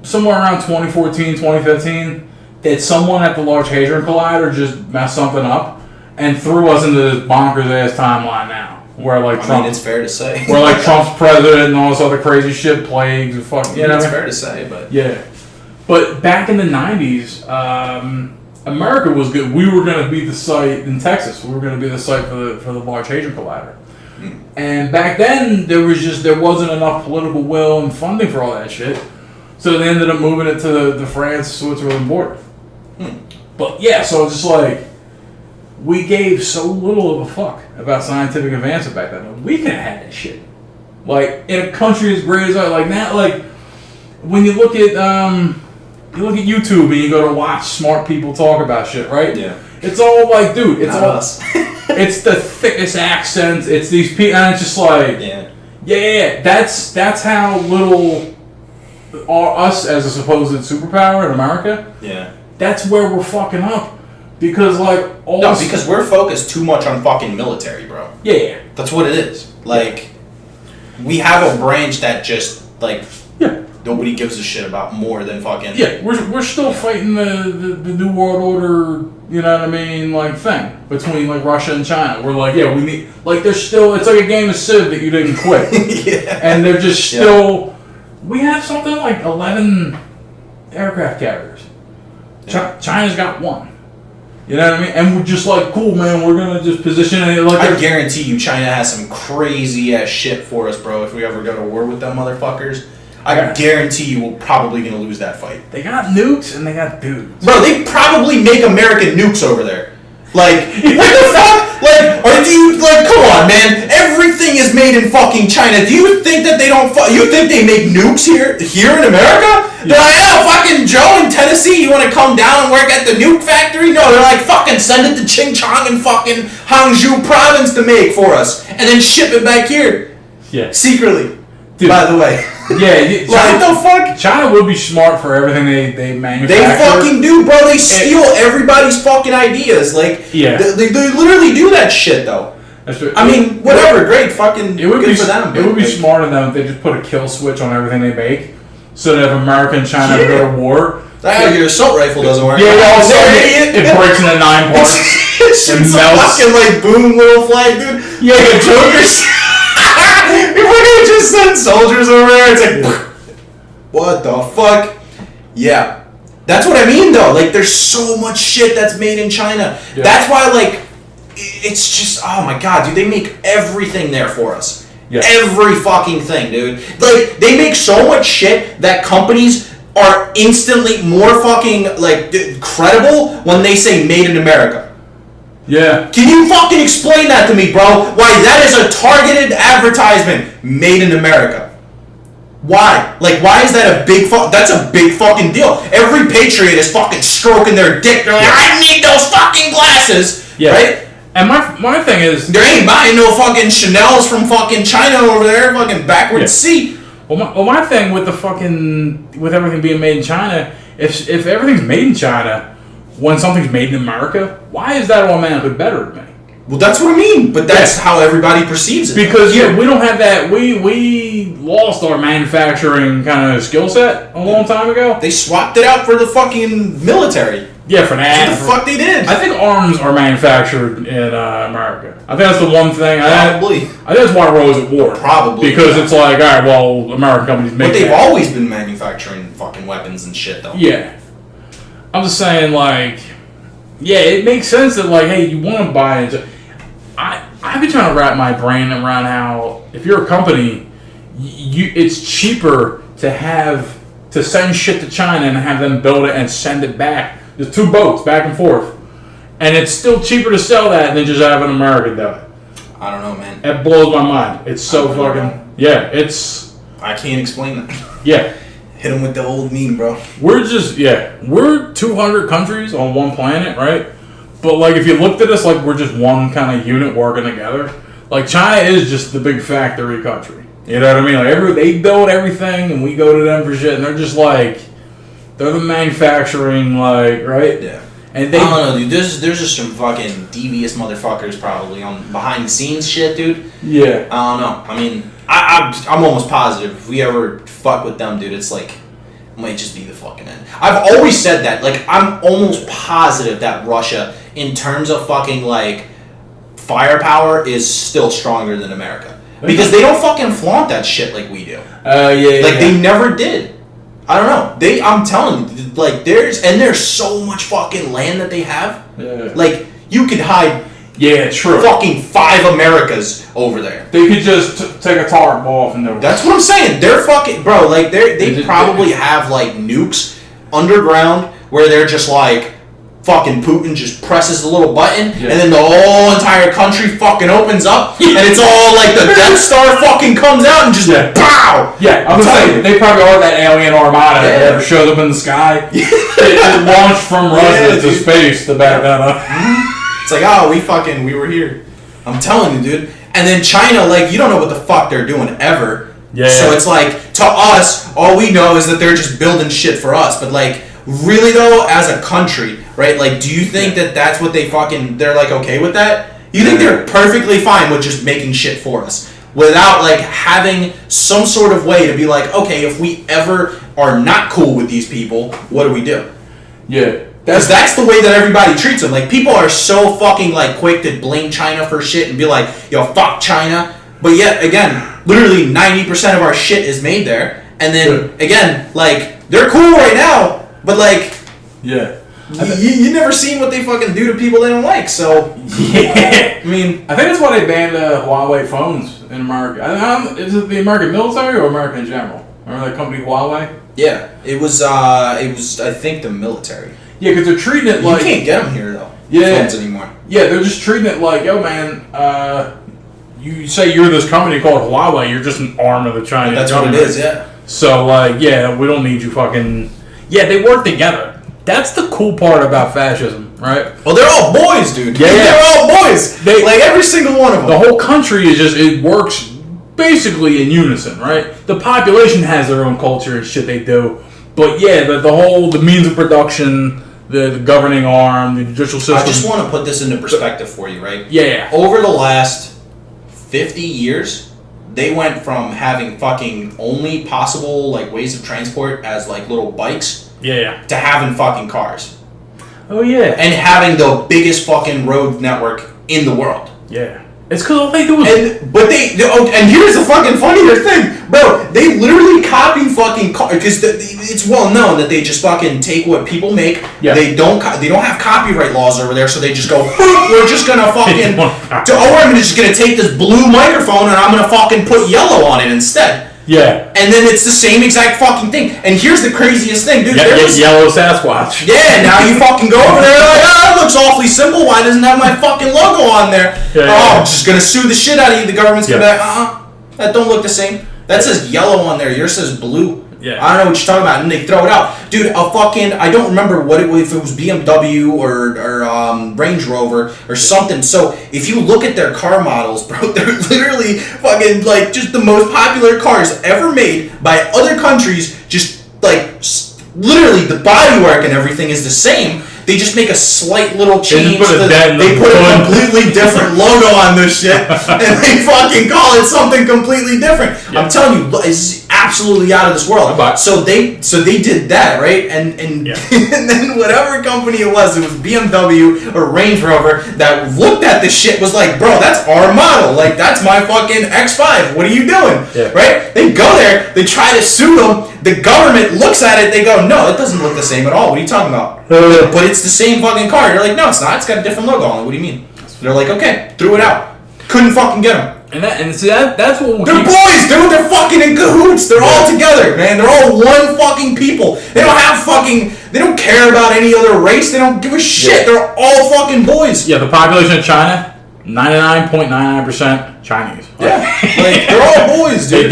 somewhere around 2014, 2015, that someone at the Large Hadron Collider just messed something up and threw us into this bonkers-ass timeline now. Where like Trump, it's fair to say. Where like Trump's president and all this other crazy shit, plagues and fuck. It's fair to say, but yeah. But back in the '90s, America was good. We were going to be the site in Texas. We were going to be the site for the Large Hadron Collider. And back then, there wasn't enough political will and funding for all that shit. So they ended up moving it to the France-Switzerland border. But yeah, so it's just like. We gave so little of a fuck about scientific advancement back then. We could have had that shit. Like, in a country as great as ours, like now, like, when you look at YouTube and you go to watch smart people talk about shit, right? Yeah. It's all like, dude, it's not all us. It's the thickest accents, it's these people, and it's just like, yeah. That's how little us as a supposed superpower in America, that's where we're fucking up. Because because we're focused too much on fucking military, bro. Yeah. That's what it is. Like, we have a branch that just like nobody gives a shit about more than fucking. Yeah, we're still fighting the New World Order, you know what I mean, like thing between like Russia and China. We're like, yeah, we need like there's still it's like a game of Civ that you didn't quit. Yeah. And they're just still we have something like 11 aircraft carriers. China's got 1. You know what I mean? And we're just like, cool, man, we're gonna just position it like I guarantee you China has some crazy ass shit for us, bro, if we ever go to war with them motherfuckers. I guarantee you we're probably gonna lose that fight. they got nukes and they got dudes. Bro, they probably make American nukes over there. Like, what the fuck? Like, or do you, like, come on, man. Everything is made in fucking China. Do you think that they don't, you think they make nukes here in America? They're like, oh, fucking Joe in Tennessee, you want to come down and work at the nuke factory? No, they're like, fucking send it to Xinjiang and fucking Hangzhou province to make for us. And then ship it back here. Yeah. Secretly. Dude. By the way. Yeah, Like, what the fuck? China would be smart for everything they manufacture. They fucking do, bro. They steal everybody's fucking ideas. Like, Yeah. they literally do that shit, though. That's true. I mean, whatever, great, fucking It would good be for them. It would be like, smart of them if they just put a kill switch on everything they make, so that if America and China ever go to war, your assault rifle doesn't work. yeah, all of a sudden idiot. it breaks into 9 parts. It's and a melts. fucking like boom little flag, dude. Yeah, The Joker's. If we're gonna just send soldiers over there, it's like, what the fuck? Yeah. That's what I mean, though. Like, there's so much shit that's made in China. Yeah. That's why, like, it's just, oh my god, dude, they make everything there for us. Yeah. Every fucking thing, dude. Like, they make so much shit that companies are instantly more fucking, like, credible when they say made in America. Yeah. Can you fucking explain that to me, bro? Why that is a targeted advertisement made in America? Why? Like, why is that a big that's a big fucking deal. Every patriot is fucking stroking their dick. They're like, I need those fucking glasses. Yeah. Right? And my thing is, There ain't buying no fucking Chanel's from fucking China over there, fucking backwards seat. well, my thing with the fucking with everything being made in China, if everything's made in China, when something's made in America, why is that automatically better to me? Well, that's what I mean, but that's how everybody perceives it. Because we don't have that. We lost our manufacturing kind of skill set a long time ago. They swapped it out for the fucking military. Yeah, for that. What the fuck they did? I think arms are manufactured in America. I think that's the one thing. Probably. I think that's why we're always at war. Probably, Because yeah. it's like, all right, well, American companies make But they've that. always been manufacturing fucking weapons and shit, though. Yeah. I'm just saying, like, yeah, it makes sense that, like, hey, you want to buy into. I've been trying to wrap my brain around how if you're a company, it's cheaper to send shit to China and have them build it and send it back. There's 2 boats back and forth, and it's still cheaper to sell that than just have an American do it. I don't know, man. It blows my mind. It's so fucking I can't explain that. yeah. Hit him with the old meme, bro. We're 200 countries on one planet, right? But, like, if you looked at us like we're just one kind of unit working together, like, China is just the big factory country. You know what I mean? Like, they build everything, and we go to them for shit, and they're just, like, they're the manufacturing, like, right? Yeah. And they, I don't know, dude. There's just some fucking devious motherfuckers probably on behind the scenes shit, dude. yeah. I don't know. I mean, I'm almost positive if we ever fuck with them, dude, it's like, it might just be the fucking end. I've always said that. Like, I'm almost positive that Russia, in terms of fucking, like, firepower, is still stronger than America. Because they don't fucking flaunt that shit like we do. Like, they never did. I don't know. I'm telling you, like, there's so much fucking land that they have. Yeah. Like, you could hide Yeah, true. fucking 5 Americas over there. They could just take a tarp off and they're... That's what I'm saying. They're fucking... Bro, like, they just- probably have, like, nukes underground where they're just, like, fucking Putin just presses the little button and then the whole entire country fucking opens up and it's all, like, the Death Star fucking comes out and just, pow! Yeah, I'm just saying, they probably are that alien armada that ever showed up in the sky. It launched from Russia to space to back that up. It's like, oh, we were here. I'm telling you, dude. And then China, like, you don't know what the fuck they're doing ever. Yeah. So it's like, to us, all we know is that they're just building shit for us. But, like, really, though, as a country, right? Like, do you think that that's what they're, like, okay with that? You think they're perfectly fine with just making shit for us? without like having some sort of way to be like, okay, if we ever are not cool with these people, what do we do? Yeah. Because that's the way that everybody treats them. Like, people are so fucking like quick to blame China for shit and be like, yo, fuck China. But yet again, literally 90% of our shit is made there. And then again, like, they're cool right now, but like, yeah, you never seen what they fucking do to people they don't like. So yeah, I mean, I think that's why they banned Huawei phones in America. Is it the American military or America in general? Remember that company Huawei? yeah, it was I think the military. Yeah, because they're treating it like you can't get them here though. Yeah, phones anymore. Yeah, they're just treating it like, yo, man. You say you're this company called Huawei, you're just an arm of the Chinese That's government. what it is. Yeah. So, like, yeah, we don't need you fucking... Yeah, they work together. That's the cool part about fascism, right? Well, they're all boys, dude. Yeah, They're all boys. Like, every single one of them. The whole country is just... It works basically in unison, right? The population has their own culture and shit they do. But, yeah, the means of production, the governing arm, the judicial system... I just want to put this into perspective for you, right? Yeah. Over the last 50 years... They went from having fucking only possible like ways of transport as like little bikes Yeah. to having fucking cars. Oh, yeah. And having the biggest fucking road network in the world. Yeah. It's because all they do is... And here's the fucking funnier thing. Bro, they literally copy fucking cars. Because it's well known that they just fucking take what people make. Yeah. They don't have copyright laws over there, so they just go, we're just gonna fucking... I'm just gonna take this blue microphone and I'm gonna fucking put yellow on it instead. Yeah. And then it's the same exact fucking thing. And here's the craziest thing, dude. Yellow Sasquatch. Yeah, now you fucking go over there like, that looks awfully simple. Why doesn't it have my fucking logo on there? Yeah, I'm just gonna sue the shit out of you. The government's gonna be Yeah. like, that don't look the same. That says yellow on there. Yours says blue. Yeah. I don't know what you're talking about. And they throw it out. Dude, I don't remember what it was, if it was BMW or Range Rover or something. So if you look at their car models, bro, they're literally fucking like just the most popular cars ever made by other countries. Just like literally the bodywork and everything is the same. They just make a slight little change. They put a completely different logo on this shit, and they fucking call it something completely different. Yeah. I'm telling you, it's absolutely out of this world. So they did that, right? And and then whatever company it was BMW or Range Rover that looked at this shit was like, bro, that's our model. Like, that's my fucking X5. What are you doing? Yeah. Right? They go there, they try to sue them. The government looks at it, they go, no, it doesn't look the same at all. What are you talking about? But it's the same fucking car. You're like, no, it's not. It's got a different logo on it. What do you mean? They're like, okay, threw it out. Couldn't fucking get them. And see, that's what they're boys, dude. They're fucking in cahoots. They're all together, man. They're all one fucking people. They don't have fucking. They don't care about any other race. They don't give a shit. Yeah. They're all fucking boys. Yeah, the population of China, 99.99% Chinese. Yeah, like they're all boys, dude.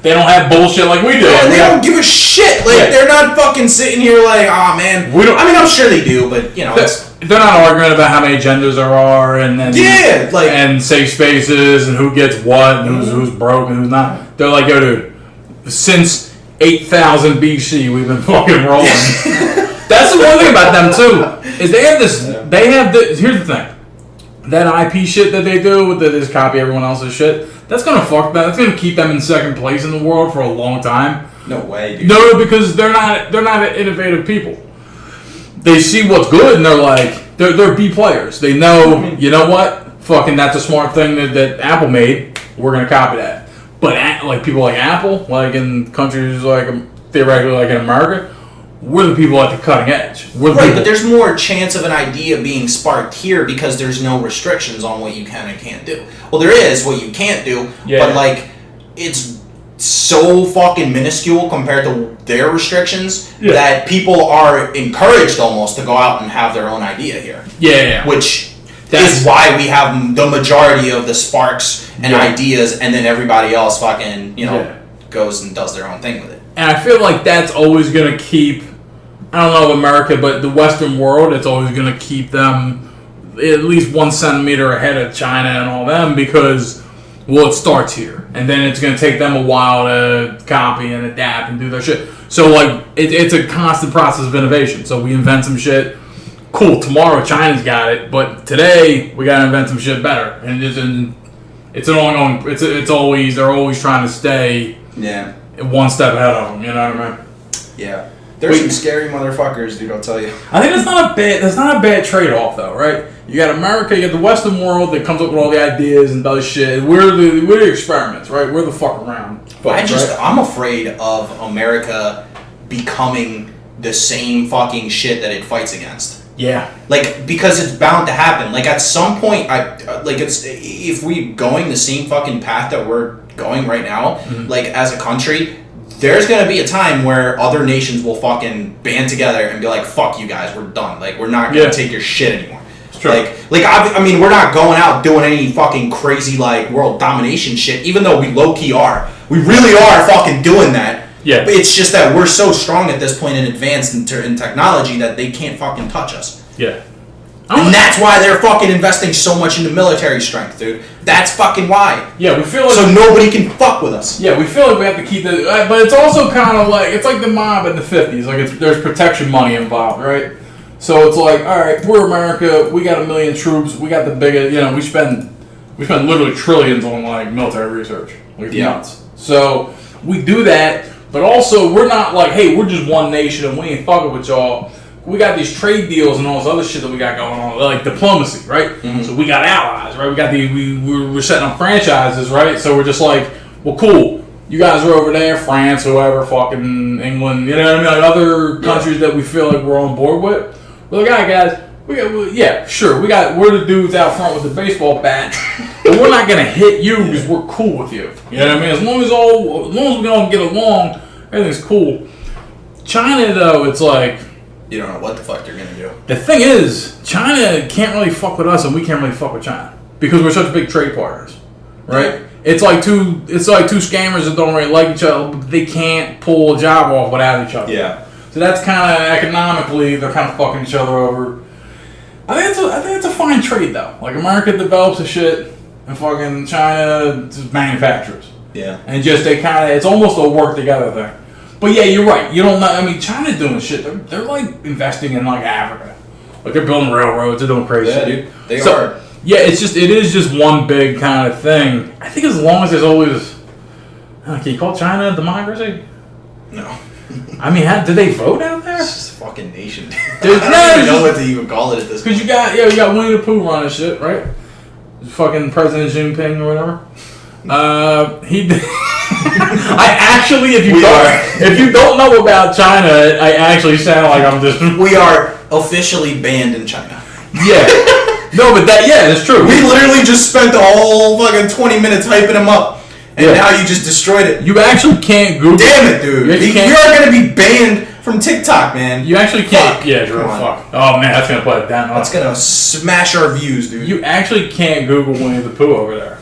They don't have bullshit like we do. Yeah, they don't give a shit. Like, they're not fucking sitting here like, oh, man. I mean, I'm sure they do, but, you know. They're not arguing about how many genders there are and safe spaces and who gets what and who's broke and who's not. They're like, yo, dude, since 8,000 BC, we've been fucking rolling. That's the one thing about them, too, is they have this, here's the thing. That IP shit that they do, that they just copy everyone else's shit, that's gonna fuck that. That's gonna keep them in second place in the world for a long time. No way, dude. No, because they're not innovative people. They see what's good and they're like, they're B players. They know, you know what? Fucking that's a smart thing that Apple made. We're gonna copy that. But like people like Apple, like in countries like theoretically like in America, we're the people at the cutting edge. But there's more chance of an idea being sparked here because there's no restrictions on what you can and can't do. Well, there is what you can't do, but like it's so fucking minuscule compared to their restrictions that people are encouraged almost to go out and have their own idea here. Yeah. Which is why we have the majority of the sparks and ideas, and then everybody else fucking, goes and does their own thing with it. And I feel like that's always going to keep, I don't know America, but the Western world, it's always going to keep them at least 1 centimeter ahead of China and all them because, well, it starts here. And then it's going to take them a while to copy and adapt and do their shit. So, like, it's a constant process of innovation. So we invent some shit. Cool, tomorrow China's got it. But today, we got to invent some shit better. And It's an ongoing. It's always they're always trying to stay one step ahead of them. You know what I mean? Yeah. There's some scary motherfuckers, dude. I'll tell you. I think that's not a bad trade-off though, right? You got America, you got the Western world that comes up with all the ideas and does shit. We're the experiments, right? We're the fuck around. I'm afraid of America becoming the same fucking shit that it fights against. Yeah. Like, because it's bound to happen. Like, at some point, if we going the same fucking path that we're going right now, like, as a country, there's gonna be a time where other nations will fucking band together and be like, fuck you guys, we're done. Like, we're not gonna take your shit anymore. It's true. I mean, we're not going out doing any fucking crazy, like, world domination shit, even though we low-key are. We really are fucking doing that. Yeah. But it's just that we're so strong at this point in advance in technology that they can't fucking touch us. Yeah. And that's why they're fucking investing so much into military strength, dude. That's fucking why. Yeah, we feel like... So nobody can fuck with us. Yeah, we feel like we have to keep the... But it's also kind of like... It's like the mob in the 50s. Like, there's protection money involved, right? So it's like, all right, we're America. We got 1 million troops. We got the biggest... You know, we spend literally trillions on, like, military research. Like, it's nuts. So we do that, but also we're not like, hey, we're just one nation and we ain't fucking with y'all. We got these trade deals and all this other shit that we got going on, like diplomacy, right? Mm-hmm. So we got allies, right? We got we're setting up franchises, right? So we're just like, well, cool. You guys are over there, France, whoever, fucking England, you know what I mean? Like other countries that we feel like we're on board with. We're like, all right, guys, we're the dudes out front with the baseball bat, but we're not gonna hit you because we're cool with you. You know what I mean? As long as we all get along, everything's cool. China, though, it's like. You don't know what the fuck they're gonna do. The thing is, China can't really fuck with us, and we can't really fuck with China because we're such big trade partners, right? Yeah. It's like two scammers that don't really like each other, but they can't pull a job off without each other. Yeah. So that's kind of economically, they're kind of fucking each other over. I think it's a fine trade though. Like America develops the shit, and fucking China just manufactures. Yeah. And just it's almost a work together thing. But yeah, you're right. You don't know. I mean, China's doing shit. They're like investing in like Africa. Like they're building railroads. They're doing crazy shit. Dude. They are. Yeah, it is just one big kind of thing. I think as long as there's always, can you call China a democracy? No. I mean, did they vote out there? It's just a fucking nation. I don't even know what to even call it at this point. Because you got Winnie the Pooh running shit, right? Fucking President Xi Jinping or whatever. He. I actually, if you don't know about China, I actually sound like I'm just. We are officially banned in China. Yeah. No, but it's true. We literally just spent the whole fucking 20 minutes hyping him up, and now you just destroyed it. You actually can't Google. Damn it, dude! You are gonna be banned from TikTok, man. You actually can't. Fuck. Yeah, Drew. Fuck. Oh man, that's gonna put it down. That's gonna smash our views, dude. You actually can't Google Winnie the Pooh over there.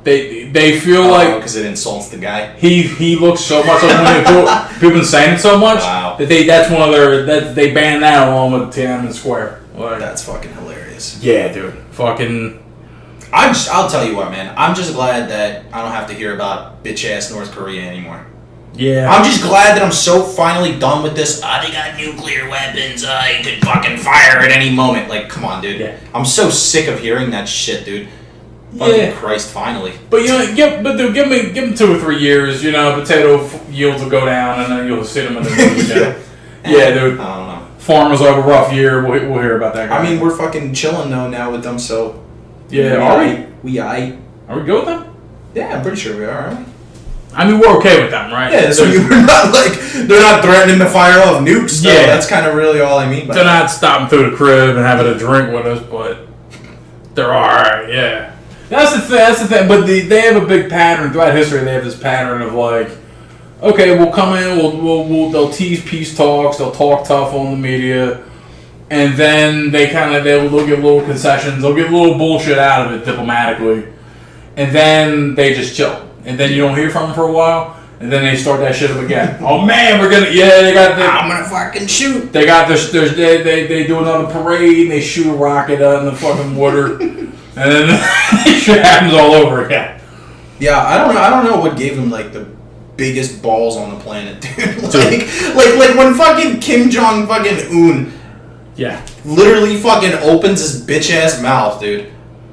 They feel like because it insults the guy. He looks so much like Winnie the Pooh. People been saying it so much that that's one of their they banned that along with Tiananmen Square. Like, that's fucking hilarious. Yeah, dude. Fucking. I'll tell you what, man. I'm just glad that I don't have to hear about bitch ass North Korea anymore. Yeah. I'm just glad that I'm so finally done with this. They got nuclear weapons. You could fucking fire at any moment. Like, come on, dude. Yeah. I'm so sick of hearing that shit, dude. Fucking Christ, finally. But give them 2 or 3 years. You know, potato yields will go down, and then you'll see them in the news again. Yeah, dude. I don't know. Farmers will have a rough year. We'll hear about that guy. I mean, we're fucking chilling though now with them. So yeah, are we? Are we good with them? Yeah, I'm pretty sure we are. Aren't we? I mean, we're okay with them, right? Yeah, so we're not like they're not threatening to fire off nukes. So yeah, that's kind of really all I mean by they're not stopping through the crib and having a drink with us, but they're alright. Yeah. That's the thing. But they have a big pattern throughout history. They have this pattern of like, okay, we'll come in, they'll tease peace talks, they'll talk tough on the media, and then they'll give little concessions, they'll get a little bullshit out of it diplomatically, and then they just chill, and then you don't hear from them for a while, and then they start that shit up again. Oh man, I'm gonna fucking shoot. They got they do another parade, and they shoot a rocket out in the fucking water. And then shit happens all over again. Yeah, I don't know what gave him like the biggest balls on the planet, dude. like when fucking Kim Jong fucking Un, literally fucking opens his bitch ass mouth, dude,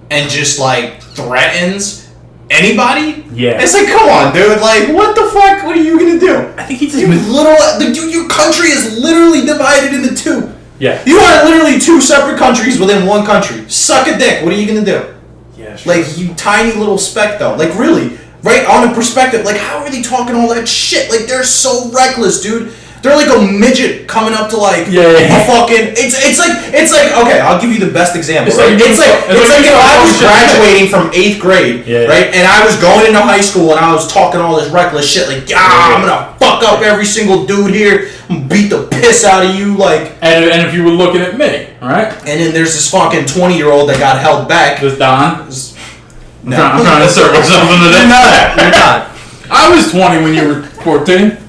and just like threatens anybody. Yeah. It's like, come on, dude. Like, what the fuck? What are you gonna do? I think he just Your country is literally divided into two. Yeah. You are literally two separate countries within one country. Suck a dick. What are you gonna do? Yeah. Sure. Like, you tiny little speck, though. Like, really, right on a perspective. Like, how are they talking all that shit? Like, they're so reckless, dude. They're like a midget coming up to like a fucking. It's like okay. I'll give you the best example. It's like if I was graduating from 8th grade, right, and I was going into high school and I was talking all this reckless shit like, I'm gonna fuck up every single dude here, I'm gonna beat the piss out of you, like. And if you were looking at me, right? And then there's this fucking 20-year-old that got held back. This Don. No. I'm trying to insert myself into that. You're not. I was 20 when you were 14.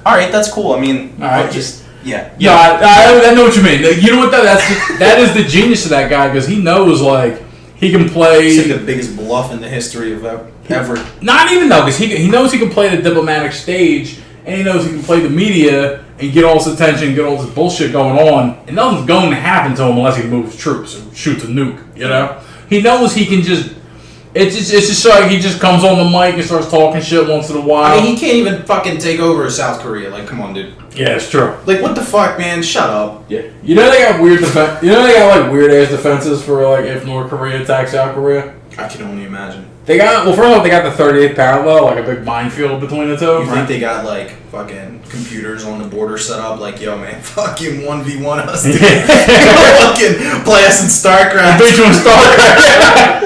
All right, that's cool. I mean, all right, just yeah. Yeah, I know what you mean. You know what though? That is the genius of that guy because he knows like he can play. It's like the biggest bluff in the history of ever. Not even though, because he knows he can play the diplomatic stage and he knows he can play the media and get all this attention, get all this bullshit going on, and nothing's going to happen to him unless he moves troops or shoots a nuke. You know, he knows he can just. It's just like he just comes on the mic and starts talking shit once in a while. I mean, he can't even fucking take over South Korea. Like, come on, dude. Yeah, it's true. Like, what the fuck, man? Shut up. Yeah. You know they got weird like weird ass defenses for like if North Korea attacks South Korea. I can only imagine. They got first off they got the 38th parallel, like a big minefield between the two. You think they got like fucking computers on the border set up? Like, yo, man, fucking 1v1 us, dude. Fucking play us in StarCraft. Beat you in StarCraft.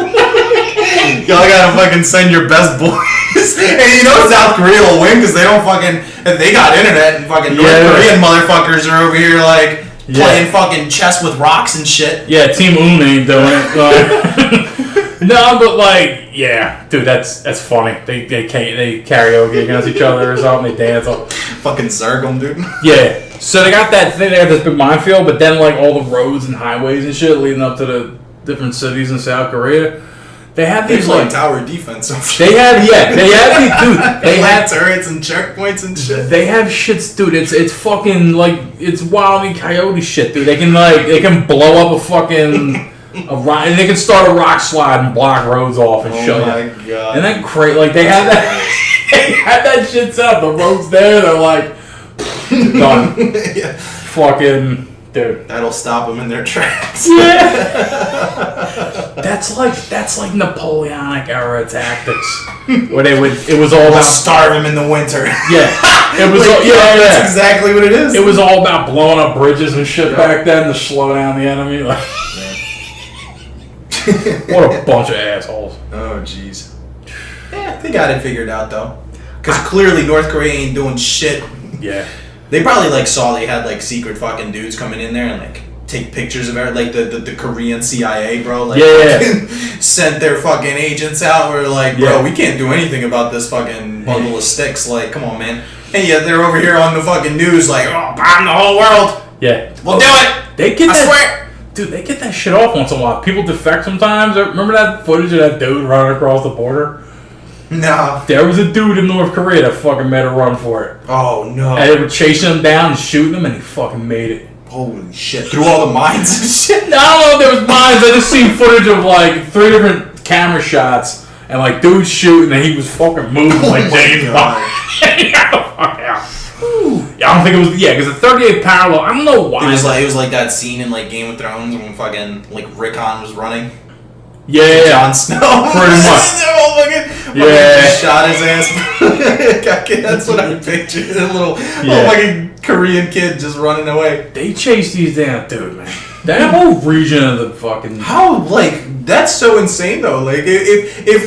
Y'all gotta fucking send your best boys. And you know South Korea will win because they don't fucking. They got internet and fucking North Korean motherfuckers are over here like playing fucking chess with rocks and shit. Yeah, Team Un ain't doing it. No, but like, yeah, dude, that's funny. They karaoke against each other or something. They dance. Fucking Zergum, dude. Yeah. So they got that thing. They got this big minefield, but then like all the roads and highways and shit leading up to the different cities in South Korea. They had these like tower defense. They had turrets and checkpoints and shit. They have shits, dude. It's fucking like it's Wile E. Coyote shit, dude. They can blow up a fucking rock, and they can start a rock slide and block roads off and shut you. Oh my god! And then like they had that, they had that shit set up. The roads there, they're like done. Yeah. Fucking. Dude, that'll stop them in their tracks. Yeah, that's like Napoleonic era tactics, where it was all about starve them in the winter. Yeah, it was all, that's exactly what it is. It was all about blowing up bridges and shit back then to slow down the enemy. Like, what a bunch of assholes. Oh jeez. Yeah, they got it figured out though, because clearly North Korea ain't doing shit. Yeah. They probably like saw they had like secret fucking dudes coming in there and like take pictures of it, like the Korean CIA, bro. Like sent their fucking agents out. We're like, bro, we can't do anything about this fucking bundle of sticks. Like, come on, man. And yet they're over here on the fucking news, like, oh, bomb the whole world. Yeah, we'll do it. They get I swear. Dude, they get that shit off once in a while. People defect sometimes. Remember that footage of that dude running across the border? No. There was a dude in North Korea that fucking made a run for it. Oh, no. And they were chasing him down and shooting him, and he fucking made it. Holy shit. Through all the mines and shit? No, I don't know if there was mines. I just seen footage of, like, 3 different camera shots, and, like, dudes shooting, and he was fucking moving like James Bond. Yeah, I don't think it was... Yeah, because the 38th parallel, I don't know why. It was like that scene in, like, Game of Thrones when fucking, like, Rickon was running. Yeah, Jon Snow. Pretty much. Shot his ass. That's what I pictured. A little fucking Korean kid just running away. They chase these damn dude, man. That whole region of the fucking... How, like, that's so insane, though. Like, if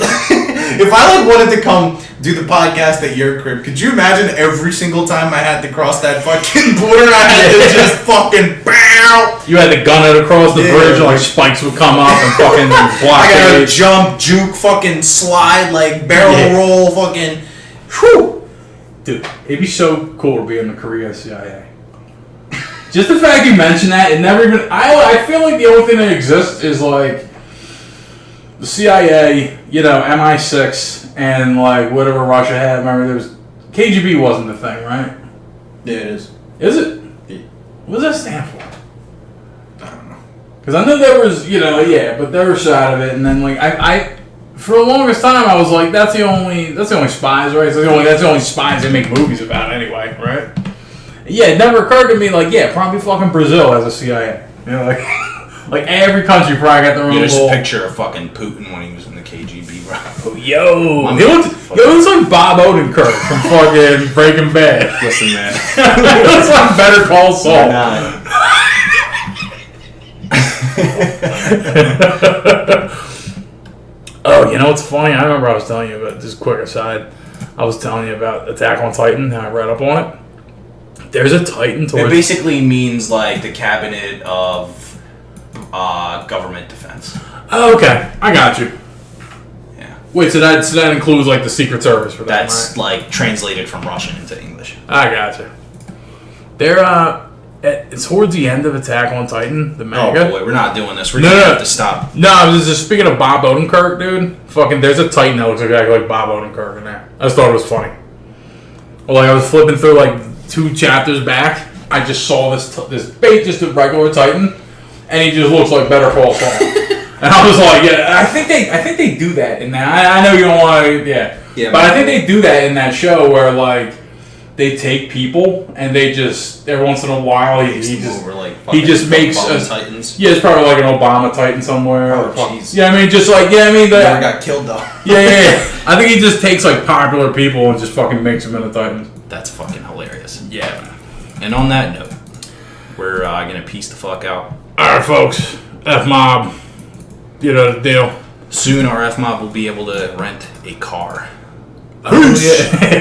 I, like, wanted to come do the podcast at your crib, could you imagine every single time I had to cross that fucking border, I had to just fucking bow? You had to gun it across the bridge, and, like, spikes would come up and fucking block it. I gotta jump, juke, fucking slide, like, barrel roll, fucking... Whew! Dude, it'd be so cool to be in the Korea CIA. Just the fact you mentioned that, it never even... I feel like the only thing that exists is, like, the CIA, you know, MI6, and, like, whatever Russia had. Remember, there was... KGB wasn't the thing, right? Yeah, it is. Is it? Yeah. What does that stand for? I don't know. Because I know there was, you know, but their side of it, and then, like, I for the longest time, I was like, that's the only spies, right? That's the only spies they make movies about anyway, right? Yeah, it never occurred to me, like, yeah, probably fucking Brazil has a CIA. You know, like every country probably got their own Just little... picture of fucking Putin when he was in the KGB, bro. Yo, he looks like Bob Odenkirk from fucking Breaking Bad. Listen, man. He looks like Better Call Saul. Oh, you know what's funny? I remember I was telling you about, just quick aside, I was telling you about Attack on Titan, and I read up on it. There's a Titan towards... It basically means like the cabinet of government defense. Oh, okay. I got you. Yeah. Wait, so that includes like the Secret Service for that, That's right? like translated from Russian into English. I got you. They're it's towards the end of Attack on Titan, the manga. Oh boy, we're not doing this. We're gonna have to stop. No, I was just speaking of Bob Odenkirk, dude. Fucking, there's a Titan that looks exactly like Bob Odenkirk in there. I just thought it was funny. Well, like I was flipping through like 2 chapters back, I just saw this bait, just a regular Titan, and he just looks like Better Call Saul. And I was like, yeah, I think they do that in that. I know you don't want to, yeah, but I think they do that in that show where like they take people and they just every once in a while he just makes Titans. Yeah, it's probably like an Obama Titan somewhere. Oh, jeez. Yeah, I mean, just like Never got killed though. Yeah. I think he just takes like popular people and just fucking makes them into Titans. That's fucking hilarious. Yeah. And on that note, we're gonna peace the fuck out. All right, folks. F Mob. You know the deal. Soon, our F Mob will be able to rent a car. Oh, yeah.